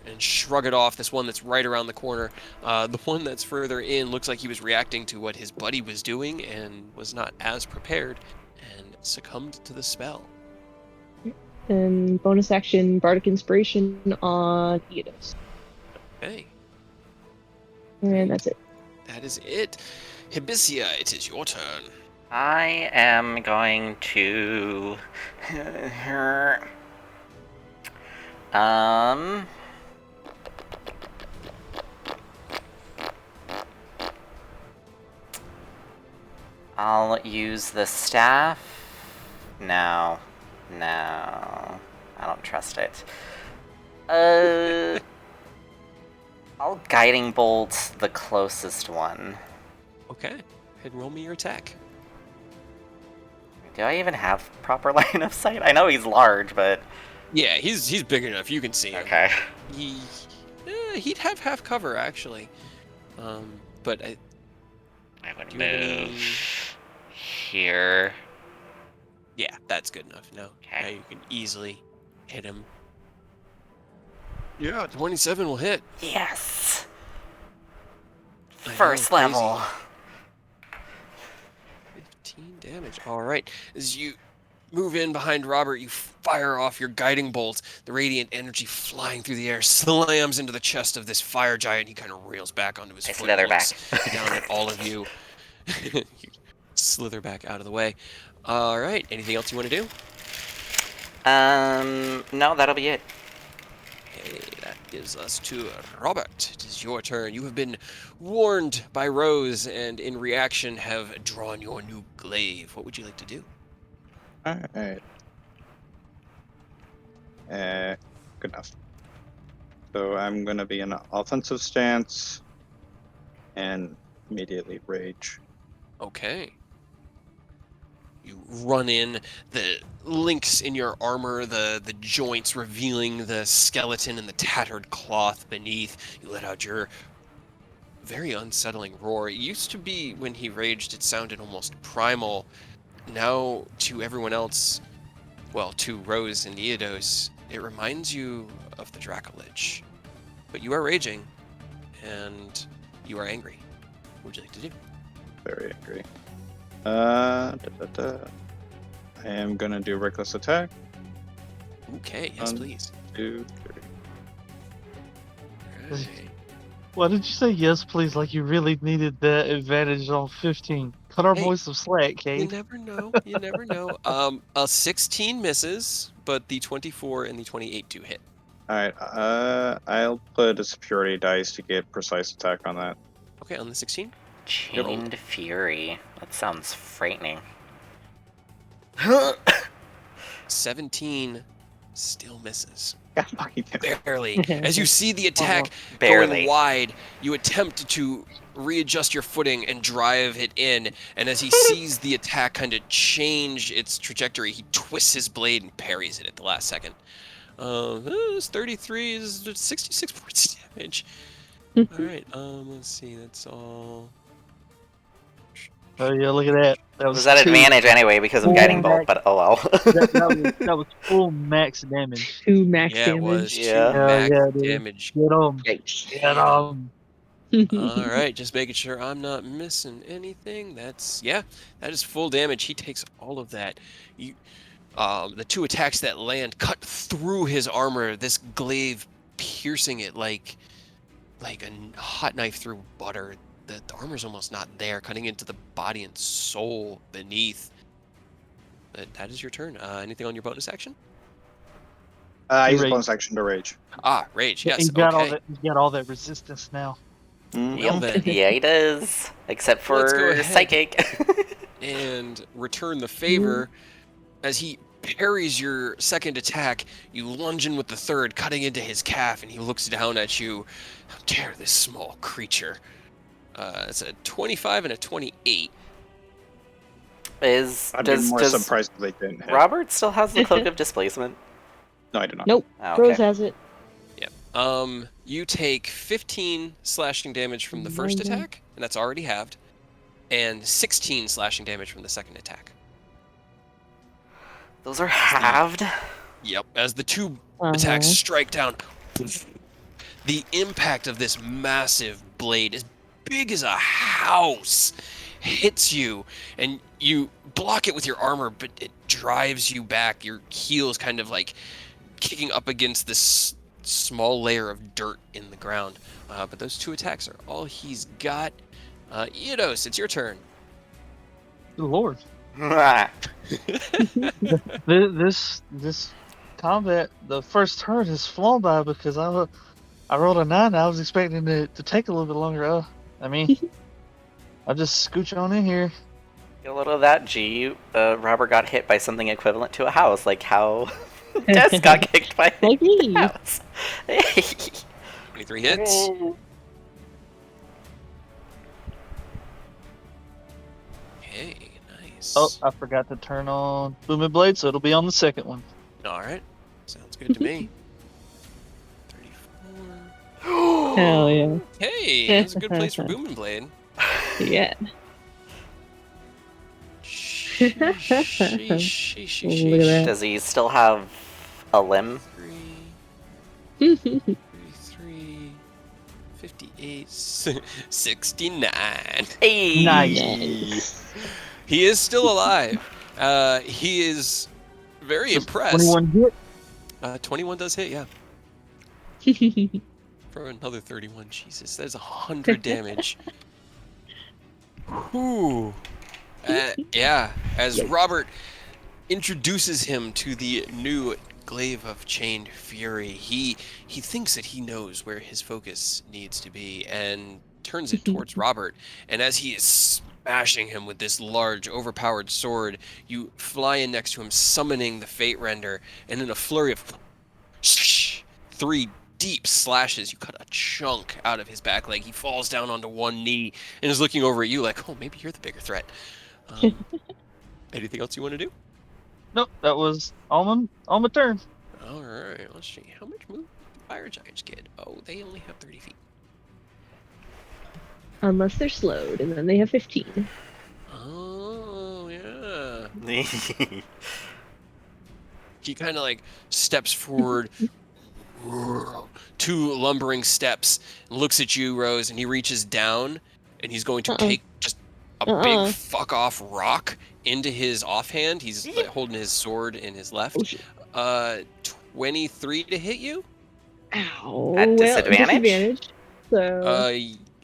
and shrug it off. This one that's right around the corner. The one that's further in looks like he was reacting to what his buddy was doing and was not as prepared and succumbed to the spell. And bonus action, Bardic Inspiration on Eidos. Okay. And that's it. That is it. Hibiscia, it is your turn. I am going to I'll use the staff. No. I don't trust it. I'll guiding bolt the closest one. Okay. Go ahead and roll me your attack. Do I even have proper line of sight? I know he's large, but Yeah, he's big enough. You can see him. okay. He'd have half cover actually. But I would do you have any- move here. yeah, that's good enough. Now Okay. you can easily hit him. Yeah, 27 will hit. Yes. I know, First crazy. level. 15 damage. All right. As you move in behind Robert, you fire off your guiding bolt. The radiant energy flying through the air slams into the chest of this fire giant. He kind of reels back onto his I see foot. the other Looks back. down at all of you. You slither back out of the way. All right. Anything else you want to do? No, that'll be it. Okay, that gives us to Robert. It is your turn. You have been warned by Rose, and in reaction have drawn your new glaive. What would you like to do? Alright. Good enough. So I'm gonna be in an offensive stance and immediately rage. Okay. You run in, the links in your armor, the joints revealing the skeleton and the tattered cloth beneath. You let out your very unsettling roar. It used to be when he raged, it sounded almost primal. Now, to everyone else, well, to Rose and Eodos, it reminds you of the Dracolich. But you are raging, and you are angry. What would you like to do? Very angry. I am gonna do reckless attack. Okay, yes, Um, please. 2, 3. Right. Why did you say yes, please? Like you really needed that advantage on 15. Cut our Hey, boys some slack, You Cade. never know. You never know. A 16 misses, but the 24 and the 28 do hit. Alright, I'll put a security dice to get precise attack on that. Okay, on the 16. Chained Fury. That sounds frightening. 17 still misses. God fucking damn it. Barely. As you see the attack Barely. going wide, you attempt to readjust your footing and drive it in. And as he sees the attack kind of change its trajectory, he twists his blade and parries it at the last second. This 33 is 66 points damage. All right. Let's see. That's all. Oh yeah, look at that. That It was was at 2. advantage anyway because of Full Guiding Bolt, max. but oh well. That was full max damage. 2 max Yeah, it was damage. 2 Yeah. max Yeah, dude. damage. Get 'em. Yikes. Get 'em. All right, just making sure I'm not missing anything. That is full damage. He takes all of that. You, the 2 attacks that land cut through his armor. This glaive piercing it like a hot knife through butter. The armor's almost not there, cutting into the body and soul beneath. That is your turn. Anything on your bonus action? I use a Rage. bonus action to rage. Rage. Yes. He's got Okay. he's got all that resistance now. Well then, Yeah, he does. Except Let's go for ahead. Psychic. and return the favor. As he parries your second attack, you lunge in with the third, cutting into his calf, and he looks down at you. How dare this small creature? It's a 25 and a 28. I'd be more Does surprised if they didn't hit. Robert still has the Cloak of Displacement? No, I do not. Nope. Oh, Rose okay. has it. You take 15 slashing damage from the first Okay. attack, and that's already halved, and 16 slashing damage from the second attack. Those are halved? Yep. As the 2 Uh-huh. attacks strike down, the impact of this massive blade, as big as a house, hits you, and you block it with your armor, but it drives you back. Your heels kind of like kicking up against this small layer of dirt in the ground. But those 2 attacks are all he's got. Eodos, it's your turn. Good Lord. This combat, the first turn has flown by because I rolled a 9. I was expecting it to take a little bit longer. I mean, I'll just scooch on in here. A little of that, G. Robert got hit by something equivalent to a house, like how Des got kicked by Like me. a house. 23 hits. Okay, nice. Oh, I forgot to turn on Booming Blade, so it'll be on the second one. All right. Sounds good to me. 34. Hell yeah. Hey, that's a good place for Booming Blade. Yeah. Sheesh. Look at that. Does he still have a limb? 33, 58, 69. Hey! Nice. He is still alive. He is very impressed. 21 hit. 21 does hit, yeah. For another 31. Jesus, that's 100 damage. Whew. Yeah, as Yikes. Robert introduces him to the new glaive of chained fury, he thinks that he knows where his focus needs to be and turns it towards Robert. And as he is smashing him with this large, overpowered sword, you fly in next to him, summoning the Fate Render, and in a flurry of 3 deep slashes, you cut a chunk out of his back leg. He falls down onto one knee and is looking over at you like, oh, maybe you're the bigger threat. Anything else you want to do? Nope, that was all my turn. All right, let's see. How much move do fire giants get? Oh, they only have 30 feet. Unless they're slowed, and then they have 15. Oh, yeah. He kind of like steps forward 2 lumbering steps, looks at you, Rose, and he reaches down and he's going to take just a big fuck off rock into his offhand. He's like, holding his sword in his left. 23 to hit you? Ow. At Well, disadvantage? So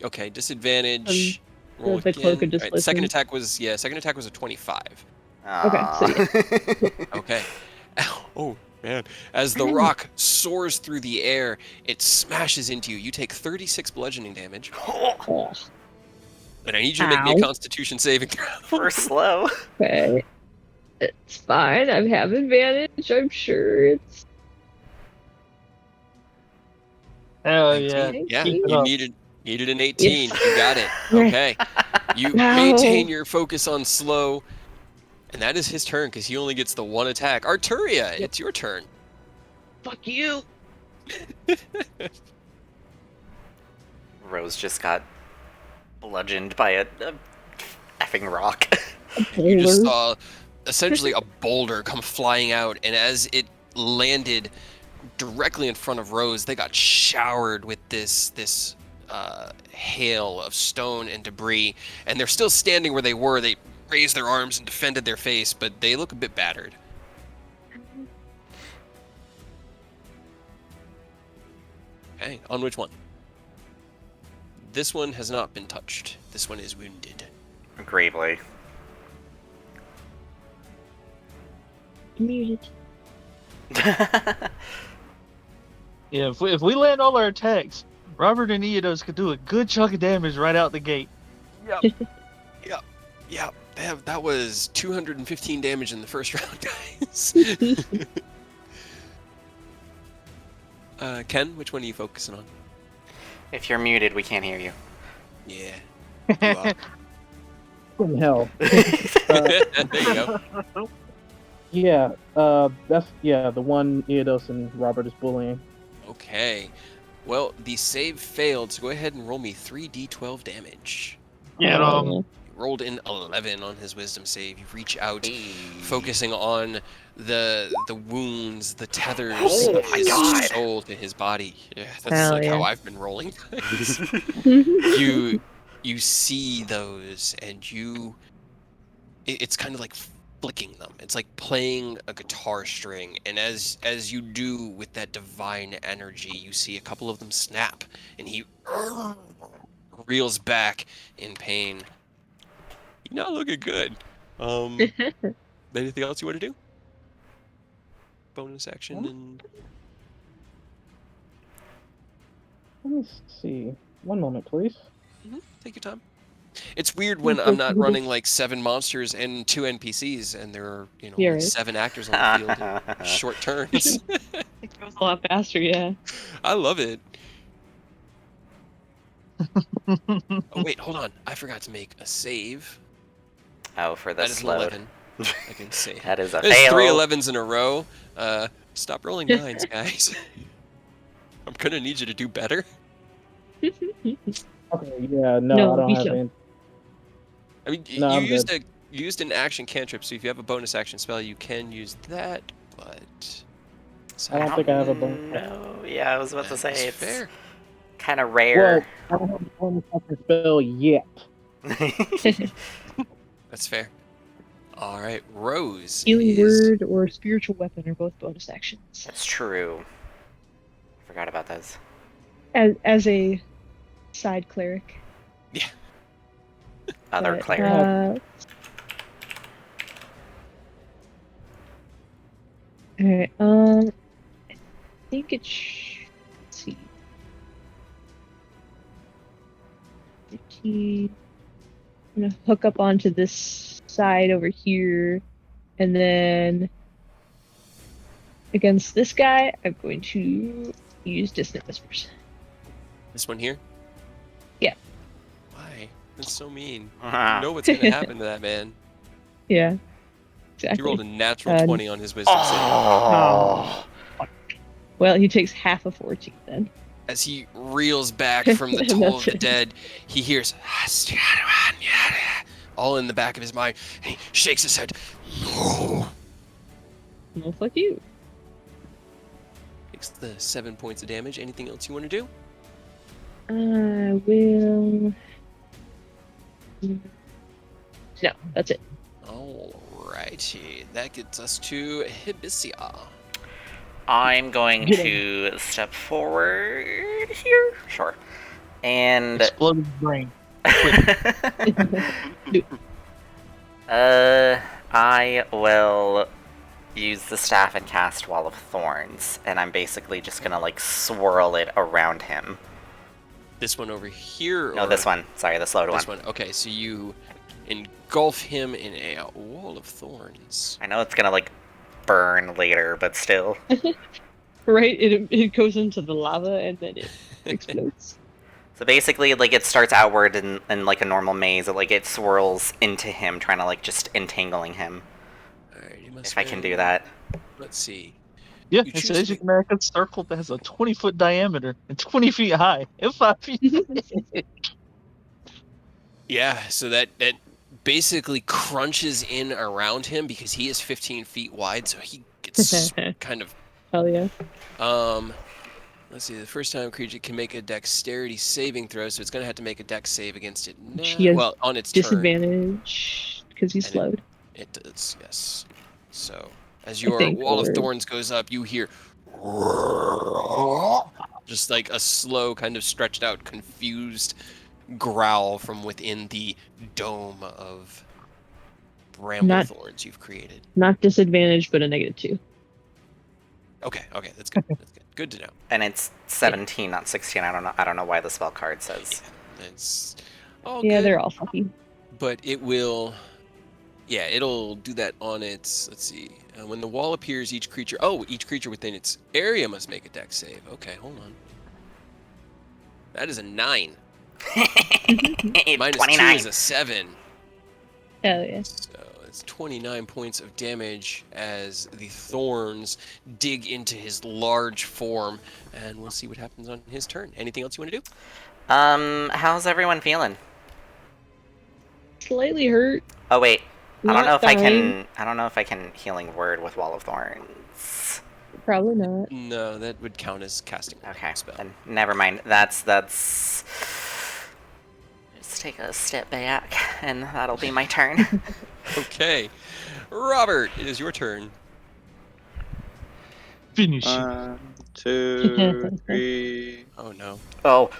Okay, disadvantage. Roll the cloak again. of All right, second displacement. attack was a 25. Okay, so yeah. Okay. Oh, man. As the rock soars through the air, it smashes into you. You take 36 bludgeoning damage. Oh, And I need you to make me a Ow. Constitution saving throw. We're slow. okay. It's fine. I have advantage. I'm sure it's Hell 19. yeah. Yeah, Keep it you up. needed an 18. Yes. You got it. Okay. You No. maintain your focus on slow. And that is his turn because he only gets the 1 attack. Arturia, it's your turn. fuck you. Rose just got bludgeoned by a effing rock. You just Boulder. saw essentially a boulder come flying out, and as it landed directly in front of Rose, they got showered with this hail of stone and debris, and they're still standing where they were. They raised their arms and defended their face, but they look a bit battered. Okay, on which one? This one has not been touched. This one is wounded. Gravely. Muted. Yeah, if we land all our attacks, Robert and Eodos could do a good chunk of damage right out the gate. Yeah, that was 215 damage in the first round, guys. Ken, which one are you focusing on? If you're muted, we can't hear you. Yeah. You are. In hell. There you go. Yeah, that's the one Eodos and Robert is bullying. Okay. Well, the save failed, so go ahead and roll me 3d12 damage. Get 'em. He rolled in 11 on his wisdom save. You reach out, Hey. focusing on the wounds, the tethers Oh of my his God. soul to his body. Yeah, that's Hell like how yeah. I've been rolling. You see those, and it's kind of like flicking them. It's like playing a guitar string, and as you do with that divine energy, you see a couple of them snap, and he reels back in pain. You're not looking good. Anything else you want to do? Bonus action and Let me see. One moment, please. take your time. It's weird when I'm not running like 7 monsters and 2 NPCs, and there are Yeah, like right. 7 actors on the field in short turns. It goes a lot faster, yeah. I love it. Oh wait, hold on. I forgot to make a save. Oh, for the That is an slowed. 11. I can save. That is a There's fail. 3 11s in a row. Stop rolling 9s, guys. I'm gonna need you to do better. Okay, yeah, no, No, I don't be have slow. any. I mean, No, I'm you used an action cantrip, so if you have a bonus action spell, you can use that. But I don't think I have a bonus. No, yeah, I was about to say That's it's fair. kind of rare. Well, I don't have a bonus action spell yet. That's fair. All right, Rose. Healing is... word or spiritual weapon are both bonus actions. That's true. Forgot about those. As a side cleric. other But, cleric. Alright, I think let's see. 15. I'm gonna hook up onto this side over here, and then against this guy, I'm going to use Dissonant Whispers. This one here? Yeah. Why? That's so mean. Ah. You know what's gonna happen to that man. Yeah, He exactly. rolled a natural 20 on his wisdom save. Oh. Well, he takes half of 14 then. As he reels back from the toll of the dead, he hears all in the back of his mind. And he shakes his head. No. Well, fuck you. Takes the 7 points of damage. Anything else you want to do? I will. No, that's it. Alrighty. That gets us to Hibisia. I'm going Get to step forward here. Sure. And Exploded brain. I will use the staff and cast Wall of Thorns, and I'm basically just gonna like swirl it around him. This one over here? No, or this one. Sorry, the slowed This one. one. Okay, so you engulf him in a wall of thorns. I know it's gonna like burn later, but still. Right? It goes into the lava and then it explodes. So basically, like it starts outward in like a normal maze. It swirls into him, trying to like just entangling him. Alright, you must If I can do spend- that. Let's see. Yeah, You it's choose an to Asian American circle that has a 20-foot diameter and 20 feet high and 5 feet thick. Yeah, so that basically crunches in around him because he is 15 feet wide, so he gets kind of Hell yeah. let's see, the first time a creature can make a dexterity saving throw, so it's gonna have to make a dex save against it now. He has Well, on its turn. Disadvantage because he's And slowed. It does, yes. So as I your think, wall of or- thorns goes up, you hear just like a slow, kind of stretched out, confused growl from within the dome of bramble Not- thorns you've created. Not disadvantage, but a -2. Okay, that's good. That's good. Good to know. And it's 17, not 16. I don't know why the spell card says. It's all Yeah, good. they're all fucky. But it will, yeah, it'll do that on its, let's see, when the wall appears, each creature within its area must make a dex save. Okay, hold on. That is a 9. Minus 2 29. is a 7. Hell yeah. So it's 29 points of damage as the thorns dig into his large form, and we'll see what happens on his turn. Anything else you want to do? How's everyone feeling? Slightly hurt. Oh wait, I don't know if dying. I don't know if I can healing word with Wall of Thorns. Probably not. No, that would count as casting a Okay, spell. then never mind. That's. Just take a step back, and that'll be my turn. Okay, Robert, it is your turn. Finish it. 1, 2, 3. Oh no. Oh.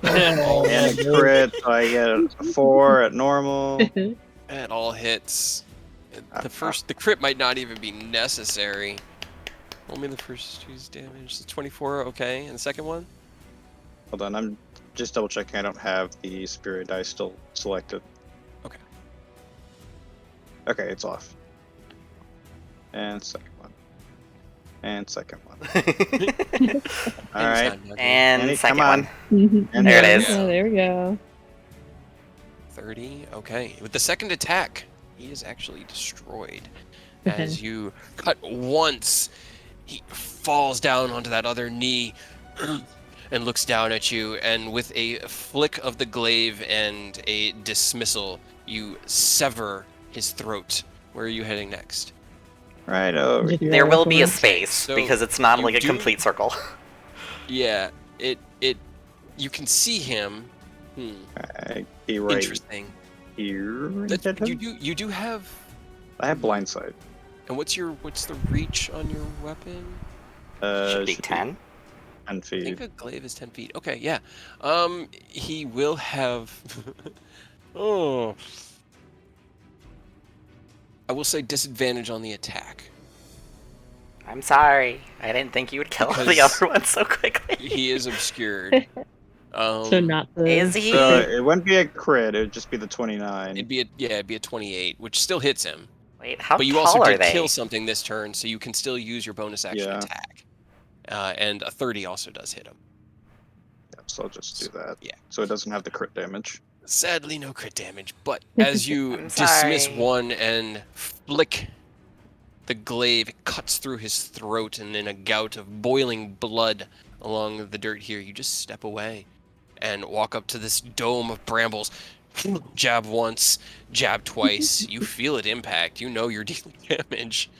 And a crit, so I get a 4 at normal. That all hits. The crit might not even be necessary. Roll me the first two's damage. The 24, okay. And the second one? Hold on, I'm just double checking. I don't have the spirit die still selected. Okay. Okay, it's off. And second one. And second one. Alright. And Annie, second come on. one. And There it is. Oh, there we go. 30, okay. With the second attack, he is actually destroyed. As you cut once, he falls down onto that other knee and looks down at you, and with a flick of the glaive and a dismissal, you sever his throat. Where are you heading next? Right over here. There will be a Thorns. space So because it's not you like a do- complete circle. Yeah, you can see him. Be right Interesting. here. You do have. I have blindside. And what's the reach on your weapon? Should be 10. 10 I think feet. a glaive is 10 feet. Okay, yeah. He will have. Oh. I will say disadvantage on the attack. I'm sorry. I didn't think you would kill the Because other one so quickly. he is obscured. So not the. Is he? So it wouldn't be a crit, it would just be the 29. It'd be a 28, which still hits him. Wait, how But you also tall are did they? kill something this turn, so you can still use your bonus action Yeah. attack. And a 30 also does hit him. Yeah, so I'll just do that. Yeah. So it doesn't have the crit damage. Sadly, no crit damage, but as you I'm dismiss sorry. one and flick the glaive, it cuts through his throat, and in a gout of boiling blood along the dirt here, you just step away and walk up to this dome of brambles. Jab once, jab twice. You feel it impact. You know you're dealing damage.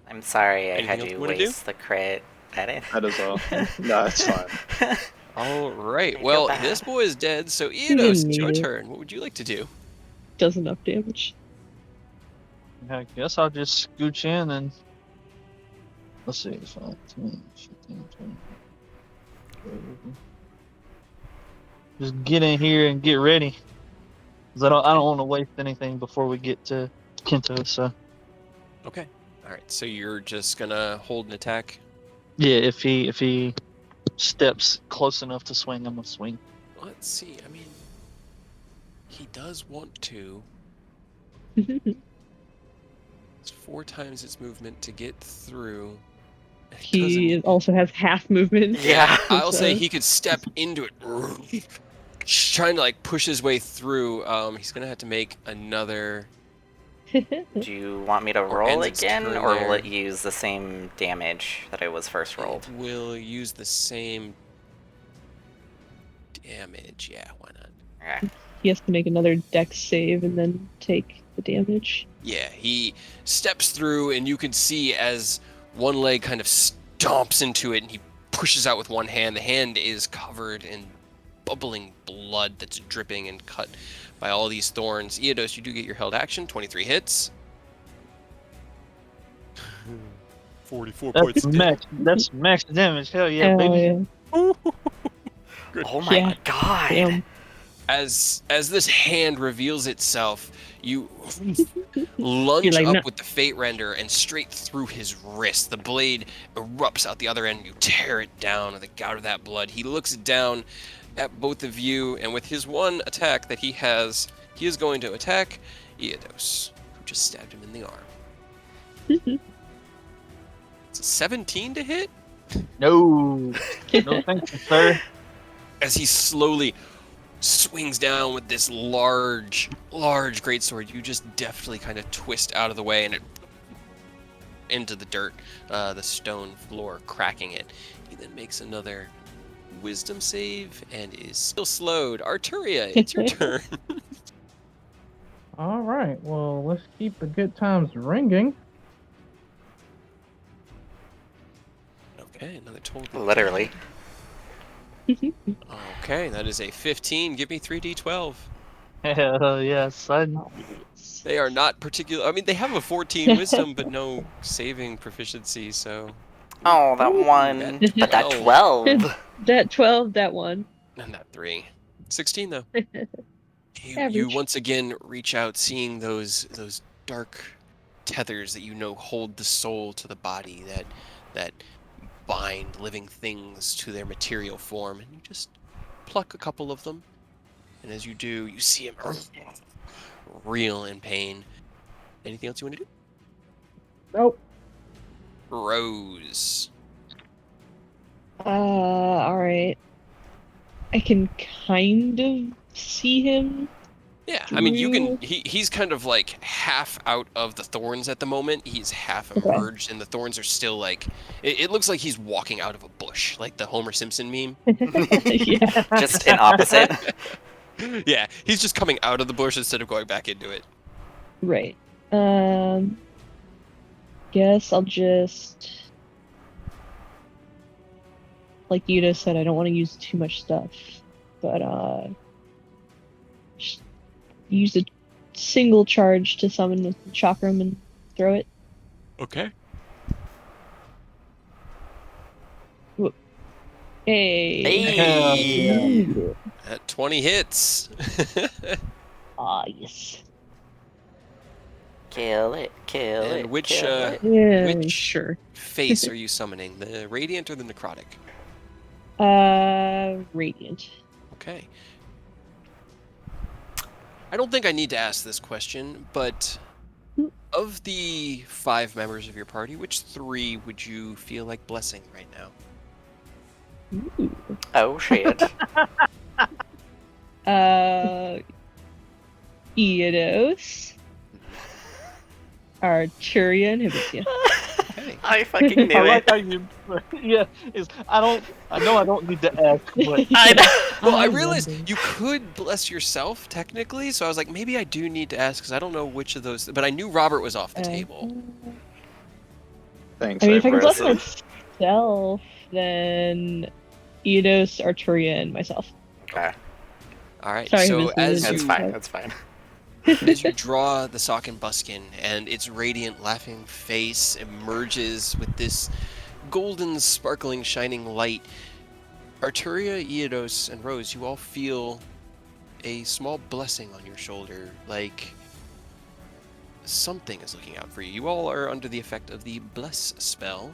I'm sorry I Anything had else to you wanna do? waste the crit. I didn't. That is all. No, it's fine. All right. feel Well, bad. this boy is dead, so didn't Eidos, it's your need it. turn. What would you like to do? Does enough damage. I guess I'll just scooch in and let's see, 5, 10, 15, 20. Just get in here and get ready. 'Cause I don't want to waste anything before we get to Kento. So Okay. All right. So you're just gonna hold an attack. yeah, if he steps close enough to swing, I'm gonna swing. Let's see. I mean, he does want to. It's 4 times its movement to get through. It doesn't He need- also has half movement. Yeah. I'll say so- he could step into it, trying to like push his way through. He's gonna have to make another. Do you want me to Or roll ends its again, turn or will there. it use the same damage that I was first rolled? It will use the same damage. Yeah, why not? Okay. He has to make another dex save and then take the damage. Yeah, he steps through, and you can see as one leg kind of stomps into it, and he pushes out with one hand. The hand is covered in bubbling blood that's dripping and cut by all these thorns. Eidos, you do get your held action. 23 hits. 44 That's max damage. Hell yeah, Hell baby. yeah. Oh my Yeah. god! Damn. As this hand reveals itself, you lunge You're like, up "No." with the Fate Render and straight through his wrist. The blade erupts out the other end. You tear it down with a gout of that blood. He looks down at both of you, and with his one attack that he has, he is going to attack Eidos, who just stabbed him in the arm. It's a 17 to hit. No, no, thank you, sir. As he slowly swings down with this large greatsword, you just deftly kind of twist out of the way, and it into the dirt, the stone floor, cracking it. He then makes another wisdom save and is still slowed. Arturia, it's your turn. All right. Well, let's keep the good times ringing. Okay, another total. Literally. Okay, that is a 15. Give me 3d12. Hell yeah, son. They are not particular. I mean, they have a 14 wisdom, but no saving proficiency, so. Oh, that one. that But that 12. 12. That 12, that one. And that 3. 16, though. You Average. once again reach out, seeing those dark tethers that you know hold the soul to the body, that bind living things to their material form, and you just pluck a couple of them. And as you do, you see him real in pain. Anything else you want to do? Nope. Rose. Alright. I can kind of see him. Yeah, I mean, you can. Drew. He's kind of like half out of the thorns at the moment. He's half Okay. emerged, and the thorns are still like. It looks like he's walking out of a bush, like the Homer Simpson meme. Yeah. Just an opposite. Yeah, he's just coming out of the bush instead of going back into it. Right. Guess I'll just. Like Yuta said, I don't want to use too much stuff. But, just use a single charge to summon the chakram and throw it. Okay. Hey. Hell yeah. Ooh. At 20 hits. Ah, yes. Kill it, kill And it, which kill it. Yeah, which sure. face are you summoning? The radiant or the necrotic? Radiant. Okay. I don't think I need to ask this question, but of the 5 members of your party, which 3 would you feel like blessing right now? Ooh. Oh shit. Eidos, Arturia, and Hibisia. Okay. I fucking knew I like it. how you. Yeah, I know I don't need to ask, but I know. Well, I I realized wonder. you could bless yourself technically, so I was like, maybe I do need to ask because I don't know which of those. But I knew Robert was off the table. Thanks, I mean, if I can bless impressive. myself, then Eidos, Arturia, and myself. Okay, All right. Sorry, So Hibisia, as that's you fine. That's fine. as you draw the sock and buskin, and its radiant, laughing face emerges with this golden, sparkling, shining light, Arturia, Eidos, and Rose, you all feel a small blessing on your shoulder, like something is looking out for you. You all are under the effect of the Bless spell,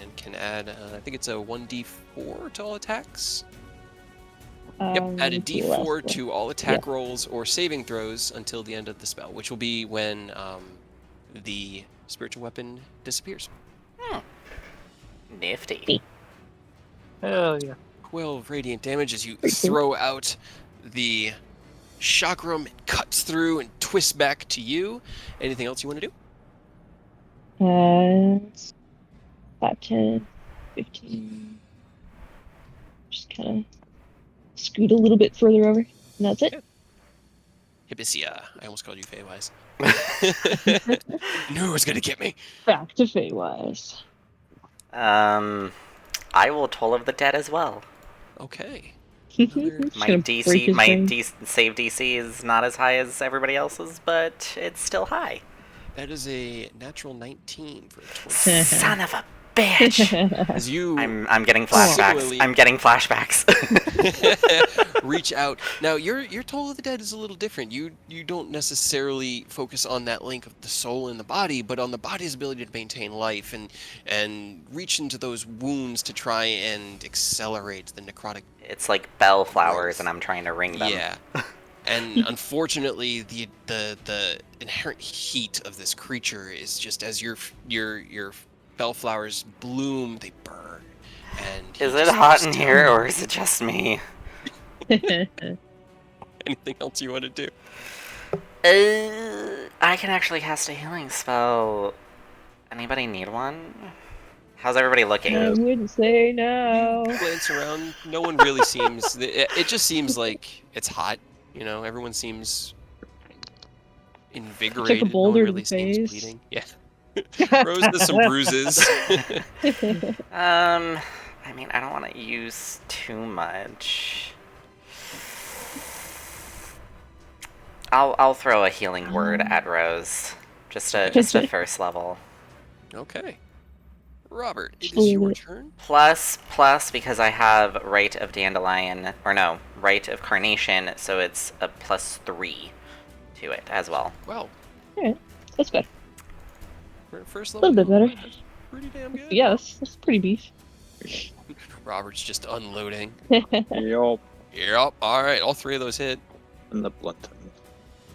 and can add, I think it's a 1d4 to all attacks. Yep, add a Let's see, last d4 one. to all attack rolls or saving throws until the end of the spell, which will be when the spiritual weapon disappears. Nifty. hell yeah. 12 radiant damage as you Pretty cool. throw out the chakram. It cuts through and twists back to you. Anything else you want to do? 5, 10, 15. Just kind of scoot a little bit further over, and that's it. Hibisia. I almost called you Feywise. Knew it was gonna get me. Back to Feywise. I will Toll of the Dead as well. Okay. Just My gonna break his brain. save DC is not as high as everybody else's, but it's still high. That is a natural 19 for a 20. Son of a bitch! As you I'm getting flashbacks. Similarly- I'm getting flashbacks. reach out. Now your Toll of the Dead is a little different. You don't necessarily focus on that link of the soul and the body, but on the body's ability to maintain life and reach into those wounds to try and accelerate the necrotic. It's like bellflowers, and I'm trying to ring them. Yeah. And unfortunately, the inherent heat of this creature is just as your bellflowers bloom, they burn. And he Is it just hot goes in down. here, or is it just me? Anything else you want to do? I can actually cast a healing spell. Anybody need one? How's everybody looking? I wouldn't say no. Glance around. No one really seems. It just seems like it's hot. You know, everyone seems invigorated. No one boulder to really the seems face. bleeding. Yeah. Rose has some bruises. I mean, I don't want to use too much. I'll throw a healing word at Rose, just a first level. Okay. Robert, it is your turn. Plus, because I have Rite of Dandelion, or no, Rite of Carnation, so it's a +3 to it as well. Wow. Alright, that's better. For first A level. little bit better. That's pretty damn good. Yes, that's pretty beef. Robert's just unloading. Yup. Yep. All right. All 3 of those hit. And the blunt.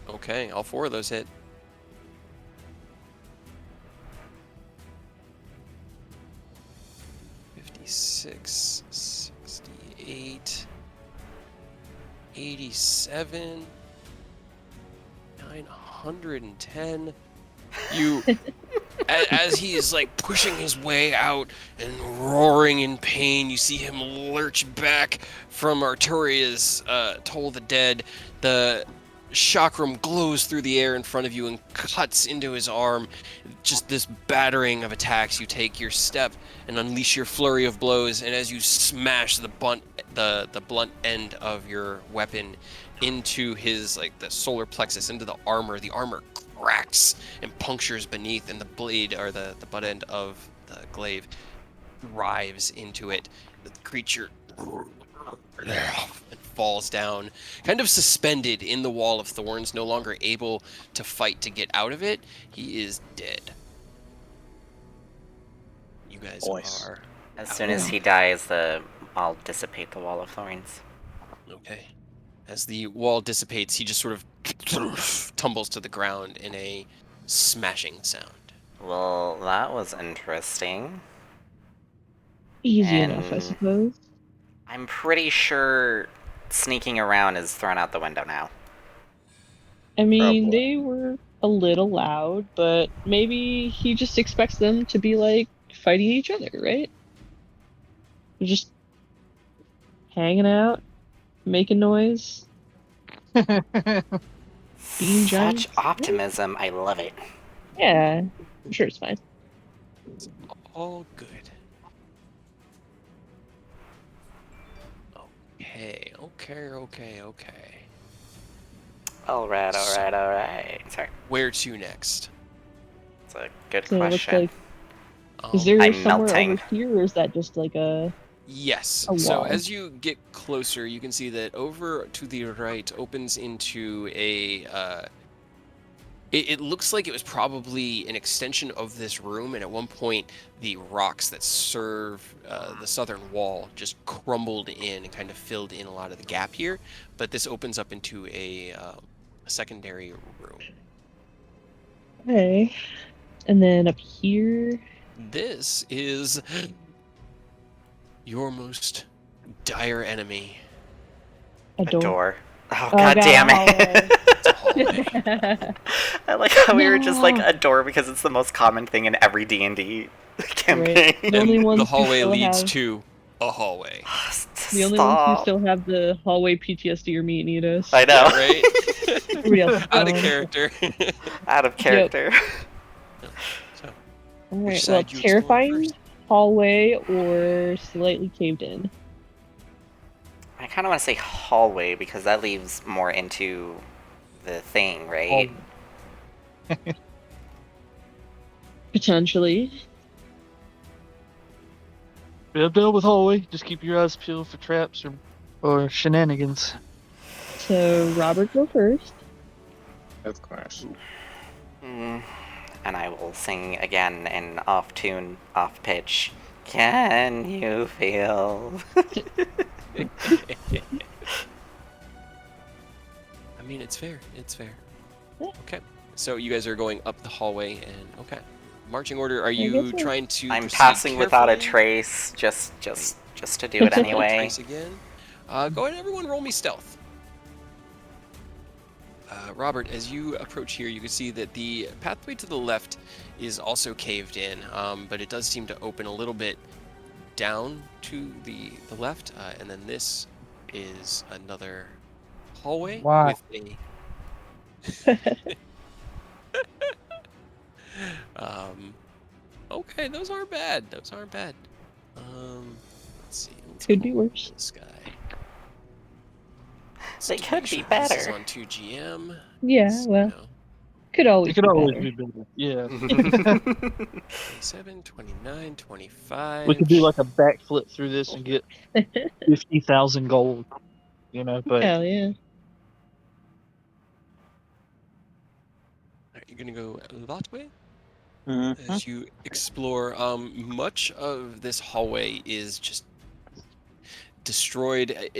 Okay. All 4 of those hit. $56, 68, 87, 910. You, as he is like pushing his way out and roaring in pain, you see him lurch back from Arturia's Toll of the Dead. The chakram glows through the air in front of you and cuts into his arm. Just this battering of attacks. You take your step and unleash your flurry of blows, and as you smash the blunt end of your weapon into his, like, the solar plexus, into the armor cracks and punctures beneath, and the blade, or the butt end of the glaive, drives into it. the creature and falls down, kind of suspended in the wall of thorns, no longer able to fight to get out of it. He is dead. You guys Nice. are As out soon of as it. he dies, I'll dissipate the wall of thorns. Okay. As the wall dissipates, he just sort of tumbles to the ground in a smashing sound. Well, that was interesting. Easy enough, I And suppose. I'm pretty sure sneaking around is thrown out the window now. I mean, Probably. they were a little loud, but maybe he just expects them to be like fighting each other, right? They're just hanging out, making noise, being giants. Such optimism, I love it. Yeah, I'm sure it's fine. It's all good. Okay. Alright. Sorry, Where to next? it's a good So it looks question. like, is there I'm somewhere melting. over here, or is that just like a Yes. A So wall? as you get closer, you can see that over to the right opens into a. It looks like it was probably an extension of this room, and at one point, the rocks that serve the southern wall just crumbled in and kind of filled in a lot of the gap here. But this opens up into a secondary room. okay? And then up here, This is your most dire enemy. a A door. door. Oh, Oh, god God, damn a it. It's a hallway. I like how we were just like No. a door because it's the most common thing in every D&D campaign. The only And ones the who hallway still leads have- to a hallway. The only ones who Stop. still have the hallway PTSD are me and Enos. I know. Yeah, right? Everybody else is Out of gone. character. Out of character. So, Alright, well, side you explore terrifying first? hallway or slightly caved in? I kind of want to say hallway because that leaves more into the thing, right? Potentially. Yeah, deal with hallway. Just keep your eyes peeled for traps or shenanigans. So Robert go first. Of course. Mm. And I will sing again in off tune, off pitch. Can you feel? I mean, it's fair. It's fair. Yeah. Okay. So you guys are going up the hallway, and okay. Marching order. Are guess you so. trying to? I'm proceed passing without a carefully? trace, just to do it anyway. Trace again. Go ahead, everyone. Roll me stealth. Robert, as you approach here, you can see that the pathway to the left is also caved in, but it does seem to open a little bit down to the left, and then this is another hallway Wow. with a. Okay, those aren't bad. Let's see. Let's Could be call worse. This guy. They Just to could make be sure this is better. on 2GM. Yeah, So, well, could always It could be always better. be better. Yeah. 27, 29, 25. We could do like a backflip through this and get 50,000 gold. But Hell yeah. Alright, you're gonna go that way Mhm. as you explore. Much of this hallway is just destroyed.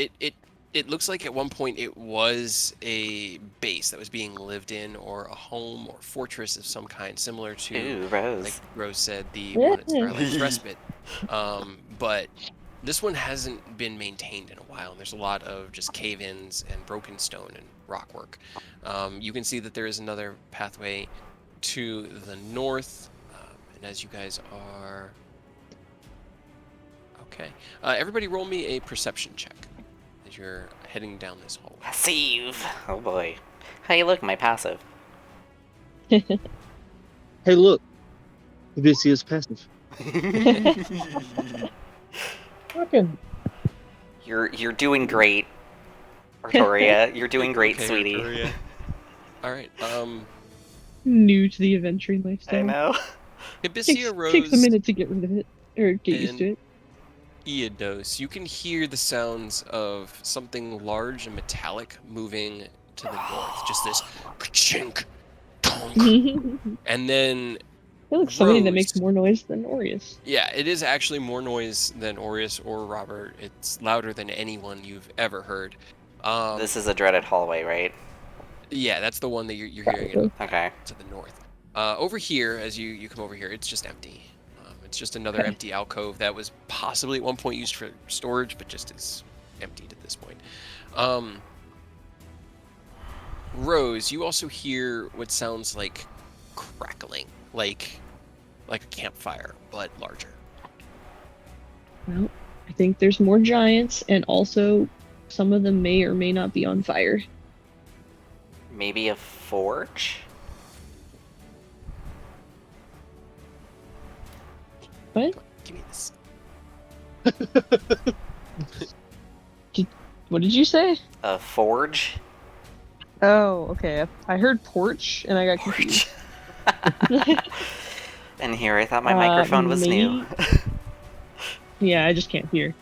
It looks like at one point it was a base that was being lived in, or a home or fortress of some kind, similar to, Ooh, Rose. like Rose said, the one at Starlight's Respite. But this one hasn't been maintained in a while, and there's a lot of just cave-ins and broken stone and rockwork. You can see that there is another pathway to the north, and as you guys are... Okay. Everybody roll me a perception check as you're heading down this hallway. Perceive. Oh boy. Hey, look, my passive. hey, look, this is passive. Fucking You're doing great, Artoria. You're doing great, Okay, sweetie. Victoria. Alright, New to the adventuring lifestyle. I know. Hibisia Takes a Rose minute to get rid of it, or get used to and it. Eodos, you can hear the sounds of something large and metallic moving to the north. Just this chink, tonk, and then Look, somebody that Rose. makes more noise than Aureus. Yeah, it is actually more noise than Aureus or Robert. It's louder than anyone you've ever heard. This is a dreaded hallway, right? Yeah, that's the one that you're hearing Okay. to the north. Over here, as you come over here, it's just empty. It's just another empty alcove that was possibly at one point used for storage, but just is emptied at this point. Rose, you also hear what sounds like crackling, like a campfire, but larger. Well, I think there's more giants, and also some of them may or may not be on fire. Maybe a forge? What? Give me this. What did you say? A forge? Oh, okay. I heard porch, and I got confused. And here I thought my microphone was new. Yeah, I just can't hear.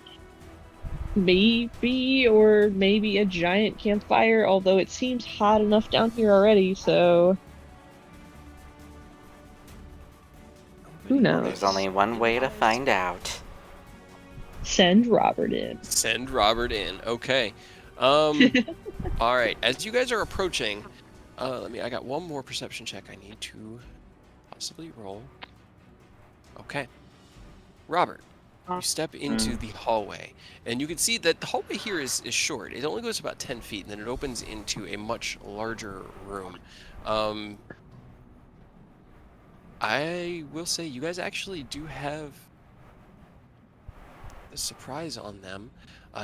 Maybe, or maybe a giant campfire, although it seems hot enough down here already, so... Who knows? There's only one way to find out. Send Robert in. Send Robert in. Okay. All right. As you guys are approaching, I got one more perception check I need to possibly roll. Okay. Robert, you step into the hallway, and you can see that the hallway here is short. It only goes about 10 feet, and then it opens into a much larger room. I will say you guys actually do have a surprise on them.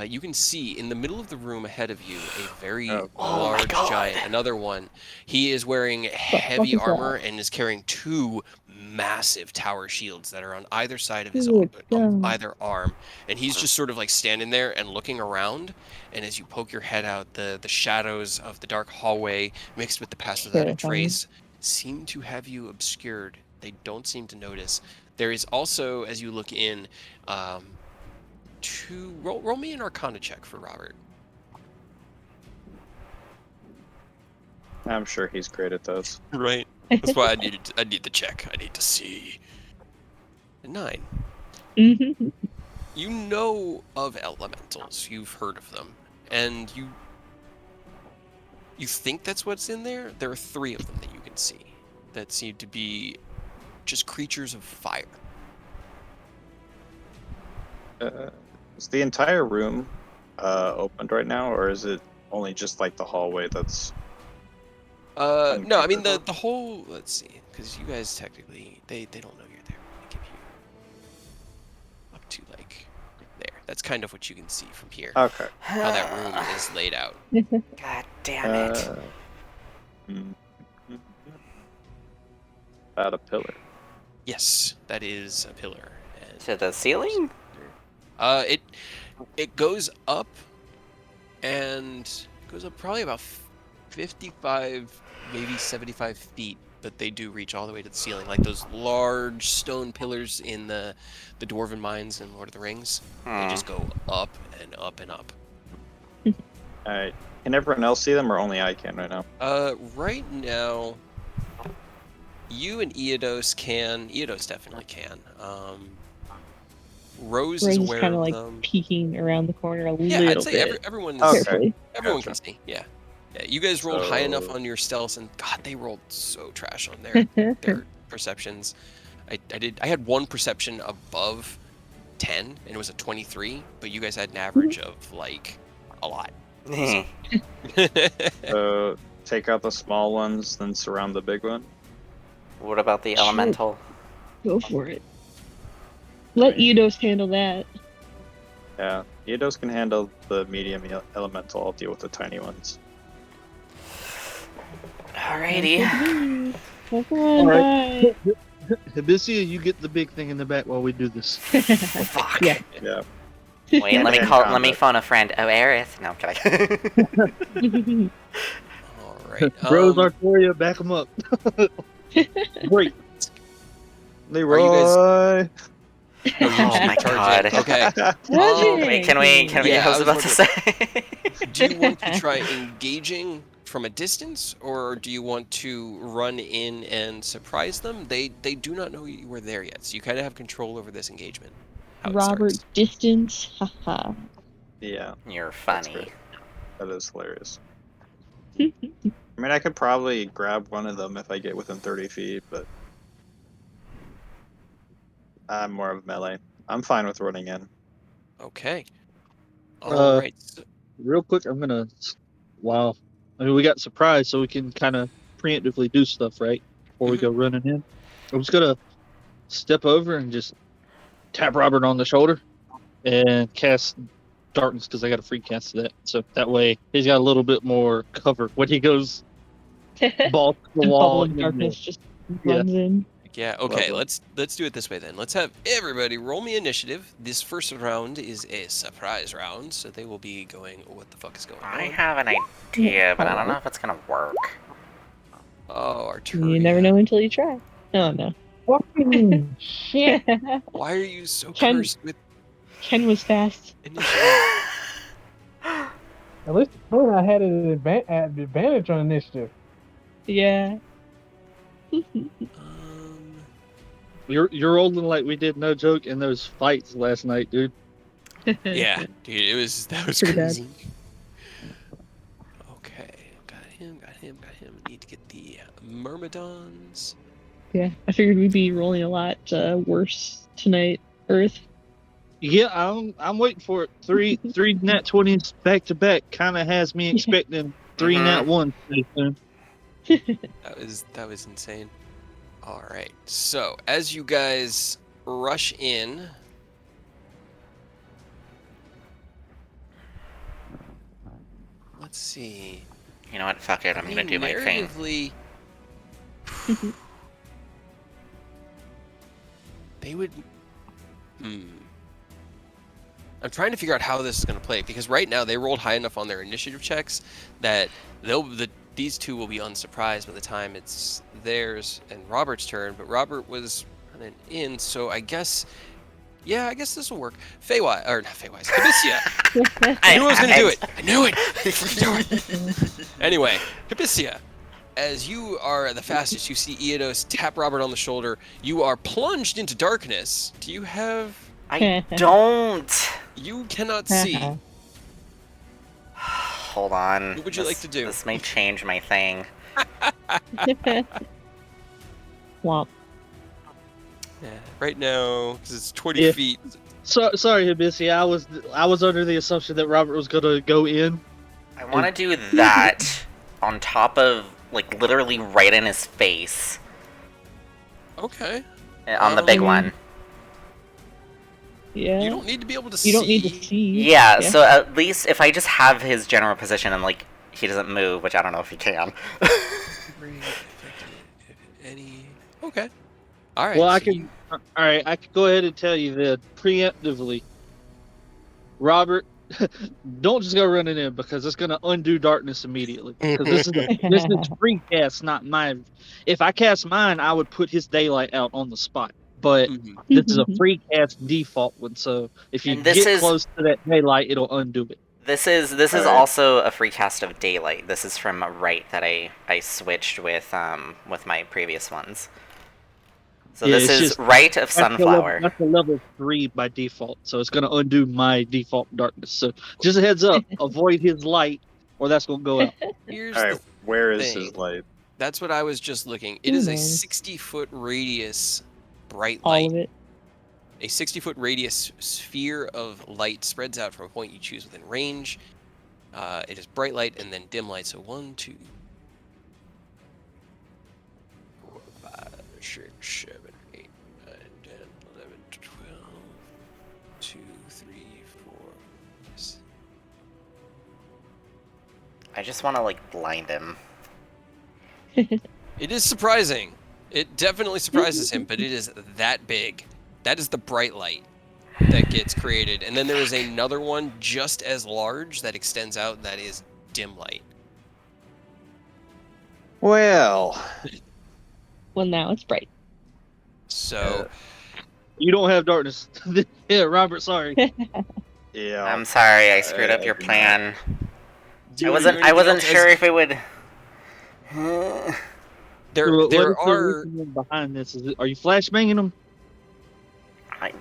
You can see in the middle of the room ahead of you a very large giant, another one. He is wearing heavy armor and is carrying two massive tower shields that are on either side of his either arm. And he's just sort of like standing there and looking around. And as you poke your head out, the shadows of the dark hallway mixed with the pass without a trace seem to have you obscured. They don't seem to notice. There is also, as you look in, roll me an Arcana check for Robert. I'm sure he's great at those. Right. That's why I need the check. I need to see. 9. You know of elementals. You've heard of them, and you think that's what's in there. There are 3 of them that you can see that seem to be just creatures of fire. Is the entire room opened right now, or is it only just like the hallway that's... No, I mean the whole, let's see, because you guys technically, they don't know you're there. They give you up to like there. That's kind of what you can see from here. Okay. How that room is laid out. God damn it. About a pillar. Yes, that is a pillar. And To the ceiling? it goes up, and it goes up probably about 55, maybe 75 feet, but they do reach all the way to the ceiling, like those large stone pillars in the Dwarven mines in Lord of the Rings. They just go up and up and up. Alright. Can everyone else see them, or only I can right now? Right now, you and Eodos can. Eodos definitely can. Rose is aware kind of of like them. peeking around the corner a Yeah, little I'd say bit. everyone's Carefully. everyone Gotcha. can see. Yeah, you guys rolled high enough on your stealths, and God, they rolled so trash on their perceptions. I had one perception above 10, and it was a 23, but you guys had an average of like a lot. So take out the small ones, then surround the big one. What about the Sure. elemental? Go for it. Let Eidos handle that. Yeah, Eidos can handle the medium elemental. I'll deal with the tiny ones. Alrighty. Have fun, Alright. bye. Hibisia, you get the big thing in the back while we do this. Fuck. Yeah. Yeah. Wait, let me Hand phone combat. a friend. Oh, Aerith. No, I'm kidding. All right, Rose Artoria, back them up. Great. Leroy! Oh, you're just Oh my charging. God. Okay. Wait, can we? Yeah, I was I was about to say. Do you want to try engaging from a distance, or do you want to run in and surprise them? They do not know you were there yet, so you kind of have control over this engagement. How it Robert starts. distance, haha. Yeah, You're that's funny. great. That is hilarious. I mean, I could probably grab one of them if I get within 30 feet, but I'm more of melee. I'm fine with running in. Okay. All Uh, right. Real quick, I'm gonna. Wow. I mean, we got surprised, so we can kind of preemptively do stuff, right? Before we Mhm. go running in. I'm just gonna step over and just tap Robert on the shoulder and cast darkness because I got a free cast of that. So that way he's got a little bit more cover when he goes balls to the A bubble wall. of darkness just Yeah. runs in. Yeah. Okay. Lovely. Let's do it this way then. Let's have everybody roll me initiative. This first round is a surprise round, so they will be going. What the fuck is going I on? have an idea, but I don't know if it's gonna work. Oh, You Arturia. never know until you try. Oh no. Fucking shit. Why are you so Ken- cursed with Ken was fast. initiative? At least I had an advantage on initiative. Yeah. You're rolling like we did, no joke, in those fights last night, dude. Yeah, dude, that was Pretty bad. crazy. Okay, got him. Need to get the Myrmidons. Yeah. I figured we'd be rolling a lot worse tonight, Earth. Yeah, I'm waiting for it. Three nat 20s back to back kind of has me expecting three Mhm. nat 1s pretty soon. That was insane. All right, so as you guys rush in, let's see. You know what? Fuck it. I'm gonna do my thing. Narratively, they would. I'm trying to figure out how this is going to play because right now they rolled high enough on their initiative checks that these two will be unsurprised by the time it's theirs and Robert's turn. But Robert was running in, so I guess this will work. Feywise, or not Feywise, Hibisia. I knew I was going to do it. I knew it. Do it. Anyway, Hibisia. As you are the fastest, you see Eodos tap Robert on the shoulder. You are plunged into darkness. Do you have? I don't. You cannot see. Hold on. What would you like to do? This may change my thing. Womp. Yeah, right now, because it's 20 feet. So sorry, Hibisi. I was under the assumption that Robert was gonna go in. I want to do that on top of, like, literally right in his face. Okay. On the big one. Yeah. You don't need to be able to see. You don't need to see. Yeah, so at least if I just have his general position and, like, he doesn't move, which I don't know if he can. Any? Okay. All right. Well, I so can. All right, I can go ahead and tell you that preemptively, Robert, don't just go running in because it's going to undo darkness immediately. Because this is free cast, not mine. If I cast mine, I would put his daylight out on the spot. But this is a free cast default one, so if you get close to that daylight, it'll undo it. This is also a free cast of daylight. This is from right that I switched with my previous ones. So Yeah, this it's is just- right of sunflower. That's a level 3 by default, so it's going to undo my default darkness. So just a heads up, avoid his light, or that's going to go out. Here's All right, the where is thing. his light? That's what I was just looking. It Who is a knows? 60-foot radius bright All light. of it. A 60-foot radius sphere of light spreads out from a point you choose within range. It is bright light and then dim light. So 1, 2, 4, 5, 6, 7, 8, 9, 10, 11, 12, 2, 3, 4. I just want to, like, blind him. It is surprising. It definitely surprises him, but it is that big. That is the bright light that gets created. And then there is another one just as large that extends out that is dim light. Well, Well, now it's bright. So You don't have darkness. Yeah, Robert. Sorry. Yeah. I'm sorry, I screwed up I your do not. plan. Do I anything wasn't else sure as- if it would. There What is there the are reasoning behind this? Are you flashbanging them?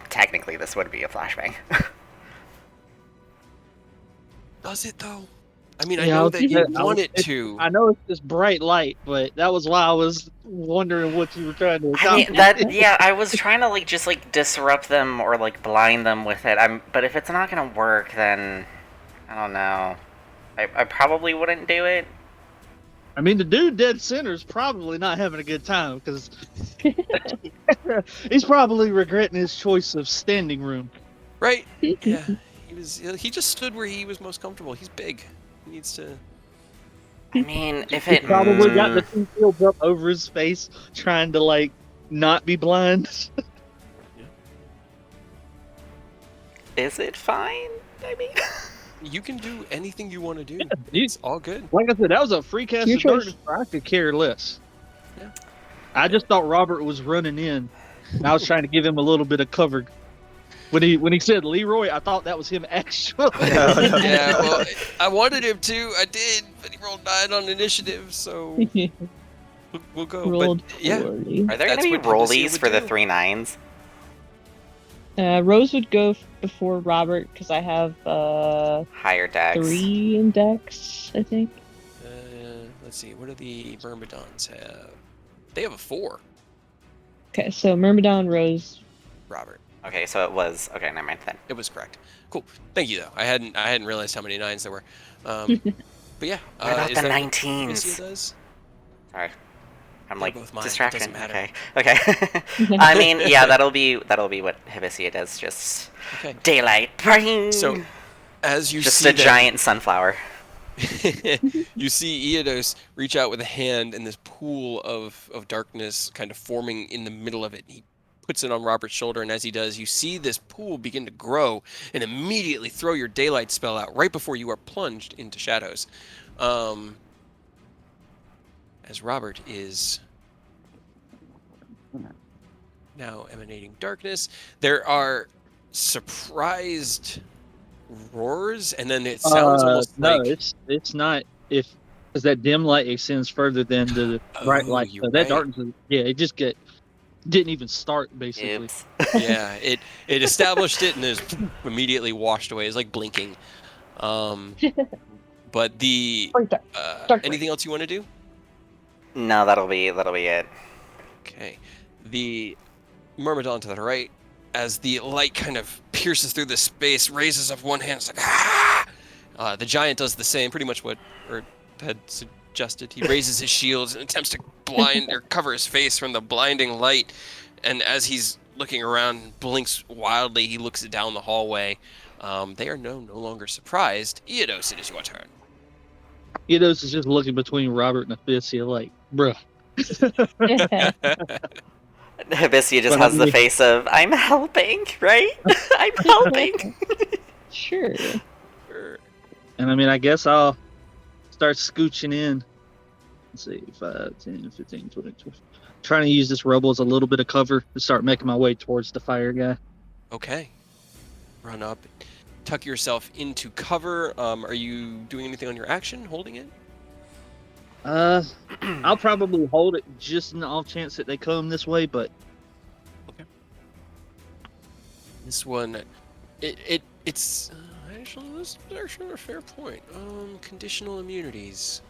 Technically, this would be a flashbang. Does it though? I mean, I Yeah, know that you I want it to. I know it's this bright light, but that was why I was wondering what you were trying to I mean accomplish. yeah, I was trying to just disrupt them or blind them with it. But if it's not gonna work, then I don't know. I probably wouldn't do it. I mean, the dude dead center is probably not having a good time because he's probably regretting his choice of standing room. Right? Yeah. He just stood where he was most comfortable. He's big. He needs to. I mean, if He it probably got the two shields up over his face, trying to not be blind. is it fine? I mean, You can do anything you want to do. You- It's all good. Like I said, that was a free cast Your of choice. darkness. Where I could care less. Yeah. I just thought Robert was running in. And I was trying to give him a little bit of cover. When he said Leroy, I thought that was him actually. Yeah, well, I wanted him to. I did, but he rolled 9 on initiative, so we'll go. Rolled But yeah, poorly. are there That's gonna be what Hibisia rollies would for the do. 3 9s? Rose would go before Robert because I have Higher decks. 3 in Dex, I think. let's see. What do the Myrmidons have? They have a 4. Okay, so Myrmidon, Rose. Robert, Okay, so it was okay. Never mind then. it was correct. Cool. Thank you though. I hadn't realized how many 9s there were. But yeah, What about is the that what 19s? Hibisia does? Sorry, I'm They're both mine. It distraction. doesn't matter. Okay, okay. I mean, yeah, that'll be what Hibisia does. Just Okay. daylight. Bring. So, as you just see a giant sunflower. you see Eodos reach out with a hand, and this pool of darkness kind of forming in the middle of it. He puts it on Robert's shoulder, and as he does, you see this pool begin to grow and immediately throw your daylight spell out right before you are plunged into shadows. As Robert is now emanating darkness, there are surprised roars, and then it sounds almost no, like it's not because that dim light extends further than the bright Oh, light. you're So that right. darkness, it just didn't even start basically. Oops. yeah, it established it and is immediately washed away. It's like blinking. But the Dark anything else you want to do? No, that'll be it. Okay, the Myrmidon to the right, as the light kind of pierces through the space, raises up one hand, it's like ah! The giant does the same, pretty much what Erd had suggested. He raises his shields and attempts to blind or cover his face from the blinding light. And as he's looking around and blinks wildly, he looks down the hallway. They are no longer surprised. Eodos, it is your turn. Eodos is just looking between Robert and Hibisia like, bruh. Hibisia just But I has the mean- face of I'm helping, right? I'm helping. Sure. And I mean, I guess I'll start scooching in. Let's see, 5, 10, 15, 20, 20. Trying to use this rubble as a little bit of cover to start making my way towards the fire guy. Okay. Run up. Tuck yourself into cover. Are you doing anything on your action, holding it? I'll probably hold it just in the off chance that they come this way, but This one, it's actually, this is actually a fair point. Conditional immunities.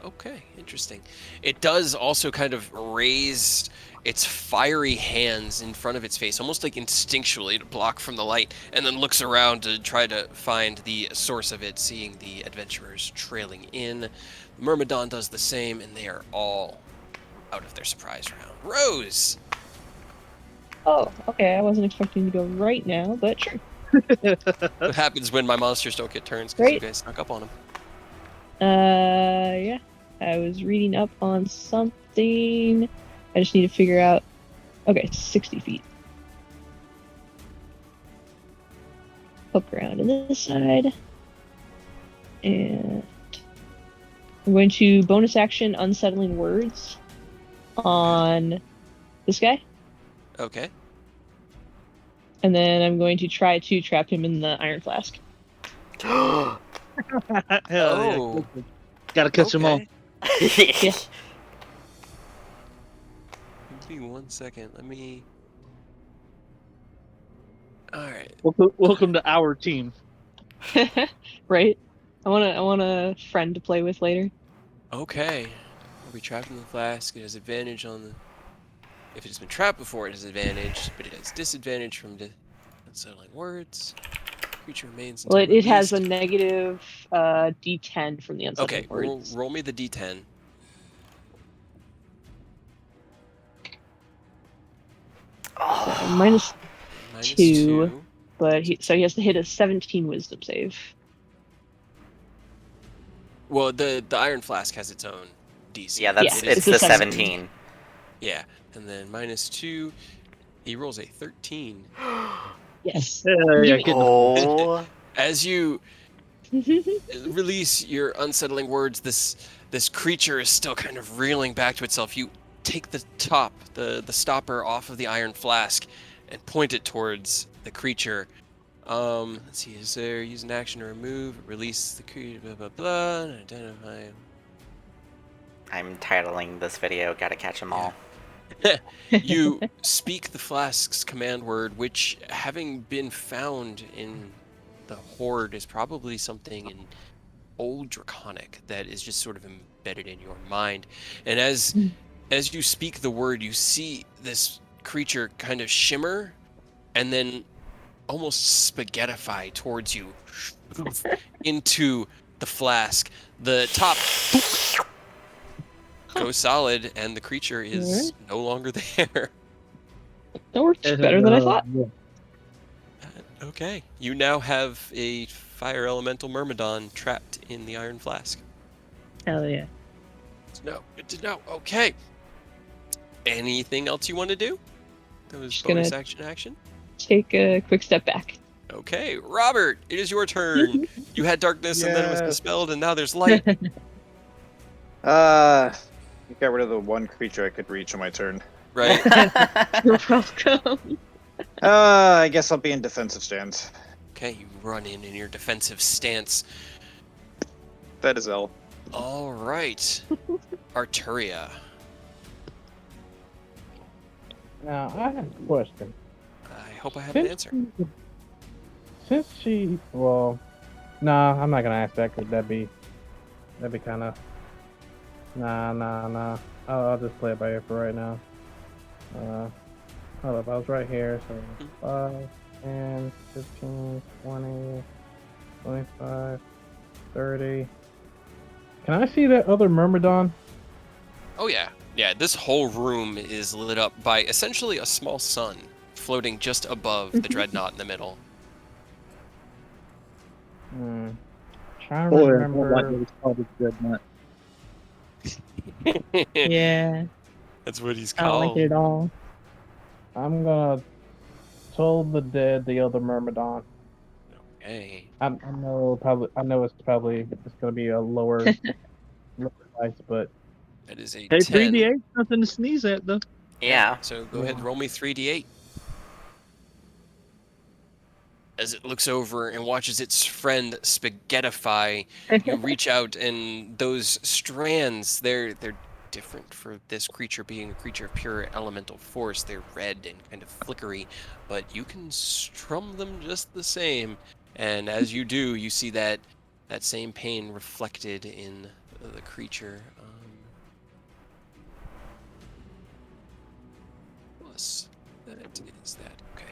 Okay, interesting. It does also kind of raise its fiery hands in front of its face, almost like instinctually to block from the light, and then looks around to try to find the source of it, seeing the adventurers trailing in. Myrmidon does the same, and they are all out of their surprise round. Rose! Oh, okay. I wasn't expecting to go right now, but sure. What happens when my monsters don't get turns because you Great. guys snuck up on them? Yeah. I was reading up on something. I just need to figure out. Okay, 60 feet. Poke around to this side. And I'm going to bonus action Unsettling Words on this guy. Okay. And then I'm going to try to trap him in the iron flask. Hell Oh. yeah. Gotta catch them all. Okay. Yeah. Give me 1 second. Let me. All right. Welcome to our team. Right? I want a friend to play with later. Okay. Will be trapped in the flask. It has advantage on the. If it has been trapped before, it has advantage, but it has disadvantage from unsettling words. Creature remains until Well, it has a released. negative D10 from the unsettling Okay, words. roll me the d10. So minus Minus 2, 2. but he has to hit a 17 wisdom save. Well, the iron flask has its own DC. Yeah, that's Yeah, it's it's a the 17. 17. Yeah, and then minus 2. He rolls a 13. Yes. Hell yeah, Give get in the flask. Oh, As you me. release your unsettling words, this creature is still kind of reeling back to itself. You take the top, the stopper off of the iron flask, and point it towards the creature. Let's see. Is there use an action to remove, release the creature, blah blah blah, and identify. I'm titling this video "Gotta Catch 'Em All." You speak the flask's command word, which, having been found in the horde, is probably something in old Draconic that is just sort of embedded in your mind. And as you speak the word, you see this creature kind of shimmer and then almost spaghettify towards you into the flask. The top goes solid, and the creature is no longer there. That worked better than I thought. Yeah. Okay, you now have a fire elemental myrmidon trapped in the iron flask. Hell yeah. No, good to know. Okay. Anything else you want to do? That was Just bonus gonna- action. Take a quick step back. Okay, Robert, it is your turn. You had darkness and then it was Yes. dispelled, and now there's light. You got rid of the one creature I could reach on my turn. Right? You're welcome. I guess I'll be in defensive stance. Okay, you run in your defensive stance. That is L. All right, Arturia. Now, I have a question. I hope I have an answer. Since well, nah, I'm not gonna ask that because that'd be kind of, nah. I'll just play it by ear for right now. Hold up, I was right here, so 5, 10, 15, 20, 25, 30. Can I see that other Myrmidon? Oh yeah, yeah. This whole room is lit up by essentially a small sun floating just above the dreadnought in the middle. Trying to Boy, remember. I was probably dreadnought. Yeah. That's what he's I don't like called. it at all. I'm gonna Toll the Dead, the other Myrmidon. Okay. I know it's gonna be a lower dice, but That is a Hey, 10. 3d8, nothing to sneeze at though. Yeah. So go ahead and roll me 3d8. As it looks over and watches its friend spaghettify, you reach out, and those strands, they're different for this creature being a creature of pure elemental force. They're red and kind of flickery, but you can strum them just the same. And as you do, you see that same pain reflected in the creature. Plus, that is that. Okay.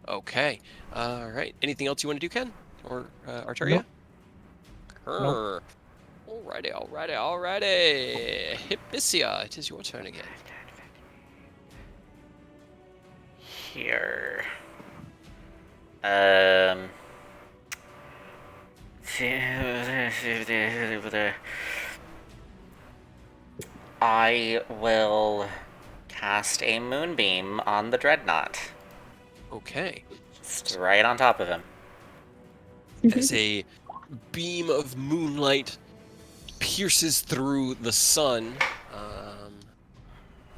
Okay. All right. Anything else you want to do, Ken? Or Arturia? Nope. Alrighty. Hibisia, it is your turn again. Here. I will cast a moonbeam on the dreadnought. Okay. Just right on top of him. As a beam of moonlight pierces through the sun.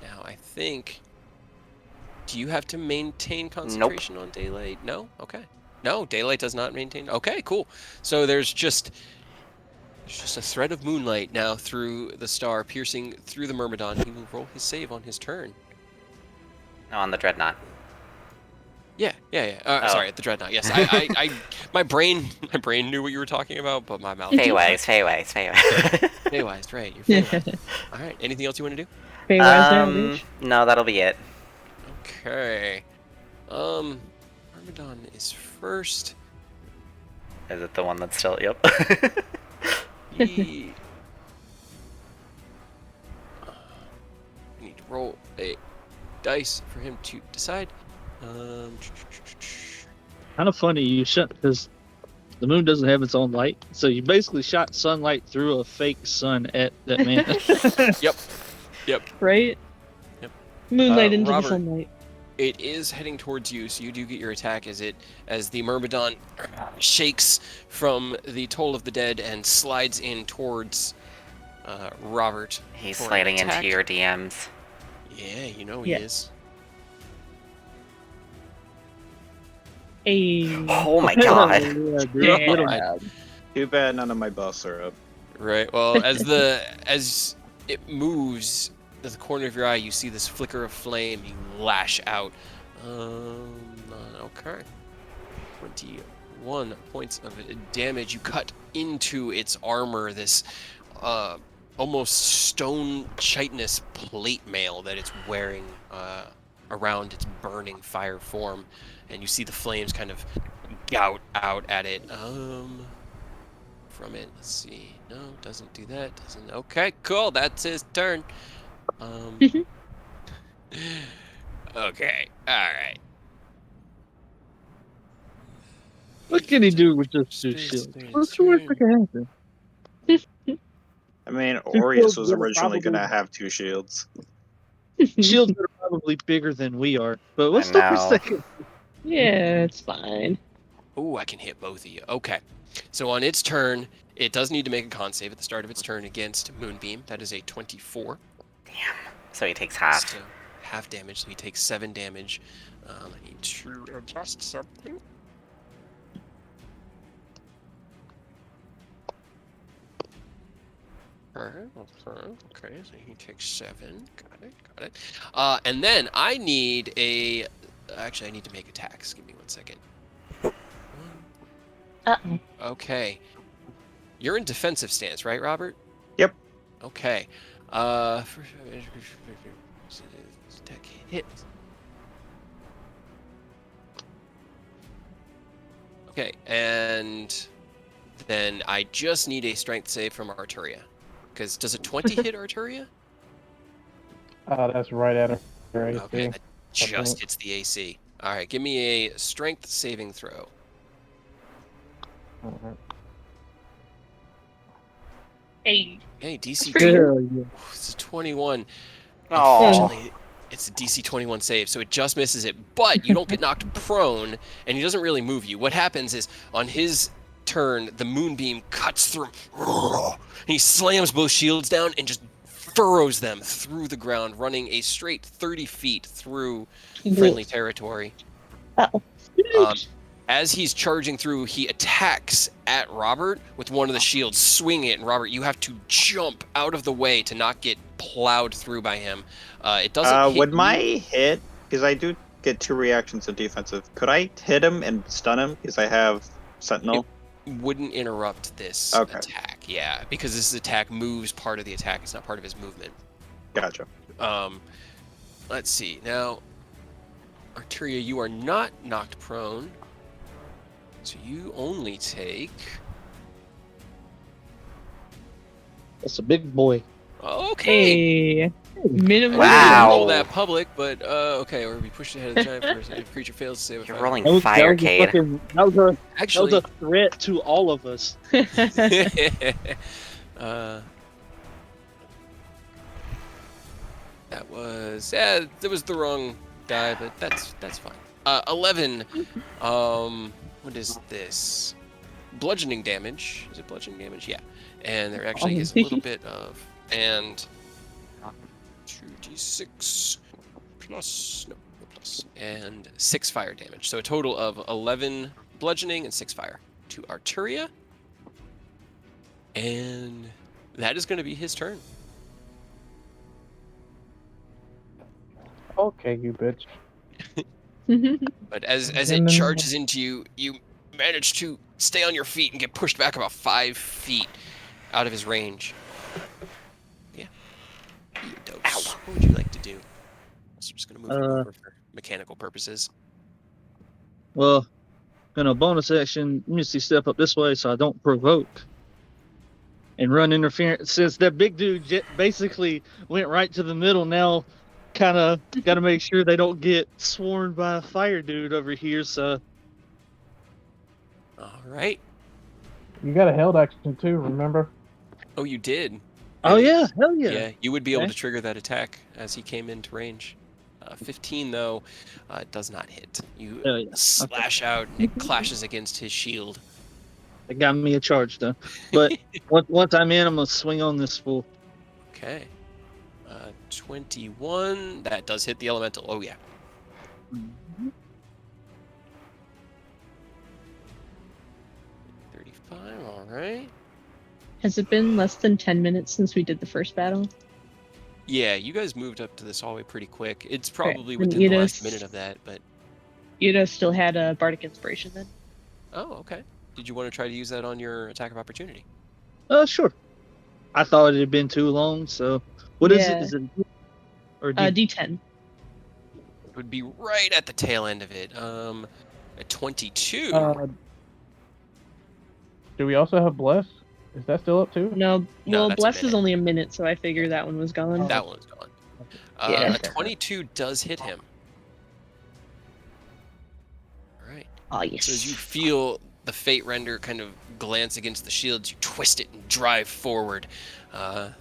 Now, I think Do you have to maintain concentration on daylight? No? Okay. No, daylight does not maintain. Okay, cool. So there's just a thread of moonlight now through the star, piercing through the Myrmidon. He will roll his save on his turn. No, on the Dreadnought. Yeah. Oh. Sorry, the Dreadnought. Yes, I my brain knew what you were talking about, but my mouth. Feywise. Feywise, right? You're Feywise. All right. Anything else you want to do? Feywise damage. No, that'll be it. Okay. Myrmidon is first. Is it the one that's still? Yep. He... I need to roll a dice for him to decide. Kind of funny you shot because the moon doesn't have its own light, so you basically shot sunlight through a fake sun at that man. Yep. Right? Yep. Moonlight into Robert, the sunlight. It is heading towards you, so you do get your attack as the Myrmidon shakes from the Toll of the Dead and slides in towards Robert. He's for an sliding attack. into your DMs. Yeah, you know he Yeah. is. Hey. Oh my god. Yeah, dude, Yeah. get him out. Too bad none of my buffs are up. Right. Well, as it moves to the corner of your eye, you see this flicker of flame. You lash out. Okay. 21 points of damage. You cut into its armor. This almost stone chitinous plate mail that it's wearing around its burning fire form, and you see the flames kind of gout out at it. From it, let's see. No, doesn't do that. Doesn't. Okay, cool. That's his turn. Okay. All right. What can he do with just two Space shields? Space What's the worst that can happen? I mean, Two Aureus shields was are originally probably- gonna have 2 shields. Shields are probably bigger than we are, but what's I the know. worst that can? Yeah, it's fine. Ooh, I can hit both of you. Okay. So on its turn, it does need to make a con save at the start of its turn against Moonbeam. That is a 24. So he takes half. So half damage, so he takes 7 damage. I need to adjust something. Okay, so he takes 7. Got it. And then I need a... Actually, I need to make attacks. Give me 1 second. Uh-oh. Okay. You're in defensive stance, right, Robert? Yep. Okay. Attack hit. Okay, and then I just need a strength save from Arturia. Because does a 20 hit Arturia? That's right at her. Okay, that just hits the AC. All right, give me a strength saving throw. Hey. Hey, DC Pretty 2. Hell yeah. It's a 21. Oh. Unfortunately, it's a DC 21 save, so it just misses it. But you don't get knocked prone, and he doesn't really move you. What happens is, on his turn, the moonbeam cuts through. And he slams both shields down and just furrows them through the ground, running a straight 30 feet through friendly territory. Uh-oh. As he's charging through, he attacks at Robert with one of the shields, swing it, and Robert, you have to jump out of the way to not get plowed through by him. It doesn't hit Would you. my hit, because I do get 2 reactions of defensive, could I hit him and stun him because I have Sentinel? Wouldn't interrupt this Okay. attack, yeah, because this attack moves part of the attack. It's not part of his movement. Gotcha. Let's see. Now, Arturia, you are not knocked prone, so you only take... That's a big boy. Okay! Hey. Minimum. Wow. Roll that public, but okay, or be pushed ahead of the giant first. If creature fails to save a You're five- rolling That was a Firecade. fucking- that was a Actually, threat to all of us. that was the wrong die, but that's fine. 11. What is this? Bludgeoning damage. Is it bludgeoning damage? Yeah. And there actually is a little bit of 2d6 plus elementals and 6 fire damage. So a total of 11 bludgeoning and 6 fire to Arturia. And that is going to be his turn. Okay, you bitch. But as And it then- charges into you, you manage to stay on your feet and get pushed back about 5 feet out of his range. Yeah. Dose. What would you like to do? So I'm just going to move you over for mechanical purposes. Well, gonna bonus action, Misty step up this way so I don't provoke. And run interference. Since that big dude basically went right to the middle, now kind of got to make sure they don't get swarmed by a fire dude over here. So, All right. You got a held action too, remember? Oh, you did. oh And yeah, hell yeah. Yeah, you would be able Okay. to trigger that attack as he came into range. 15, though, does not hit. You Hell yeah. slash out, and it clashes against his shield. It got me a charge though. But once I'm in, I'm gonna swing on this fool. Okay. 21, that does hit the elemental. Oh, yeah. 35, all right. Has it been less than 10 minutes since we did the first battle? Yeah, you guys moved up to this hallway pretty quick. It's Okay, probably then within the Ida's- last minute of that, but... Yudo still had a Bardic Inspiration then? Oh, okay. Did you want to try to use that on your attack of opportunity? Sure. I thought it had been too long. So, what is it? Yeah. Is it or D10. It would be right at the tail end of it. A 22. Do we also have Bless? Is that still up too? No, No, well, that's a Bless is minute. only a minute, so I figure that one was gone. That one's gone. Yeah. A 22 does hit him. All right. Oh, yes. So as you feel the Fate Render kind of glance against the shields, you twist it and drive forward. The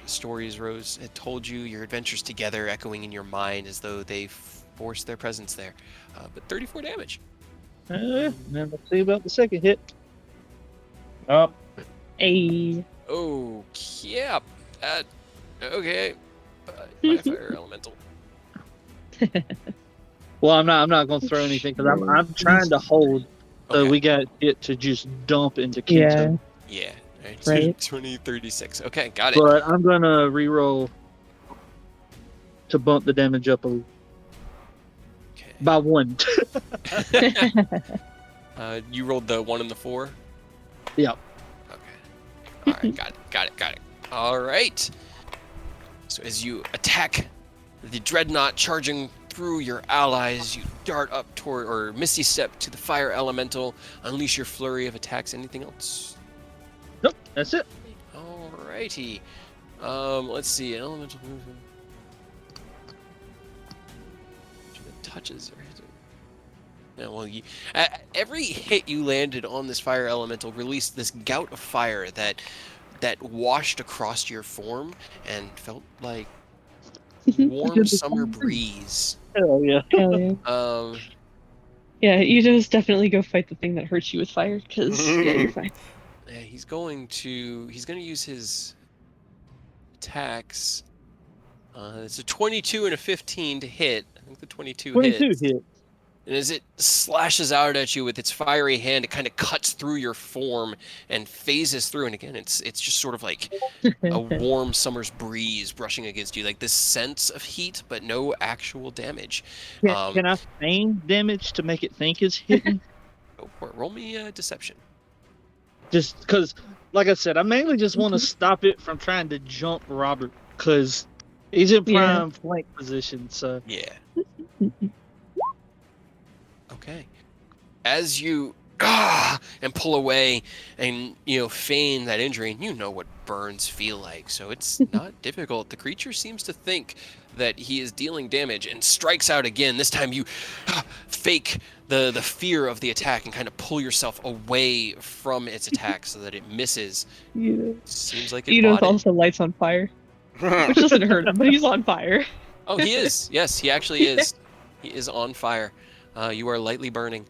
stories Rose had told you, your adventures together echoing in your mind as though they forced their presence there. But 34 damage. Now let's see about the second hit. Up. A. Oh, yeah. Okay. My fire elemental. Well, I'm not going to throw anything because I'm trying to hold. So Okay. we got it to just dump into Yeah. Kinto. Yeah. Right. 20, 36. Okay, got it. But I'm gonna reroll to bump the damage up Okay. by 1. You rolled the 1 and the 4? Yep. Okay. Alright, got it. Alright. So as you attack the dreadnought charging through your allies, you dart up toward, or misty step to the fire elemental, unleash your flurry of attacks. Anything else? Nope, that's it. Alrighty. Let's see. Elemental movement. Touches or hits. Yeah, well, every hit you landed on this fire elemental released this gout of fire that washed across your form and felt like warm summer breeze. Hell yeah. Hell yeah. Yeah, you just definitely go fight the thing that hurts you with fire, because yeah, you're fine. Yeah, he's going to use his attacks. It's a 22 and a 15 to hit. I think the 22 hits. hit. And as it slashes out at you with its fiery hand, it kind of cuts through your form and phases through. And again, it's just sort of like a warm summer's breeze brushing against you, like this sense of heat, but no actual damage. Can I feign damage to make it think it's hitting? Go for it. Roll me deception. Just because, like I said, I mainly just want to stop it from trying to jump Robert because he's in prime flank position. So Yeah. Okay. As you and pull away and feign that injury, and you know what burns feel like, so it's not difficult. The creature seems to think that he is dealing damage and strikes out again. This time you fake the fear of the attack and kind of pull yourself away from its attack so that it misses. Seems like it Yudo's bought it. also lights on fire, which doesn't hurt him, but he's on fire. Oh, he is. Yes, he actually is. He is on fire. You are lightly burning.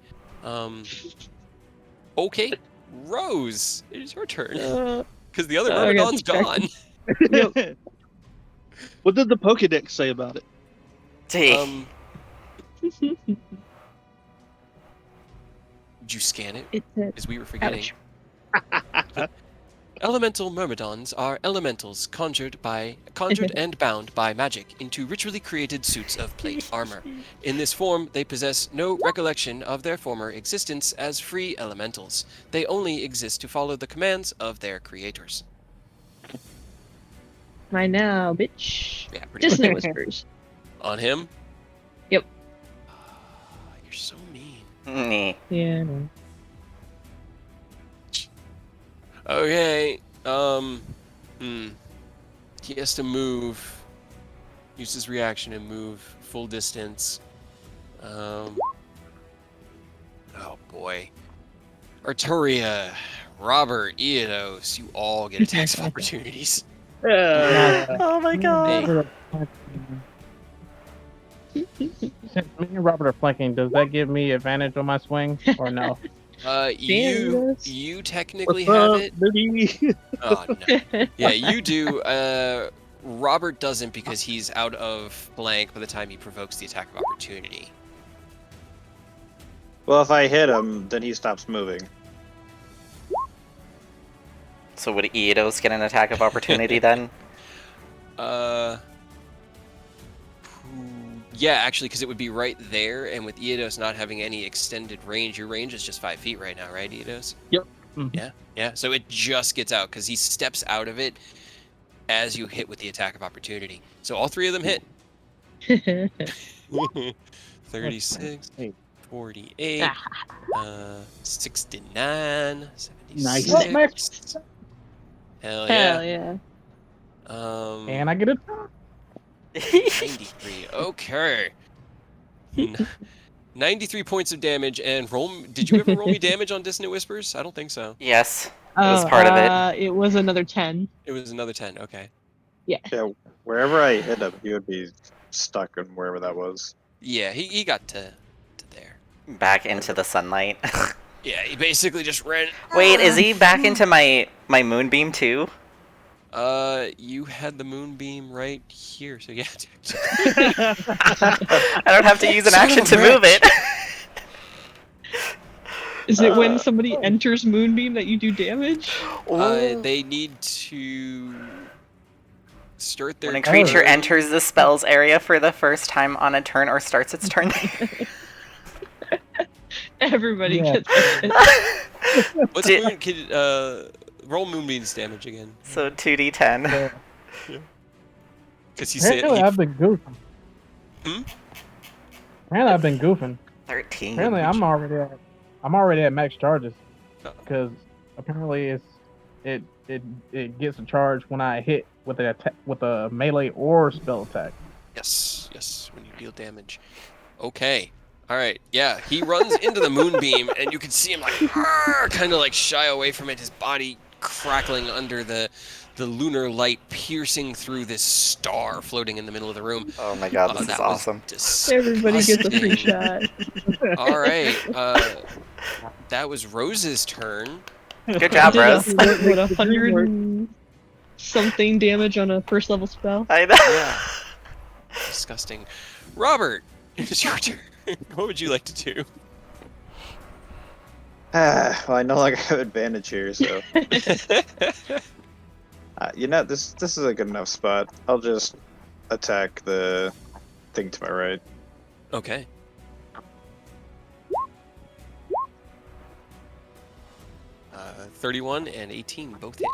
Okay, Rose, it is your turn. Because the other I got Myrmidon's gone. distracted. what did the Pokedex say about it? See, Did you scan it? It's a As we were forgetting. ouch. Elemental myrmidons are elementals conjured and bound by magic into ritually created suits of plate armor. In this form, they possess no recollection of their former existence as free elementals. They only exist to follow the commands of their creators. Mine now, bitch. Yeah, pretty much. Dissonant whispers. On him? Yep. You're so mean. Meh. Yeah. No. Okay. He has to move. Use his reaction and move full distance. Oh boy. Arturia, Robert, Eodos, you all get attacks of opportunities. Oh my god. Since me and Robert are flanking, does that give me advantage on my swing or no? You technically have it. Oh no. Yeah, you do. Robert doesn't because he's out of flank by the time he provokes the attack of opportunity. Well, if I hit him, then he stops moving. So would Eidos get an attack of opportunity then? Yeah, actually, because it would be right there, and with Eidos not having any extended range, your range is just 5 feet right now, right, Eidos? Yep. Mm-hmm. Yeah. So it just gets out because he steps out of it as you hit with the attack of opportunity. So all three of them hit. 36, 48, 69, 76. Nice. Hell Hell yeah. yeah. And I get it. 93. Okay. 93 points of damage and roll. Did you ever roll me damage on Dissonant Whispers? I don't think so. Yes, it was part of it. It was another 10. It was another 10. Okay. Yeah, wherever I hit him, he would be stuck in wherever that was. Yeah, he got to there. Back into the sunlight. Yeah, he basically just ran. Wait, is he back into my moonbeam too? You had the moonbeam right here, so yeah. I don't have to use an action to move it. Is it when somebody enters Moonbeam that you do damage? They need to start their When a creature turn. enters the spell's area for the first time on a turn or starts its turn there. Everybody Yeah. gets it. What's moon? Roll Moonbeam's damage again. So 2d10. Because he said Apparently, I've been goofing. Hmm? Apparently, I've been goofing. 13. Apparently, I'm already at max charges Oh. because apparently it gets a charge when I hit with a melee or spell attack. Yes, when you deal damage. Okay. All right. Yeah, he runs into the moonbeam, and you can see him like kind of like shy away from it. His body crackling under the lunar light, piercing through this star floating in the middle of the room. Oh my god, this is That was awesome. Everybody gets a free disgusting. shot. All right. That was Rose's turn. Good job, Did Rose. what, 100 and something damage on a first level spell? I know. Yeah. Disgusting. Robert, it's your turn. What would you like to do? Well, I no longer have advantage here, so this is a good enough spot. I'll just attack the thing to my right. Okay. Uh, 31 and 18 both hit.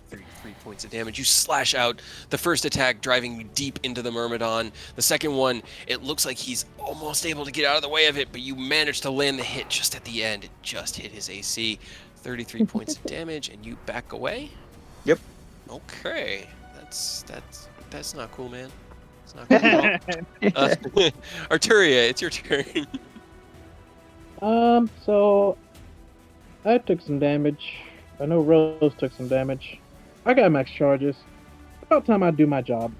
33 points of damage. You slash out the first attack, driving you deep into the Myrmidon. The second one, it looks like he's almost able to get out of the way of it, but you manage to land the hit just at the end. It just hit his AC. 33 points of damage, and you back away? Yep. Okay. That's not cool, man. It's not cool at all. Arturia, it's your turn. So I took some damage. I know Rose took some damage. I got max charges. About time I do my job.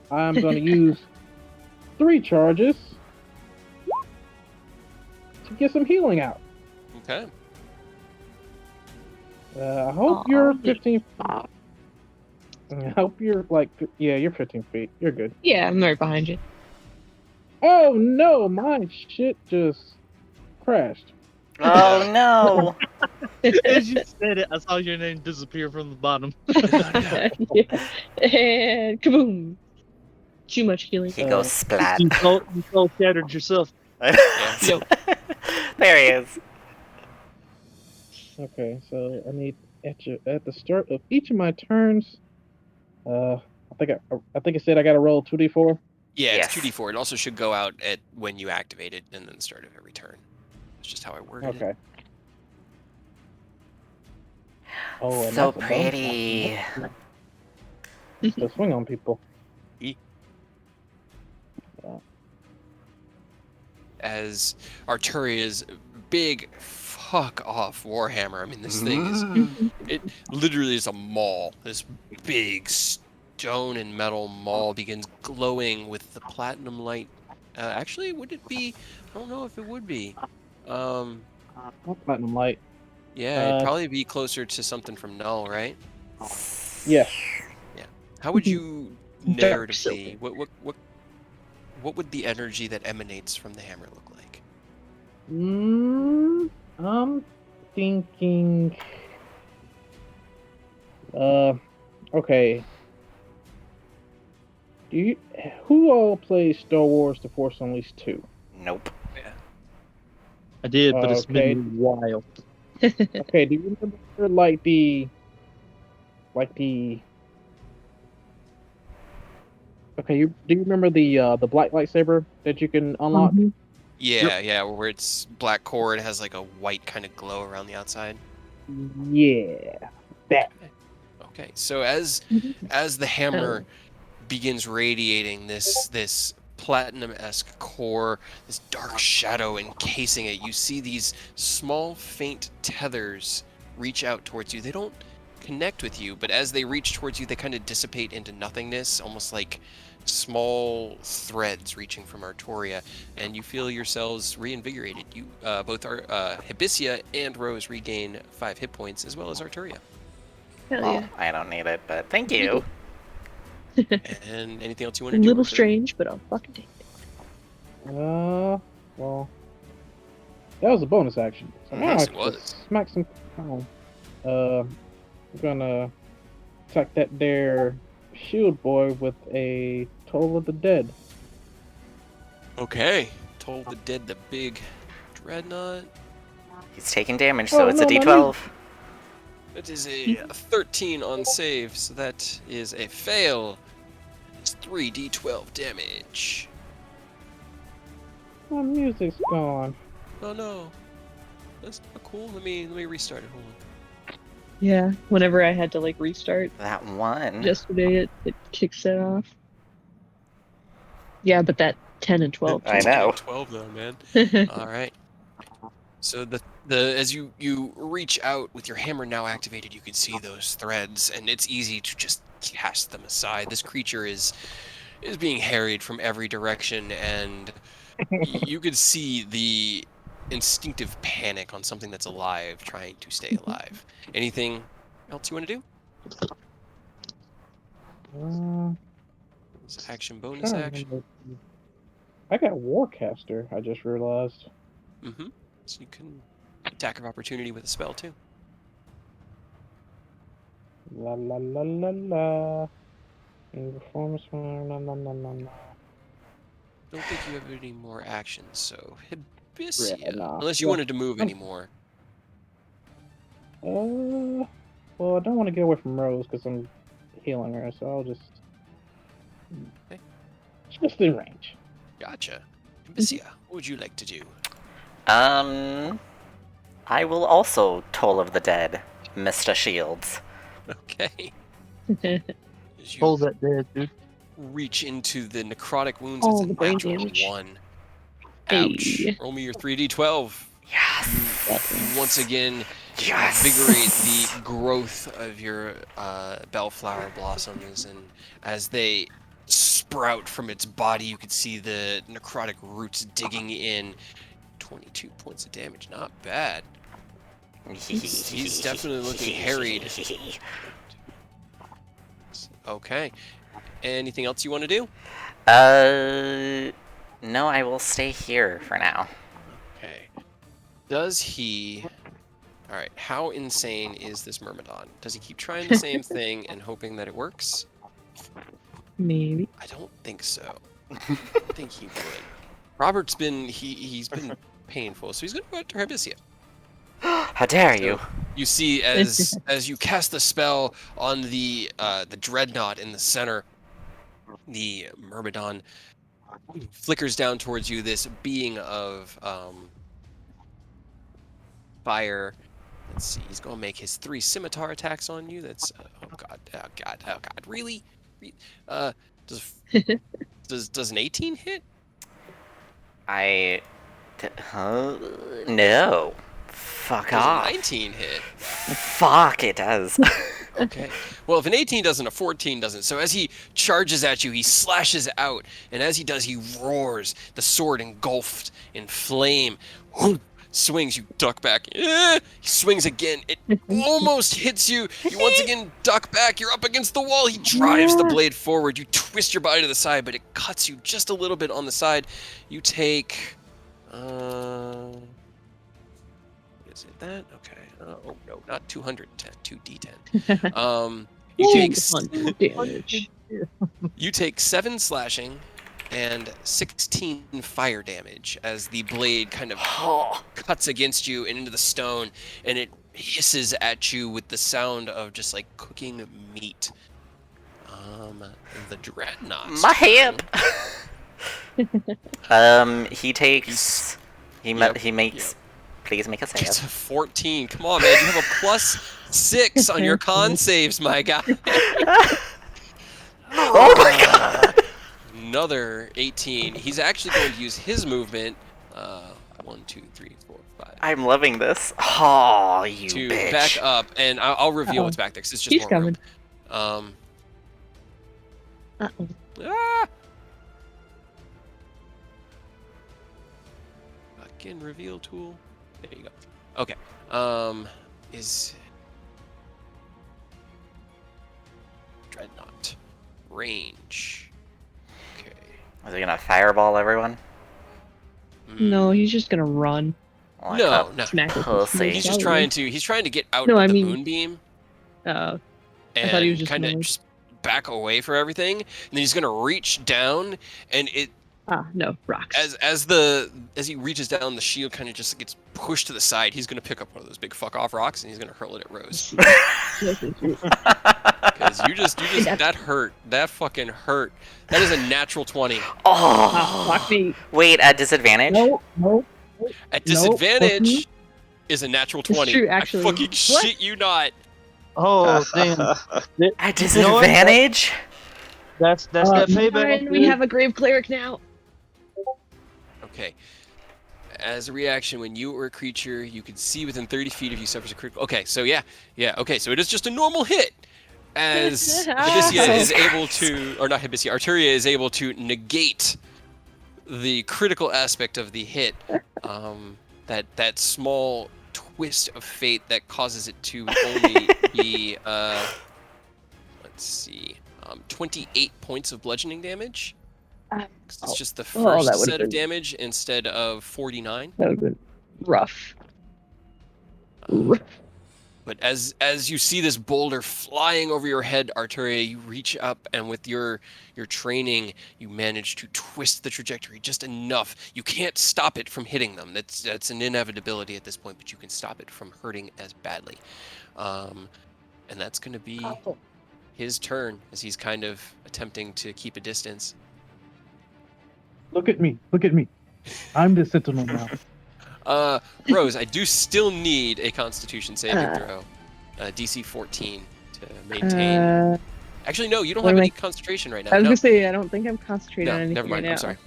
I'm gonna use 3 charges to get some healing out. Okay. I hope Aw, you're neat. 15. I hope you're like, yeah, you're 15 feet. You're good. Yeah, I'm right behind you. Oh no, my shit just crashed. Oh Yeah. no! As you said it, I saw your name disappear from the bottom. Yeah. And kaboom! Too much healing. He goes splat. You soul shattered yourself. Yeah. Yo. There he is. Okay, so I need at the start of each of my turns. I think I said I got to roll 2d4. Yeah, it's Yes. 2d4. It also should go out at when you activate it and then the start of every turn. That's just how I worded it. Okay. Oh, and So that's a bonus pretty. action. So swing on people. As Arturia's big fuck off warhammer. I mean, this thing is it literally is a maul. This big stone and metal maul begins glowing with the platinum light. Actually, would it be? I don't know if it would be. Not platinum light. Yeah, it'd probably be closer to something from Null, right? Yes. How would you Dark narratively? What would the energy that emanates from the hammer look like? I'm thinking. Okay. Who all plays Star Wars: The Force Unleashed 2? Nope. I did, but it's Okay. been a while. Okay, do you remember like the Okay, do you remember the black lightsaber that you can unlock? Mhm. Yeah, where it's black core and has like a white kind of glow around the outside. Yeah. That. Okay, so as the hammer begins radiating this platinum-esque core, this dark shadow encasing it, you see these small, faint tethers reach out towards you. They don't connect with you, but as they reach towards you, they kind of dissipate into nothingness, almost like small threads reaching from Artoria, and you feel yourselves reinvigorated. You both are Hibisia and Rose regain 5 hit points, as well as Artoria. Hell Well, yeah. I don't need it, but thank you. And anything else you A want to do? little Artoria? strange, but I'll fucking take it. Well, that was a bonus action. So now Yes, I it can was. just smack some down. I'm gonna attack that there shield boy with a Toll of the Dead. Okay. Told the dead the big dreadnought. He's taking damage, so Oh, it's a no, my d12. That is a 13 on save, so that is a fail. It's 3d12 damage. My music's gone. Oh no. That's not cool. Let me restart it. Hold on. Yeah, whenever I had to like restart That one. yesterday, it kicks it off. Yeah, but that 10 and 12 I know. 12 though, man. too. All right. So the as you reach out with your hammer now activated, you can see those threads, and it's easy to just cast them aside. This creature is being harried from every direction, and you could see the instinctive panic on something that's alive trying to stay alive. Anything else you want to do? It's action, bonus Trying to action. remember. I got Warcaster, I just realized. Mm-hmm. So you can attack of opportunity with a spell too. La la la la la. In performance, la la la la la. Don't think you have any more actions, so Hibisia. Yeah, nah. Unless you Yeah. wanted to move anymore. Well, I don't want to get away from Rose because I'm healing her, so I'll just Okay. just in range. Gotcha. Hibisia, what would you like to do? I will also Toll of the Dead, Mr. Shields. Okay. As you Hold that dead, dude. reach into the necrotic wounds, Oh, it's the a brain natural damage. 1. Ouch. Hey. Roll me your 3d12. Yes! You once again Yes! invigorate the growth of your bellflower blossoms, and as they sprout from its body, you can see the necrotic roots digging in. 22 points of damage, not bad. He's definitely looking harried. Okay. Anything else you want to do? No, I will stay here for now. Okay. Does he... Alright, how insane is this Myrmidon? Does he keep trying the same thing and hoping that it works? Maybe. I don't think so. I don't think he would. Robert's been... He's been painful, so he's going to go after Hibisia. How dare you? You see, as you cast the spell on the dreadnought in the center, the Myrmidon flickers down towards you. This being of fire. Let's see. He's gonna make his 3 scimitar attacks on you. That's oh god, oh god, oh god. Really? Does does an 18 hit? No. Fuck Does off. a 19 hit? Fuck, it does. Okay. Well, if an 18 doesn't, a 14 doesn't. So as he charges at you, he slashes out, and as he does, he roars. The sword engulfed in flame. Swings, you duck back. He swings again. It almost hits you. You once again duck back. You're up against the wall. He drives the blade forward. You twist your body to the side, but it cuts you just a little bit on the side. You take... Is it that? Okay. Oh no, not 210. 2d10. You take 7 slashing and 16 fire damage as the blade kind of cuts against you and into the stone, and it hisses at you with the sound of just like cooking meat. The dreadnought. My hand. He takes. He makes. Please make a save. It's a 14. Come on, man. You have a +6 on your con saves, my guy. Oh my god. Another 18. He's actually going to use his movement. 1, 2, 3, 4, 5. I'm loving this. Oh, you to bitch. back up, and I'll reveal what's back there because it's just He's more coming. room. Uh-oh. Ah! Fucking reveal tool. There you go. Okay. Is Dreadnought range? Okay. Is he gonna fireball everyone? No, he's just gonna run. Like No, a no. Smack with pussy. He's just trying to. He's trying to get out No, of I the mean- moonbeam I thought he was and just kind of gonna, like- just back away for everything. And then he's gonna reach down, and it no, rocks. as he reaches down, the shield kind of just gets pushed to the side. He's gonna pick up one of those big fuck off rocks, and he's gonna hurl it at Rose. Because you just that hurt. That fucking hurt. That is a natural 20. Oh. Fuck me. Wait, at disadvantage? No. At No, disadvantage is a natural 20. true, actually. I fucking What? shit you not. Oh damn! At You know what? disadvantage? That's that payback. Fine, we have a grave cleric now. Okay. As a reaction, when you or a creature you can see within 30 feet of you suffers a critical. Okay, so yeah. Okay, so it is just a normal hit. As Hibisia is able to, or not Hibisia, Arturia is able to negate the critical aspect of the hit. That small twist of fate that causes it to only be, let's see, 28 points of bludgeoning damage. 'Cause it's just the that first would've set of been- damage instead of 49. That would have been rough. But as you see this boulder flying over your head, Arturia, you reach up, and with your training, you manage to twist the trajectory just enough. You can't stop it from hitting them. That's an inevitability at this point, but you can stop it from hurting as badly. And that's going to be his turn as he's kind of attempting to keep a distance. Look at me. I'm the Sentinel now. Rose, I do still need a Constitution saving throw, DC 14 to maintain. Actually, no, you don't what have am any I- concentration right now. I was No, gonna say I don't think I'm concentrating on no, anything never mind. right I'm now. sorry.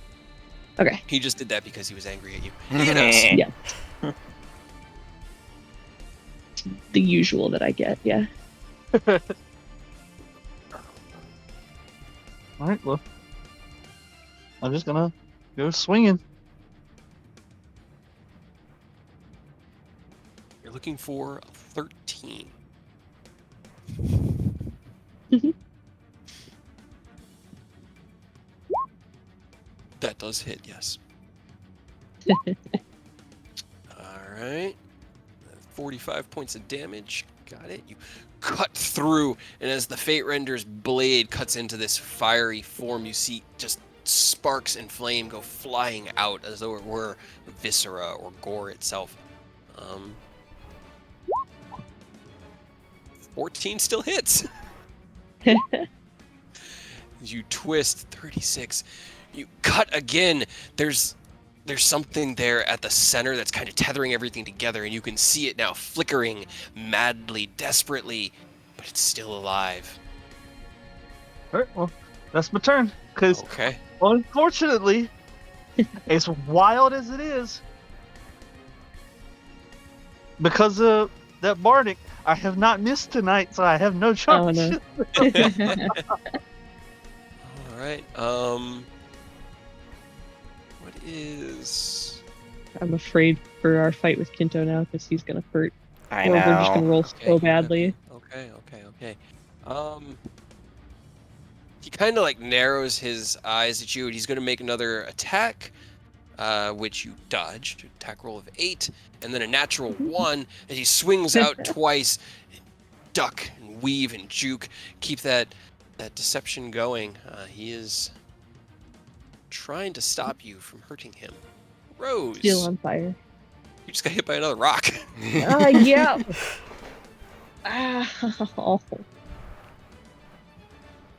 Okay. He just did that because he was angry at you. Yeah. The usual that I get, yeah. All right, well, I'm just gonna go swinging. You're looking for 13. That does hit, yes. Alright. 45 points of damage. Got it. You cut through, and as the Fate Render's blade cuts into this fiery form, you see just sparks and flame go flying out as though it were viscera or gore itself. 14 still hits. You twist, 36. You cut again. There's something there at the center that's kind of tethering everything together, and you can see it now flickering madly, desperately, but it's still alive. All right, well, that's my turn. Because Okay. unfortunately, as wild as it is, because of that Bardic, I have not missed tonight, so I have no Oh charge. no. All right. What is? I'm afraid for our fight with Kinto now because he's gonna hurt. I Or we're just gonna know. roll Okay, so you have badly. Okay. He kind of like narrows his eyes at you, and he's going to make another attack, which you dodged. Attack roll of 8, and then a natural 1, and he swings out twice, and duck and weave and juke. Keep that deception going. He is trying to stop you from hurting him. Rose, Still on fire. you just got hit by another rock. Yeah. Ow.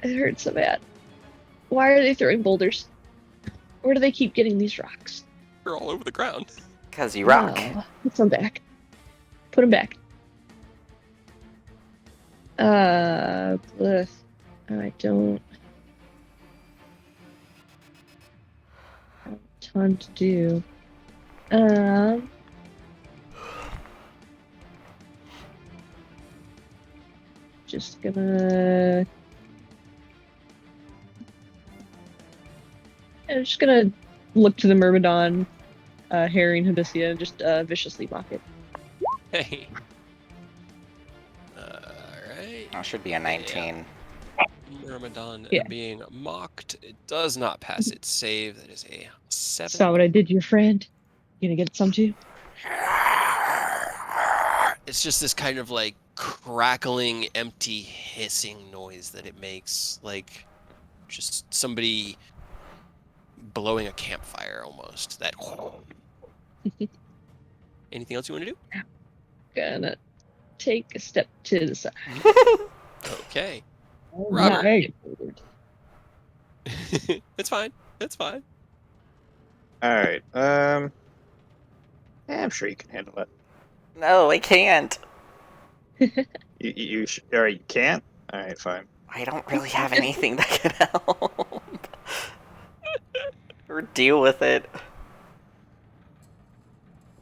It hurts so bad. Why are they throwing boulders? Where do they keep getting these rocks? They're all over the ground. Because you rock. Oh, put some back. Put them back. Blech. I don't have a ton to do. Just gonna. I'm just gonna look to the Myrmidon, harrying Hibisia, and just viciously mock it. Hey. Alright. That should be a 19. Myrmidon Yeah. being mocked. It does not pass its save. That is a 7. Saw what I did to your friend. You gonna get some too? It's just this kind of like crackling, empty, hissing noise that it makes. Like just somebody blowing a campfire almost. That. Anything else you want to do? Gonna take a step to the side. Okay. Not Robert. Hey. It's fine. It's fine. All right. Yeah, I'm sure you can handle it. No, I can't. You all right? You can't. All right, fine. I don't really have anything that can help. Or deal with it.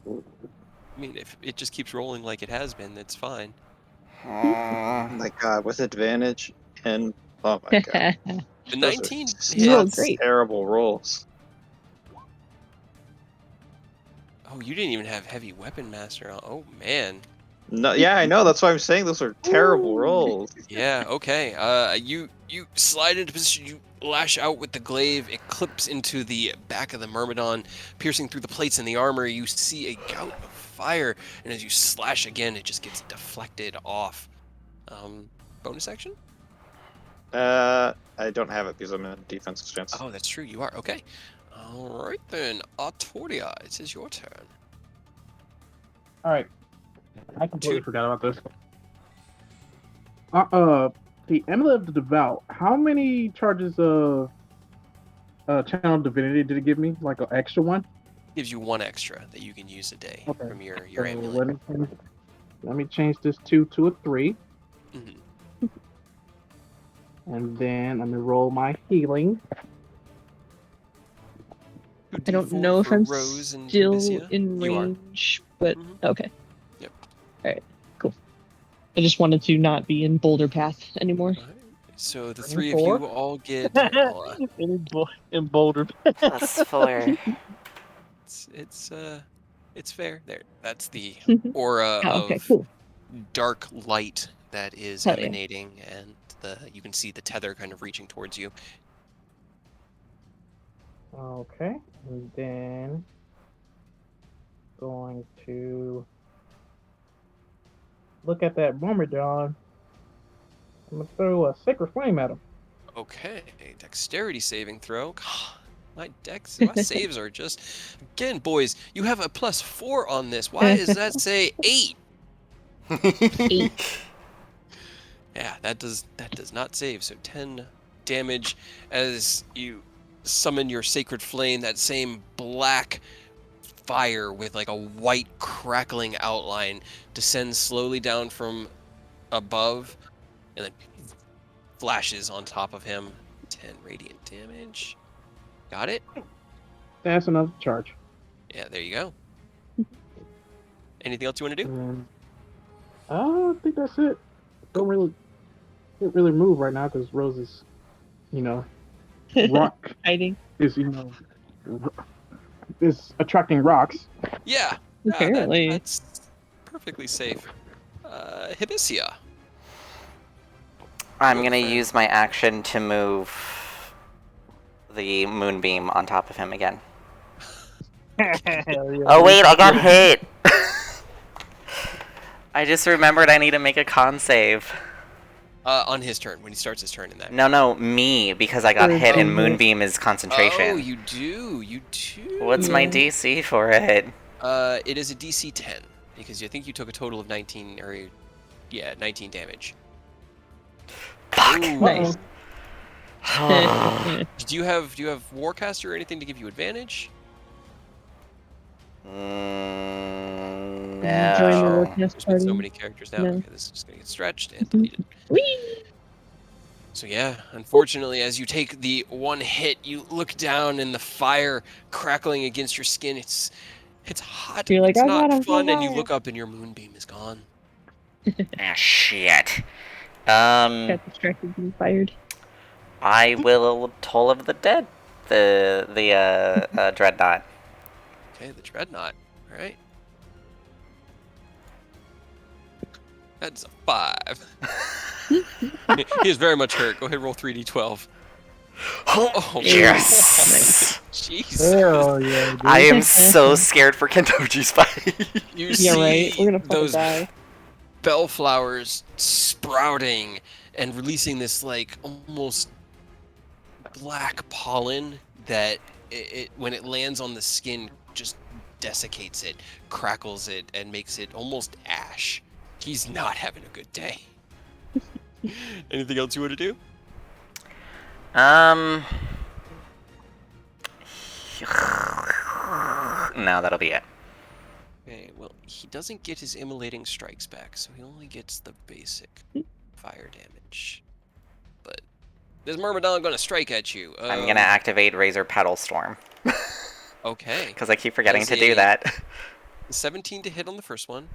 I mean, if it just keeps rolling like it has been, that's fine. Oh my god, with advantage and oh my god, The those 19 are You rolled hits. great. terrible rolls. Oh, you didn't even have heavy weapon master on. Oh man. No, yeah, I know. That's why I'm saying those are terrible Ooh. rolls. Yeah. Okay. You slide into position. You lash out with the glaive. It clips into the back of the Myrmidon, piercing through the plates in the armor. You see a gout of fire, and as you slash again, it just gets deflected off. Bonus action? I don't have it because I'm in defensive stance. Oh, that's true. You are. Okay. All right then, Artoria, it is your turn. All right. I completely Two. forgot about this. The Amulet of the Devout. How many charges of Channel Divinity did it give me? Like an extra one? Gives you 1 extra that you can use a day Okay. from your So amulet. let me change this 2 to a 3, Mhm. and then I'm gonna roll my healing. I don't D4 know if for I'm Rose and still Hibisia. in You are. range, but Mhm. okay. Yep. Alright, cool. I just wanted to not be in Boulder Path anymore. All right. So the 3 Bring of you 4. all get. in Boulder. Plus 4. It's fair. There. That's the aura Oh, okay, of cool. dark light that is Hell yeah. emanating, and you can see the tether kind of reaching towards you. Okay, and then going to look at that Myrmidon. I'm gonna throw a Sacred Flame at him. Okay, dexterity saving throw. God, my saves are just again, boys. You have a +4 on this. Why does that say 8? 8. Yeah, that does not save. So 10 damage as you summon your sacred flame. That same black fire with like a white crackling outline descends slowly down from above, and then flashes on top of him. 10 radiant damage. Got it? That's enough to charge. Yeah, there you go. Anything else you want to do? And I think that's it. Can't really move right now because Rose is, rock Hiding. is is attracting rocks. Yeah. Apparently. That's perfectly safe. Hibisia. I'm gonna use my action to move the moonbeam on top of him again. Hell yeah. Oh wait, I got hit! I just remembered I need to make a con save. On his turn, when he starts his turn in that. No, me, because I got hit and moonbeam is concentration. Oh, you do. What's my DC for it? It is a DC 10, because I think you took a total of 19, 19 damage. Fuck! Nice. Do you have Warcaster or anything to give you advantage? Join the No. Warcast There's been party. so many characters now. No. Okay, this is just gonna get stretched and deleted. Whee! So yeah, unfortunately, as you take the one hit, you look down and the fire crackling against your skin. It's hot. You're like, it's I not got him, fun, and you fire. look up and your moonbeam is gone. Ah, shit. Got distracted and fired. I will Toll of the Dead. The Dreadnought. Okay, the dreadnought. All right. That's a 5. He is very much hurt. Go ahead, roll 3d12. Oh, Yes! Jesus. Hell yeah, dude. I am so scared for Kentoji's fight. You Yeah, see right. We're gonna fucking those die. bellflowers sprouting and releasing this like almost black pollen that it when it lands on the skin just desiccates it, crackles it, and makes it almost ash. He's not having a good day. Anything else you want to do? No, that'll be it. Okay, well, he doesn't get his immolating strikes back, so he only gets the basic fire damage. But this Myrmidon gonna strike at you. I'm gonna activate Razor Paddle Storm. Okay. Because I keep forgetting That's to do a- that. 17 to hit on the first one,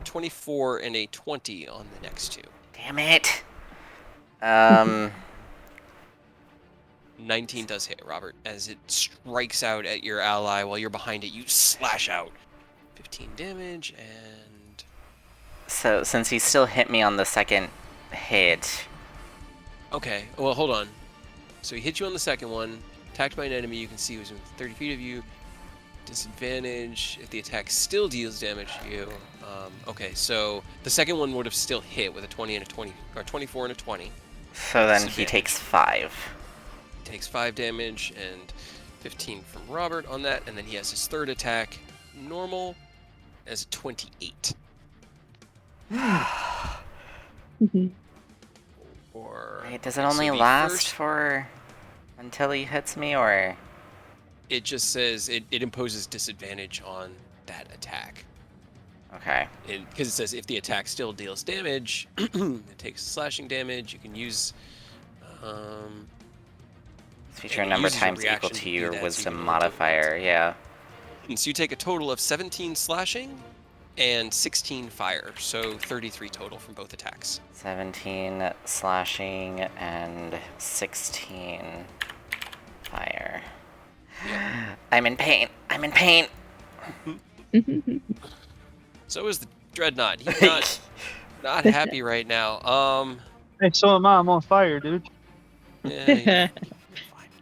24 and a 20 on the next two. Damn it. 19 does hit, Robert. As it strikes out at your ally while you're behind it, you slash out. 15 damage, and... So, since he still hit me on the second hit... Okay, well, hold on. So he hit you on the second one, attacked by an enemy you can see who's within 30 feet of you. Disadvantage if the attack still deals damage to you. Okay, so the second one would have still hit with a 20 and a 20, or 24 and a 20. So then he takes 5. Takes 5 damage and 15 from Robert on that, and then he has his third attack, normal, as a 28. Or Wait, does it only the last first- for... until he hits me, or... It just says it imposes disadvantage on that attack. Okay. Because it says if the attack still deals damage, it takes slashing damage. You can use... Feature and it number uses your times equal reaction to do your that, so you wisdom can only do it once. modifier, yeah. And so you take a total of 17 slashing and 16 fire, so 33 total from both attacks. 17 slashing and 16 fire. Yep. I'm in pain. I'm in pain. So is the Dreadnought. He's not happy right now. Hey, so am I. I'm on fire, dude. Yeah,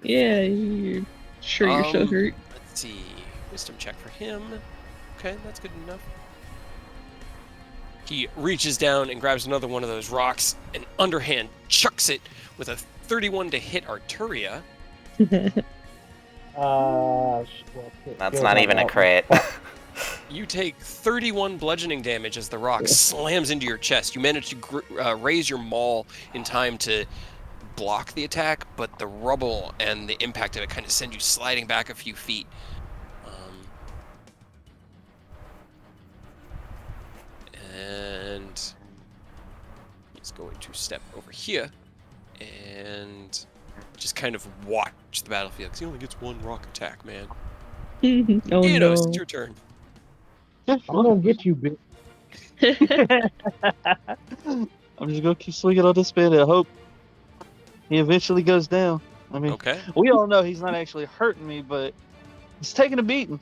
Yeah, you're Sure, you're so hurt. Let's see. Wisdom check for him. Okay, that's good enough. He reaches down and grabs another one of those rocks and underhand chucks it with a 31 to hit Arturia. That's not even a crit. You take 31 bludgeoning damage as the rock slams into your chest. You manage to raise your maul in time to block the attack, but the rubble and the impact of it kind of send you sliding back a few feet. And he's going to step over here and just kind of watch the battlefield, because he only gets one rock attack, man. Oh Enos, no. it's your turn. I'm gonna get you, bitch. I'm just gonna keep swinging on this man and hope he eventually goes down. I mean, Okay. we all know he's not actually hurting me, but he's taking a beating.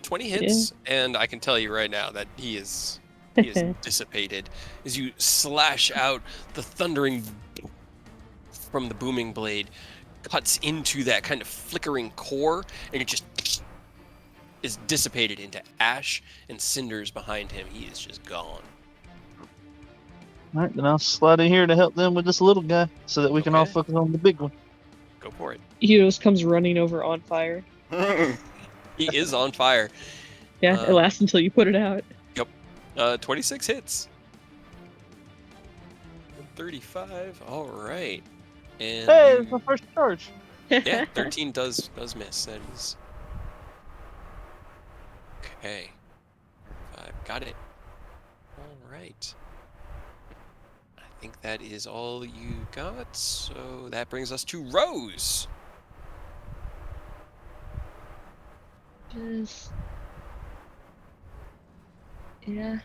20 hits, and I can tell you right now that he is dissipated. As you slash out, the thundering from the booming blade cuts into that kind of flickering core, and it just is dissipated into ash and cinders behind him. He is just gone. All right, then I'll slide in here to help them with this little guy so that we can all Okay. focus on the big one. Go for it. Enos comes running over on fire. He is on fire. Yeah, it lasts until you put it out. 26 hits. 35. All right. And Hey, it's my first charge. yeah, 13 does miss. That is okay. I've got it. All right. I think that is all you got. So that brings us to Rose. Just... yeah.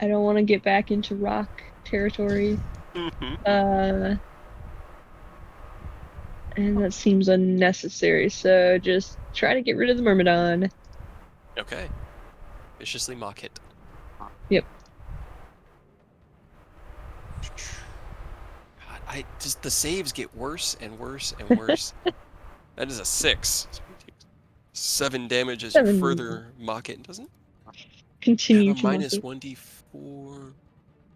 I don't want to get back into rock territory. And that seems unnecessary, so just try to get rid of the Myrmidon. Okay. Viciously mock hit. Yep. God, the saves get worse and worse and worse. That is a 6. So you take 7 damage as you 7. further mock it, doesn't Continue have a to mock minus it. 1d4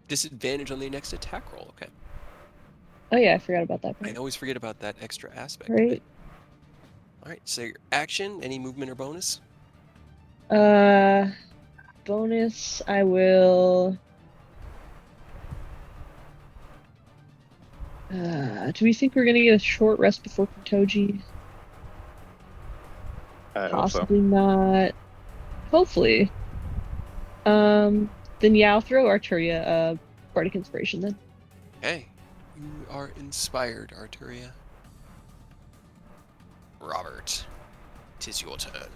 disadvantage on the next attack roll. Okay. Oh yeah, I forgot about that I part. always forget about that extra aspect of Right. it. All right, so your action, any movement or bonus? Bonus, I will... do we think we're gonna get a short rest before Kentoji? I hope so. Possibly not. Hopefully. Then yeah, I'll throw Arturia Bardic Inspiration then. Okay. You are inspired, Arturia. Robert, 'tis your turn.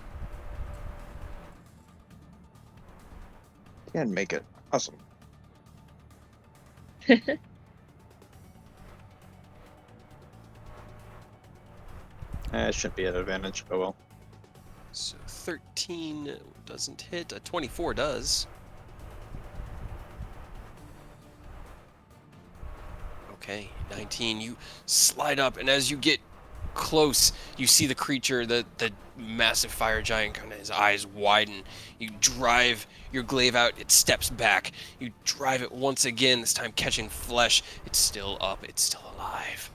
Can't make it. Awesome. It should be an advantage. Oh well. So 13 doesn't hit. A 24 does. Okay, 19. You slide up, and as you get close, you see the creature, the massive fire giant, kind of his eyes widen. You drive your glaive out, it steps back. You drive it once again, this time catching flesh. It's still up, it's still alive.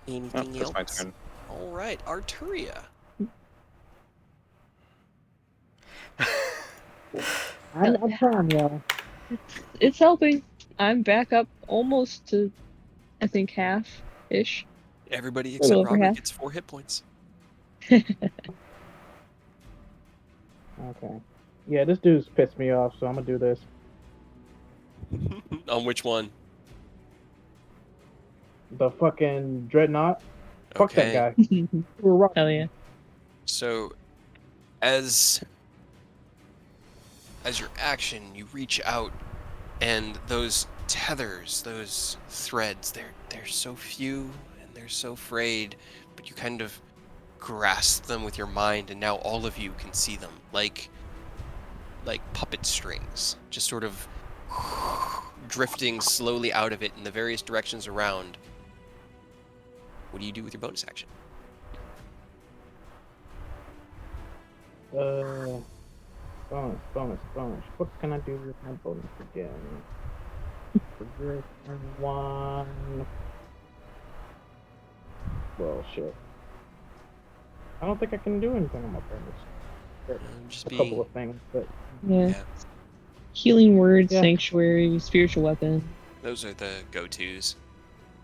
Anything That's else? my turn. All right, Arturia. I'm trying, y'all. It's helping. I'm back up almost to, I think, half-ish. Everybody little except over Robert half. gets 4 hit points. Okay. Yeah, this dude's pissed me off, so I'm gonna do this. On which one? The fucking dreadnought. Fuck Okay. that guy. We're rock- Hell yeah. So, as your action, you reach out, and those tethers, those threads, they're so few and they're so frayed, but you kind of grasp them with your mind, and now all of you can see them, like puppet strings, just sort of drifting slowly out of it in the various directions around. What do you do with your bonus action? Bonus. What can I do with my bonus again? Progress and one. Well, shit. I don't think I can do anything on my bonus. Just A be. couple of things, but Yeah. Yeah. Healing word, Yeah. sanctuary, spiritual weapon. Those are the go-tos.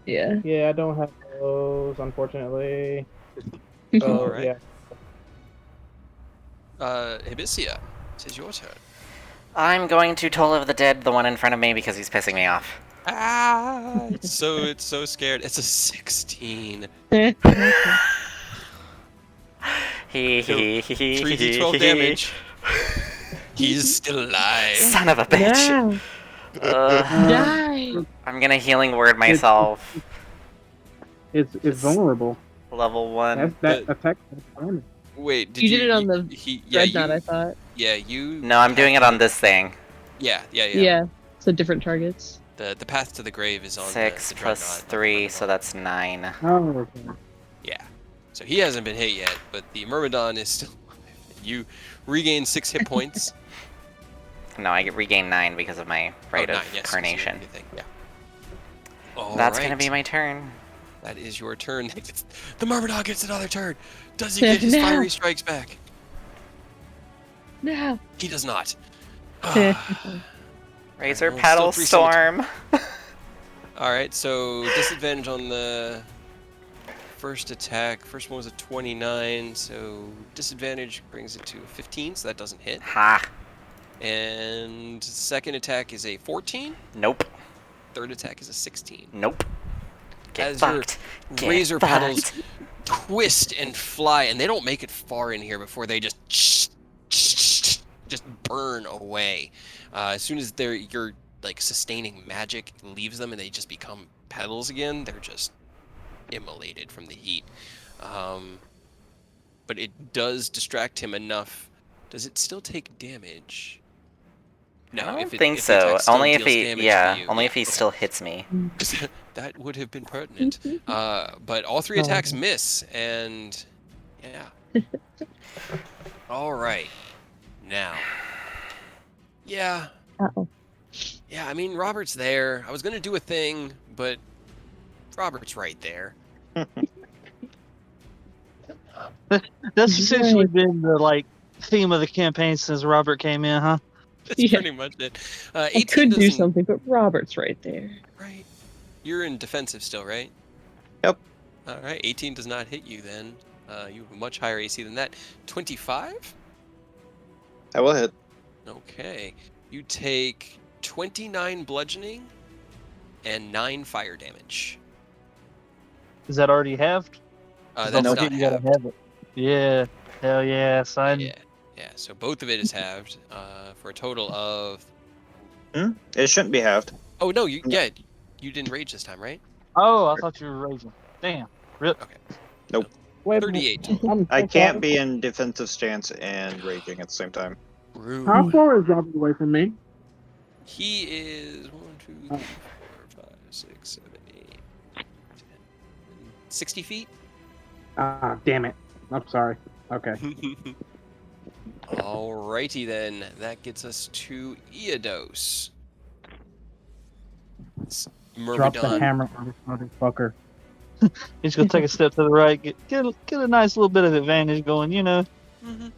Yeah. yeah, I don't have those, unfortunately. All So right. yeah, Hibisia, it is your turn. I'm going to Toll of the Dead, the one in front of me, because he's pissing me off. Ah! It's so scared. It's a 16. He 3d12 damage. He's still alive. Son of a bitch. Die. I'm gonna healing word myself. it's Just- vulnerable. Level 1. That attack damage. Wait, did You did it on the yeah, Dreadnought, I thought. Yeah, you. No, I'm doing it on this thing. Yeah. Yeah. So different targets. The path to the grave is on 6 the plus Dreadnought, 3, not the so that's 9. Oh, okay. Yeah. So he hasn't been hit yet, but the Myrmidon is still. You regain 6 hit points. No, I regain 9 because of my Rite of 9, yes, Carnation. Yeah. All That's right. gonna be my turn. That is your turn. The Myrmidon gets another turn. Does he get his No. fiery strikes back? No. He does not. Razor well, Paddle still 3 summons. Storm. Alright, so disadvantage on the first attack. First one was a 29, so disadvantage brings it to a 15, so that doesn't hit. Ha. And second attack is a 14. Nope. Third attack is a 16. Nope. Get As your fucked. Get razor fucked. petals twist and fly, and they don't make it far in here before they just burn away. As soon as your like sustaining magic leaves them and they just become petals again, they're just immolated from the heat. But it does distract him enough. Does it still take damage? No, I don't if think if the so. attack still Only if deals he, damage yeah, to you. only if he okay. still hits me. That would have been pertinent. But all 3 attacks miss, and yeah. All right. Now. Yeah. Uh-oh. Yeah, I mean, Robert's there. I was going to do a thing, but Robert's right there. That's essentially been the like theme of the campaign since Robert came in, huh? That's Yeah. pretty much it. I 18 could do doesn't- something, but Robert's right there. Right. You're in defensive still, right? Yep. All right. 18 does not hit you then. You have a much higher AC than that. 25? I will hit. Okay. You take 29 bludgeoning and 9 fire damage. Is that already halved? That's Don't not forget you gotta halved. have it. Yeah. Hell yeah, son. Yeah. So both of it is halved for a total of. It shouldn't be halved. Oh no! You didn't rage this time, right? Oh, I thought you were raging. Damn. Rip. Okay. Wait, 38. I can't be in defensive stance and raging at the same time. Rude. How far is Robert away from me? He is 1, 2, 3, 4, 5, 6, 7, 8, 10, 60 feet. Ah, damn it. I'm sorry. Okay. Alrighty then, that gets us to Eodos. It's Drop the Myrmidon. hammer on this motherfucker. He's gonna take a step to the right, get a nice little bit of advantage going, Mhm.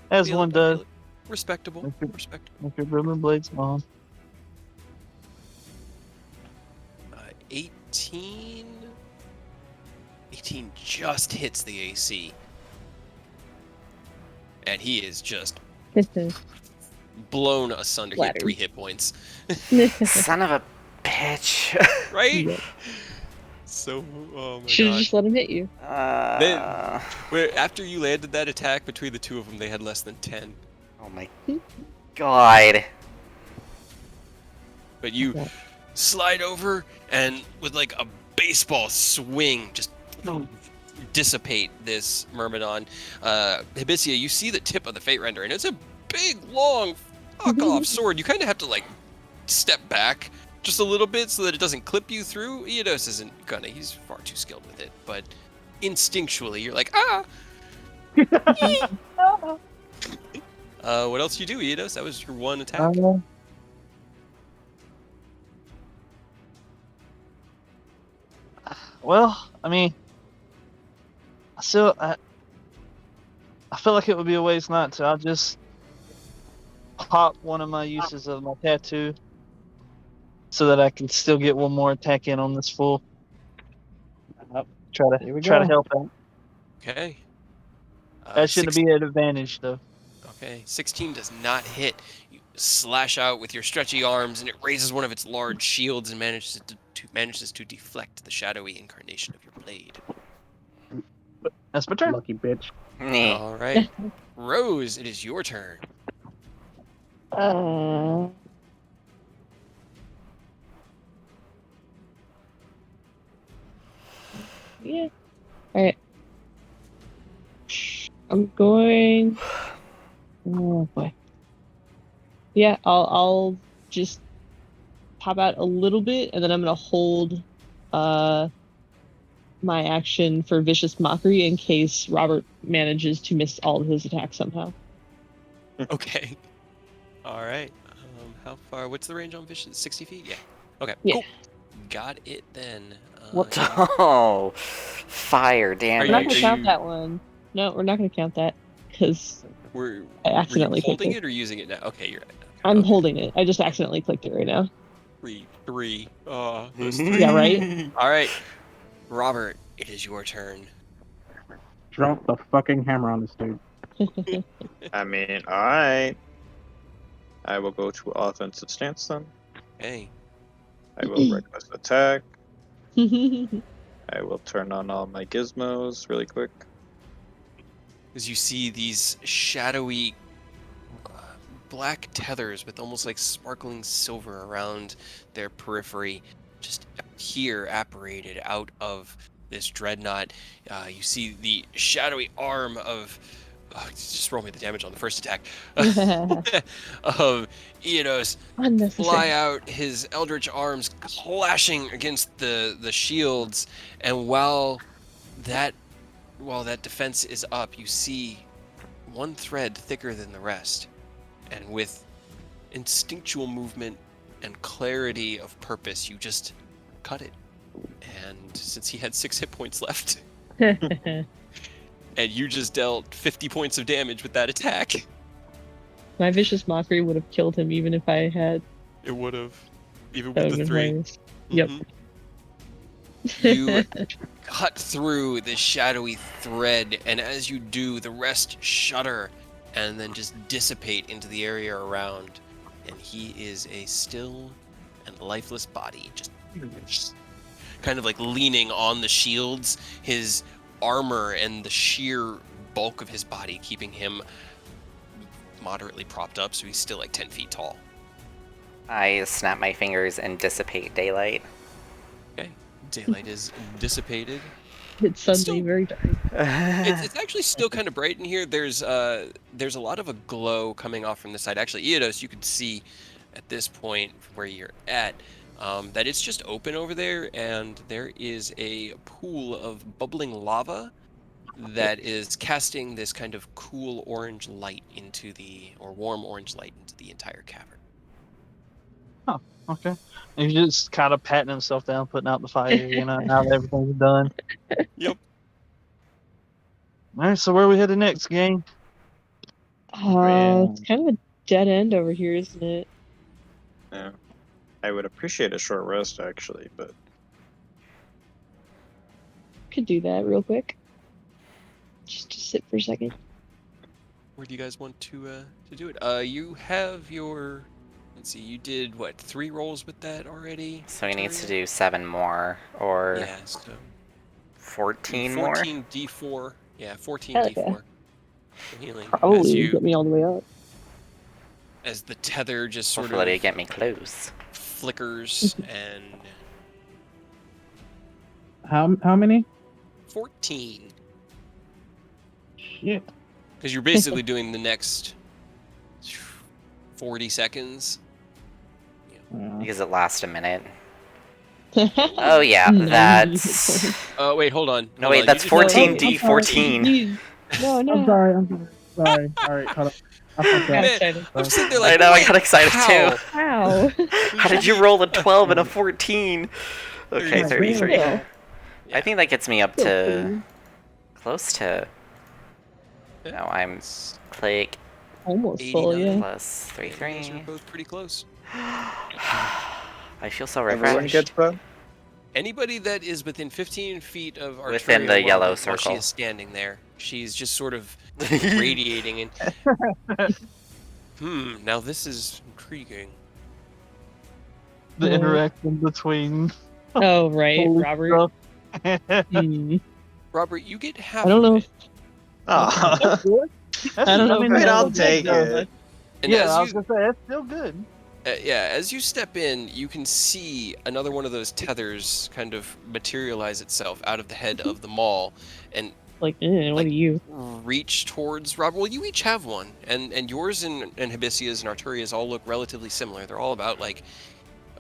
as Feel one it, does. feel it. Respectable. Okay. Respectable. With your ribbon blades on. 18. 18 just hits the AC. And he is just blown asunder. He had Flattered. 3 hit points. Son of a bitch. Right? Yeah. So, oh my Should have god. just let him hit you. After you landed that attack, between the two of them, they had less than 10. Oh my god. But you Yeah. slide over and with like a baseball swing, just dissipate this Myrmidon. Hibisia, you see the tip of the Fate Render, and it's a big, long, fuck-off sword. You kind of have to like step back just a little bit so that it doesn't clip you through. Eidos isn't gonna. He's far too skilled with it. But instinctually, you're like, ah. What else you do, Eidos? That was your one attack. Well, I mean, I feel like it would be a waste not to. I'll just pop one of my uses of my tattoo so that I can still get one more attack in on this fool. Yep. Here we Try to go. help out. Okay. That shouldn't be an advantage though. Okay, 16 does not hit. You slash out with your stretchy arms, and it raises one of its large shields and manages to deflect the shadowy incarnation of your blade. That's my turn. Lucky bitch. Neat. All right, Rose, it is your turn. Yeah. Alright. I'm going. Oh boy. Yeah, I'll just pop out a little bit, and then I'm gonna hold my action for Vicious Mockery in case Robert manages to miss all of his attacks somehow. Okay. All right. How far? What's the range on Vicious? 60 feet? Yeah. Okay. Yeah. Cool. Got it then. What? Oh, fire! Damn Are We're you- not it. gonna are count you- that one. No, we're not gonna count that because Were I you accidentally clicked holding it. it or using it now? Okay, you're. I'm okay. holding it. I just accidentally clicked it right now. 3. Those 3. Yeah, right? All right, Robert, it is your turn. Drop the fucking hammer on this dude. I mean, alright. I will go to offensive stance then. Hey. I will reckless attack. I will turn on all my gizmos really quick. As you see these shadowy black tethers with almost like sparkling silver around their periphery just appear apparated out of this dreadnought. You see the shadowy arm of just roll me the damage on the first attack of Eidos fly Unnecessary. out, his eldritch arms clashing against the shields, and while that defense is up, you see one thread thicker than the rest, and with instinctual movement and clarity of purpose, you just cut it. And since he had 6 hit points left, and you just dealt 50 points of damage with that attack, My Vicious Mockery would have killed him even if I had. it would have, even That with would the have 3. been hilarious. Yep. You cut through this shadowy thread, and as you do, the rest shudder and then just dissipate into the area around, and he is a still and lifeless body, just kind of like leaning on the shields, his armor and the sheer bulk of his body keeping him moderately propped up, so he's still like 10 feet tall. I snap my fingers and dissipate daylight. Okay, daylight is dissipated. It's suddenly Still- very dark. It's actually still kind of bright in here. There's a lot of a glow coming off from the side. Actually, Eidos, you could see at this point where you're at that it's just open over there, and there is a pool of bubbling lava that is casting this kind of cool orange light or warm orange light into the entire cavern. Okay. He's just kind of patting himself down, putting out the fire, now that everything's done. Yep. All right, so where are we headed next, gang? It's kind of a dead end over here, isn't it? Yeah. I would appreciate a short rest actually, but Could do that real quick. Just sit for a second. Where do you guys want to do it? You have your. Let's see. You did what? 3 rolls with that already. So he needs to Victoria? do 7 more, or Yeah. So 14 more? 14 d4. Yeah, 14 Okay. d4. For healing. Probably get me all the way up. As the tether just sort Hopefully of get me close. flickers and How many? 14. Shit. Because you're basically doing the next 40 seconds. Because it lasts a minute. Oh yeah, No, that's... Oh wait, hold on. No hold wait, on. that's You just- 14d14. No, no. I'm sorry. All right, hold on. I fucked Got up. Man, excited. I'm sitting there I like, know, I wait, got excited how? too. Wow. How did you roll a 12 and a 14? Okay, 33. 33. Still, I think that gets me up still to pretty. close to... Yeah. No, I'm like Almost full, 89. yeah. plus You guys are 33. both pretty close. I feel so Everyone refreshed. gets bug. Anybody that is within 15 feet of Arturia Within the yellow while she circle. is standing there, she's just sort of radiating and. Now this is intriguing. The Yeah. interaction between Oh, right, holy Robert. stuff. Hmm. Robert, you get half I don't of know. it. Oh. I don't know. mean, if I'll that'll I'll be take good, it. And yeah, as I was you, gonna say that's still good. as you step in, you can see another one of those tethers kind of materialize itself out of the head of the mall, and Like, what Like- are you? reach towards Robert. Well, you each have one, and yours and Hibisia's and Arturia's all look relatively similar. They're all about like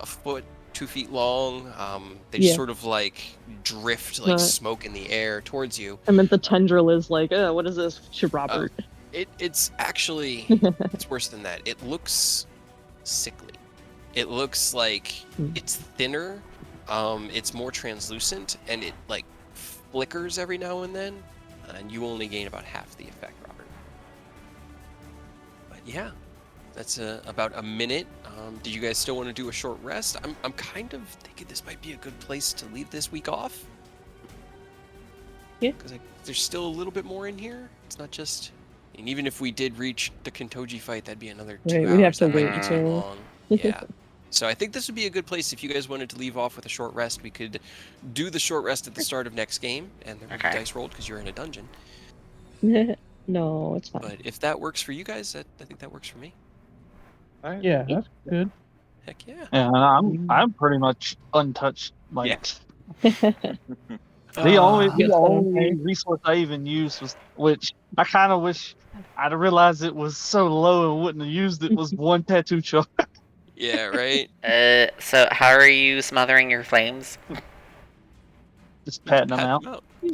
a foot, 2 feet long. They just Yeah. sort of like drift like Right. smoke in the air towards you. I meant the tendril is like, what is this to Robert? It's actually it's worse than that. It looks sickly. It looks like Hmm. it's thinner. It's more translucent, and it like flickers every now and then, and you only gain about half the effect, Robert. But yeah, that's about a minute. Do you guys still want to do a short rest? I'm kind of thinking this might be a good place to leave this week off. Yeah. Because there's still a little bit more in here. It's not just. And even if we did reach the Kintoji fight, that'd be another 2 Right, hours. we'd have to That might wait be too until- long. Yeah. So I think this would be a good place if you guys wanted to leave off with a short rest. We could do the short rest at the start of next game, and there would Okay. be dice rolled because you're in a dungeon. No, it's fine. But if that works for you guys, I think that works for me. Yeah, that's good. Heck yeah. Yeah, and I'm pretty much untouched. Like Yeah. the only Yes, the but I'm only tired. resource I even used was, which I kind of wish I'd have realized it was so low and wouldn't have used it, was one tattoo chart. Yeah, right? So how are you smothering your flames? Just patting them Pat out. them out. You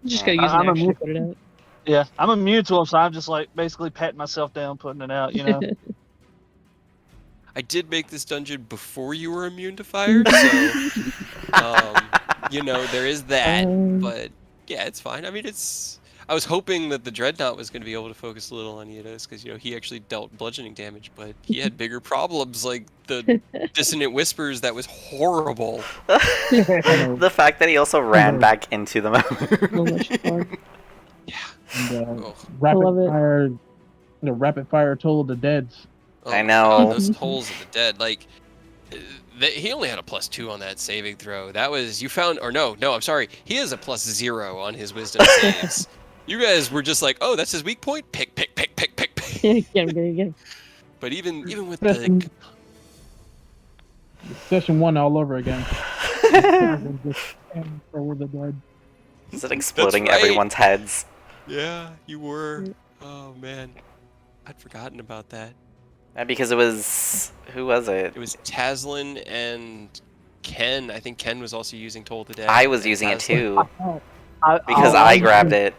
just gotta use I'm an action to immune. put it out. Yeah, I'm immune to them, so I'm just like basically patting myself down, putting it out. You know. I did make this dungeon before you were immune to fire, so there is that. But yeah, it's fine. I mean, I was hoping that the Dreadnought was going to be able to focus a little on Eidos because he actually dealt bludgeoning damage, but he had bigger problems like the dissonant whispers. That was horrible. The fact that he also ran back into the So much mountain. fun. And, Oh, love it. rapid fire toll of the deads. oh I my know. God, those tolls of the dead. Like, he only had a +2 on that saving throw. That was no, I'm sorry. He has a +0 on his wisdom saves. You guys were just like, oh, that's his weak point. Pick. Get him, get him. But even with the Session 1 all over again. Over the dead. Is it exploding right. everyone's heads? yeah, you were. Oh man, I'd forgotten about that. Because it was... Who was it? It was Taslin and Ken. I think Ken was also using Toll of the Dead. I was and using it Taslin- too. Because I grabbed it.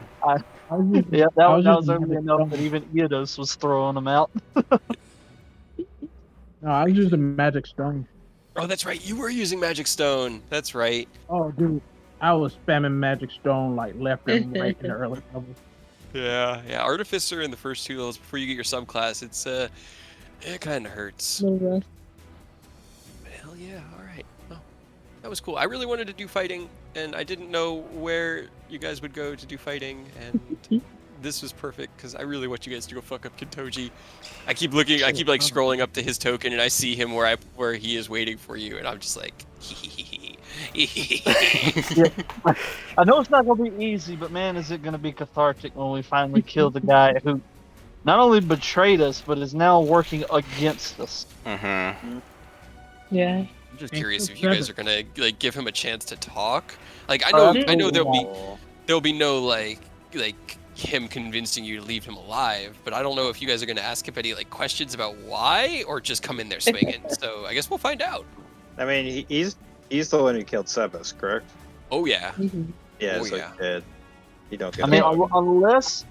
Yeah, that was using early magic enough stone. that even Eidos was throwing them out. No, I was using magic stone. Oh, that's right. You were using Magic Stone. That's right. Oh, dude, I was spamming magic stone like left and right in the early levels. Yeah. Artificer in the first 2 levels before you get your subclass, it kind of hurts. No rush. Hell yeah. All right. Oh, that was cool. I really wanted to do fighting, and I didn't know where you guys would go to do fighting, and this was perfect because I really want you guys to go fuck up Kintoji. I keep like scrolling up to his token, and I see him where he is waiting for you, and I'm just like, I know it's not gonna be easy, but man, is it gonna be cathartic when we finally kill the guy who not only betrayed us, but is now working against us. Mm-hmm. Yeah. I'm just curious if you guys are gonna like give him a chance to talk. Like I know there'll be no like him convincing you to leave him alive. But I don't know if you guys are going to ask him any like questions about why, or just come in there swinging. So I guess we'll find out. I mean, he's the one who killed Sebas, correct? Oh yeah. Mhm. Yeah, Oh, so yeah. you don't get. I mean, a vote. unless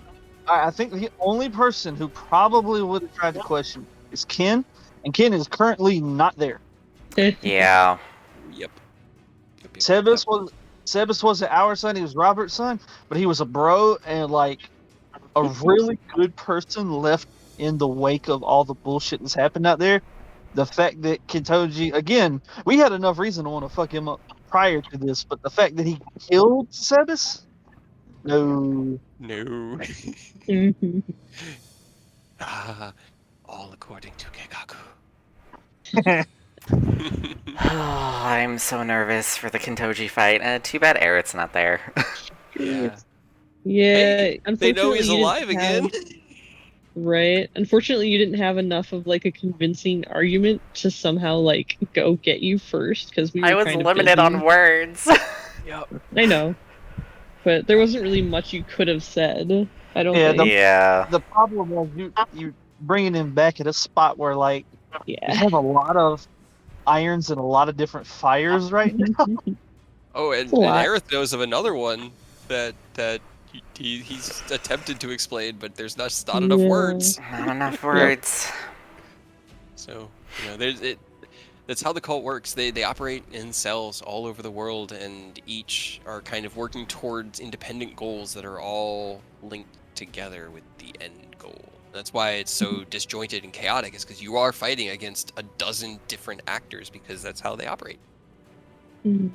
I think the only person who probably would have tried to question is Ken, and Ken is currently not there. Yeah. Yep. Sebas wasn't our son; he was Robert's son, but he was a bro and like a really good person left in the wake of all the bullshit that's happened out there. The fact that Kitoji, again, we had enough reason to want to fuck him up prior to this, but the fact that he killed Sebas, no. No. Mhm. All according to Keikaku. I'm so nervous for the Kintoji fight. Too bad Aerith's not there. Yeah. Yeah, Hey, they unfortunately, know he's you didn't alive again. have- right. Unfortunately, you didn't have enough of like a convincing argument to somehow like go get you first because we were I was kind of limited busy. on words. Yep. I know, but there wasn't really much you could have said. I don't Yeah, think. Yeah. The problem was you bringing him back at a spot where like we Yeah. have a lot of irons and a lot of different fires right now. Oh, and It's a lot. Aerith knows of another one that he's attempted to explain, but there's not enough Yeah. words. Not enough words. So that's how the cult works. They operate in cells all over the world, and each are kind of working towards independent goals that are all linked together with the end goal. That's why it's so disjointed and chaotic, is because you are fighting against a dozen different actors, because that's how they operate. Mhm.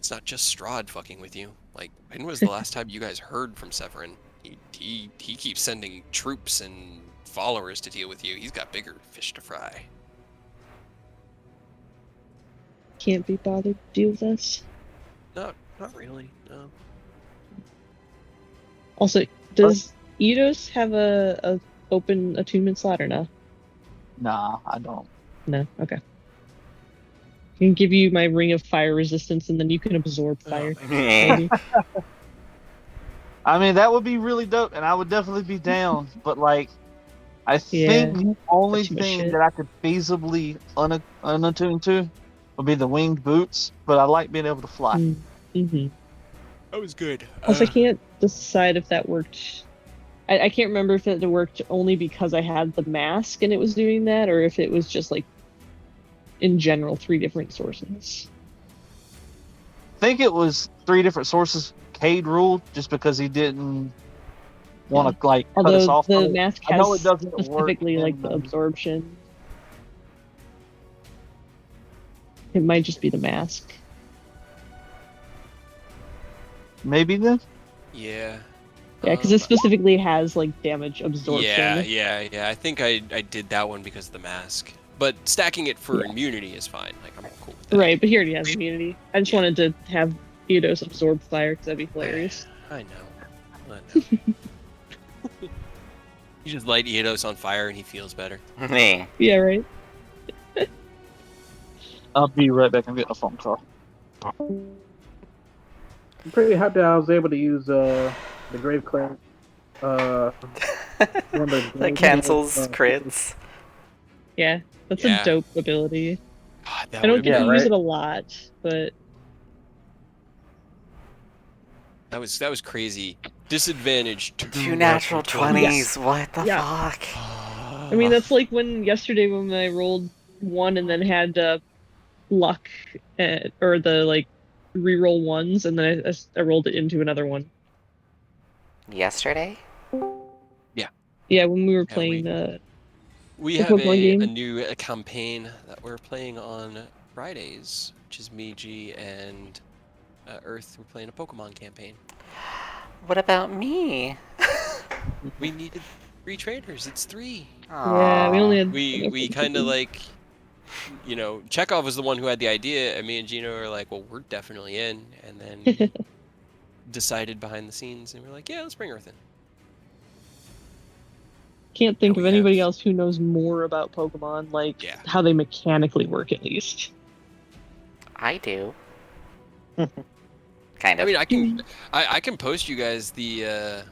It's not just Strahd fucking with you. Like, when was the last time you guys heard from Severin? He keeps sending troops and followers to deal with you. He's got bigger fish to fry. Can't be bothered to deal with us. Not really. No. Also, does Eidos have a open attunement slot or no? Nah, I don't. No. Okay. I can give you my ring of fire resistance, and then you can absorb fire. Maybe. I mean, that would be really dope, and I would definitely be down. But like, I Yeah, think the only too much thing shit. that I could feasibly unattune to would be the winged boots. But I like being able to fly. Mm-hmm. That was good. Also, I can't decide if that worked. I can't remember if it worked only because I had the mask and it was doing that, or if it was just like in general 3 different sources. I think it was 3 different sources. Cade ruled just because he didn't want to like cut us Although off. the mask I know has it doesn't work specifically like in the the- absorption. It might just be the mask. Maybe then. Yeah. Yeah, because it specifically has like damage absorption. Yeah. I think I did that one because of the mask. But stacking it for Yeah. immunity is fine. Like, I'm cool with that. Right, but he already has immunity. I just wanted to have Eidos absorb fire because that'd be hilarious. I know. You just light Eidos on fire and he feels better. Me. Yeah, right. I'll be right back. I'm getting a phone call. I'm pretty happy I was able to use the Grave Cleric. That cancels crits. Yeah, that's Yeah. a dope ability. God, that I don't would've get to been- use it a lot, but That was crazy. Disadvantage. 2 natural 20s. What the Yeah. fuck? I mean that's like yesterday when I rolled 1 and then had luck or the like reroll 1s, and then I rolled it into another one. Yesterday? Yeah, when we were Yeah, playing we the have Pokemon a game. new campaign that we're playing on Fridays, which is me, G, and Earth. We're playing a Pokemon campaign. What about me? We needed 3 trainers. It's 3. Yeah, we only had We kind of like, Chekhov was the one who had the idea, and me and Gino were like, well, we're definitely in, and then decided behind the scenes, and we're like, yeah, let's bring Earth in. Can't think And of we anybody have- else who knows more about Pokemon, like Yeah. how they mechanically work at least. I do. Kind I of. mean, I can post you guys the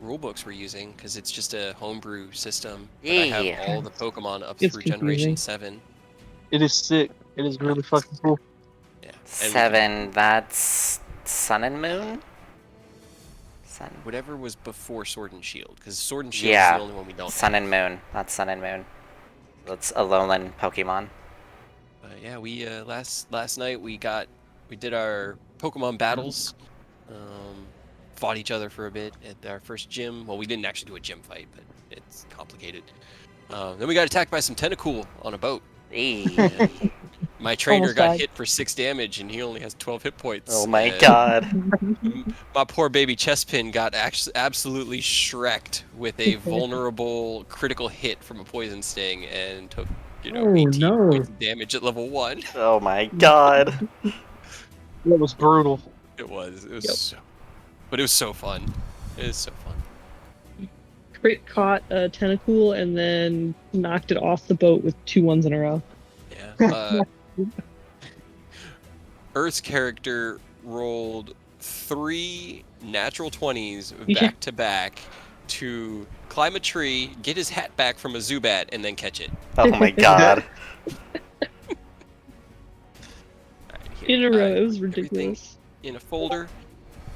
rule books we're using because it's just a homebrew system. But I have Yeah. all the Pokemon up It's through confusing. Generation 7. It is sick. It is really fucking cool. Yeah, and 7, that's Sun and Moon? Sun. whatever was before Sword and Shield, because Sword and Shield is Yeah, the only one we don't Sun have. and Moon. That's Sun and Moon. That's a Alolan Pokemon. Yeah, we last night we did our Pokemon battles, fought each other for a bit at our first gym. Well, we didn't actually do a gym fight, but it's complicated. Then we got attacked by some Tentacool on a boat. Eee. My trainer Almost got died. hit for 6 damage, and he only has 12 hit points. Oh my and god. My poor baby Chespin got absolutely shreked with a vulnerable critical hit from a poison sting and took, Oh, 18 no. points of damage at level 1. Oh my god. That was brutal. It was Yep. so, but it was so fun. It was so fun. Crit caught a Tentacool and then knocked it off the boat with 2 ones in a row. Yeah. Earth's character rolled 3 natural 20s back to back to climb a tree, get his hat back from a Zubat, and then catch it. Oh my god. In a row. It was Everything ridiculous. in a folder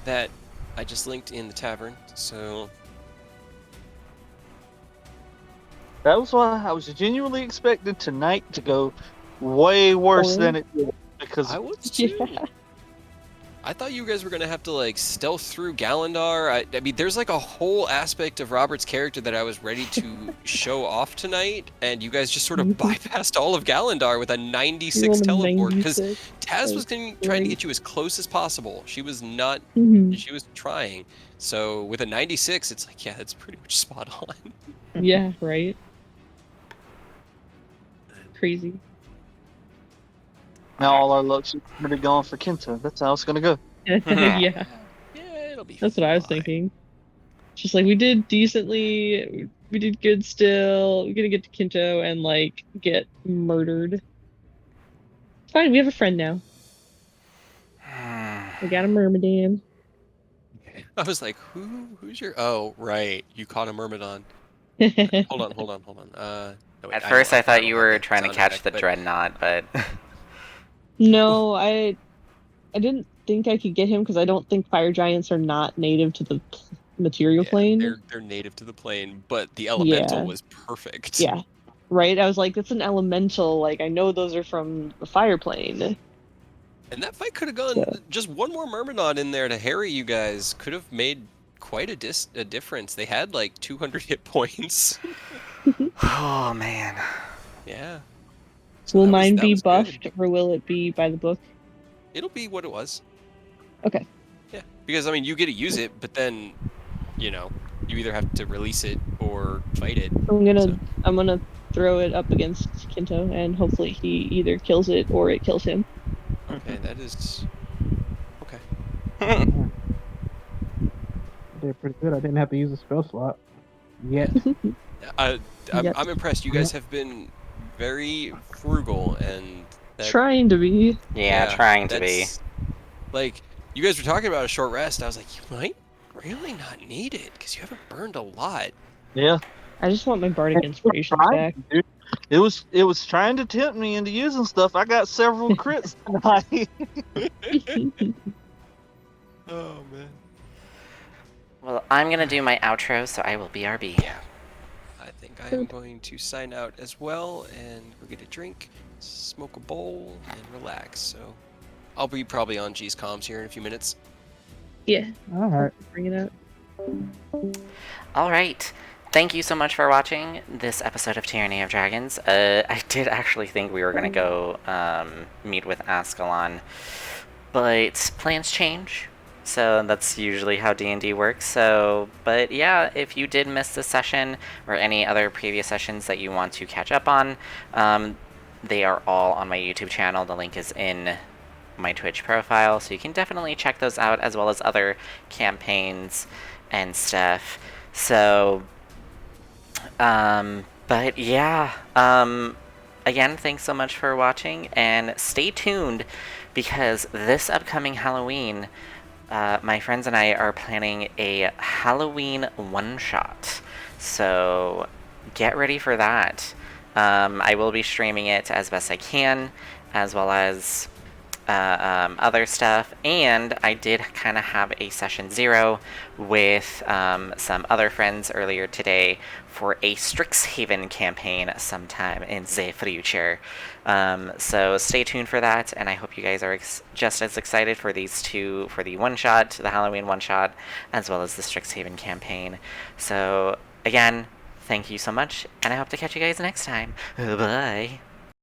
that I just linked in the tavern. So That was why I was genuinely expecting tonight to go way worse than it did. Because I was too. Yeah. I thought you guys were gonna have to like stealth through Gallandar. I mean, there's like a whole aspect of Robert's character that I was ready to show off tonight, and you guys just sort of bypassed all of Gallandar with a 96 Rolled a teleport because 96. Taz was trying to great. get you as close as possible. She was not. Mhm. She was trying. So with a 96, it's like, yeah, that's pretty much spot on. Yeah, right? Crazy. now all our luck's really gone for Kento. That's how it's gonna go. Yeah. Yeah, it'll be. That's what I was fine. thinking. Just like we did decently, we did good still. We're gonna get to Kinto and like get murdered. It's fine, we have a friend now. We got a Myrmidon. I was like, who's your? Oh, right, you caught a Myrmidon. Hold on. No, wait, At first, I thought don't you have were that trying to sound catch effect, the but- Dreadnought, but No, I didn't think I could get him because I don't think fire giants are not native to the material Yeah, plane. they're native to the plane, but the elemental Yeah. was perfect. Yeah, right. I was like, that's an elemental. Like I know those are from the fire plane. And that fight could have gone. Yeah. Just one more Myrmidon in there to harry you guys could have made quite a difference. They had like 200 hit points. oh man. Yeah. So Will that was- mine that be was good. buffed or will it be by the book? It'll be what it was. Okay. Yeah, because I mean, you get to use it, but then, you either have to release it or fight it. I'm gonna throw it up against Kinto and hopefully he either kills it or it kills him. Okay, that is. Okay. Did pretty good. I didn't have to use a spell slot yet. Yep. I'm impressed. You guys have been very frugal and. Trying to be. Yeah, trying to be. that's- Like, you guys were talking about a short rest. I was like, you might really not need it because you haven't burned a lot. Yeah. I just want my bardic inspiration back. Dude. It was trying to tempt me into using stuff. I got several crits tonight. Oh man. Well, I'm gonna do my outro, so I will BRB. Yeah. I think I am going to sign out as well and go get a drink, smoke a bowl, and relax. So I'll be probably on G's comms here in a few minutes. Yeah, All right. bring it out. All right. Thank you so much for watching this episode of Tyranny of Dragons. I did actually think we were going to go meet with Ascalon, but plans change. So that's usually how D&D works. So, but yeah, if you did miss this session or any other previous sessions that you want to catch up on, they are all on my YouTube channel. The link is in my Twitch profile, so you can definitely check those out, as well as other campaigns and stuff. So, but yeah, again, thanks so much for watching, and stay tuned because this upcoming Halloween, my friends and I are planning a Halloween one-shot. So get ready for that. I will be streaming it as best I can, as well as other stuff, and I did kind of have a session 0 with some other friends earlier today for a Strixhaven campaign sometime in the future. So stay tuned for that, and I hope you guys are just as excited for these two, for the one-shot, the Halloween one-shot, as well as the Strixhaven campaign. So again, thank you so much, and I hope to catch you guys next time. Bye!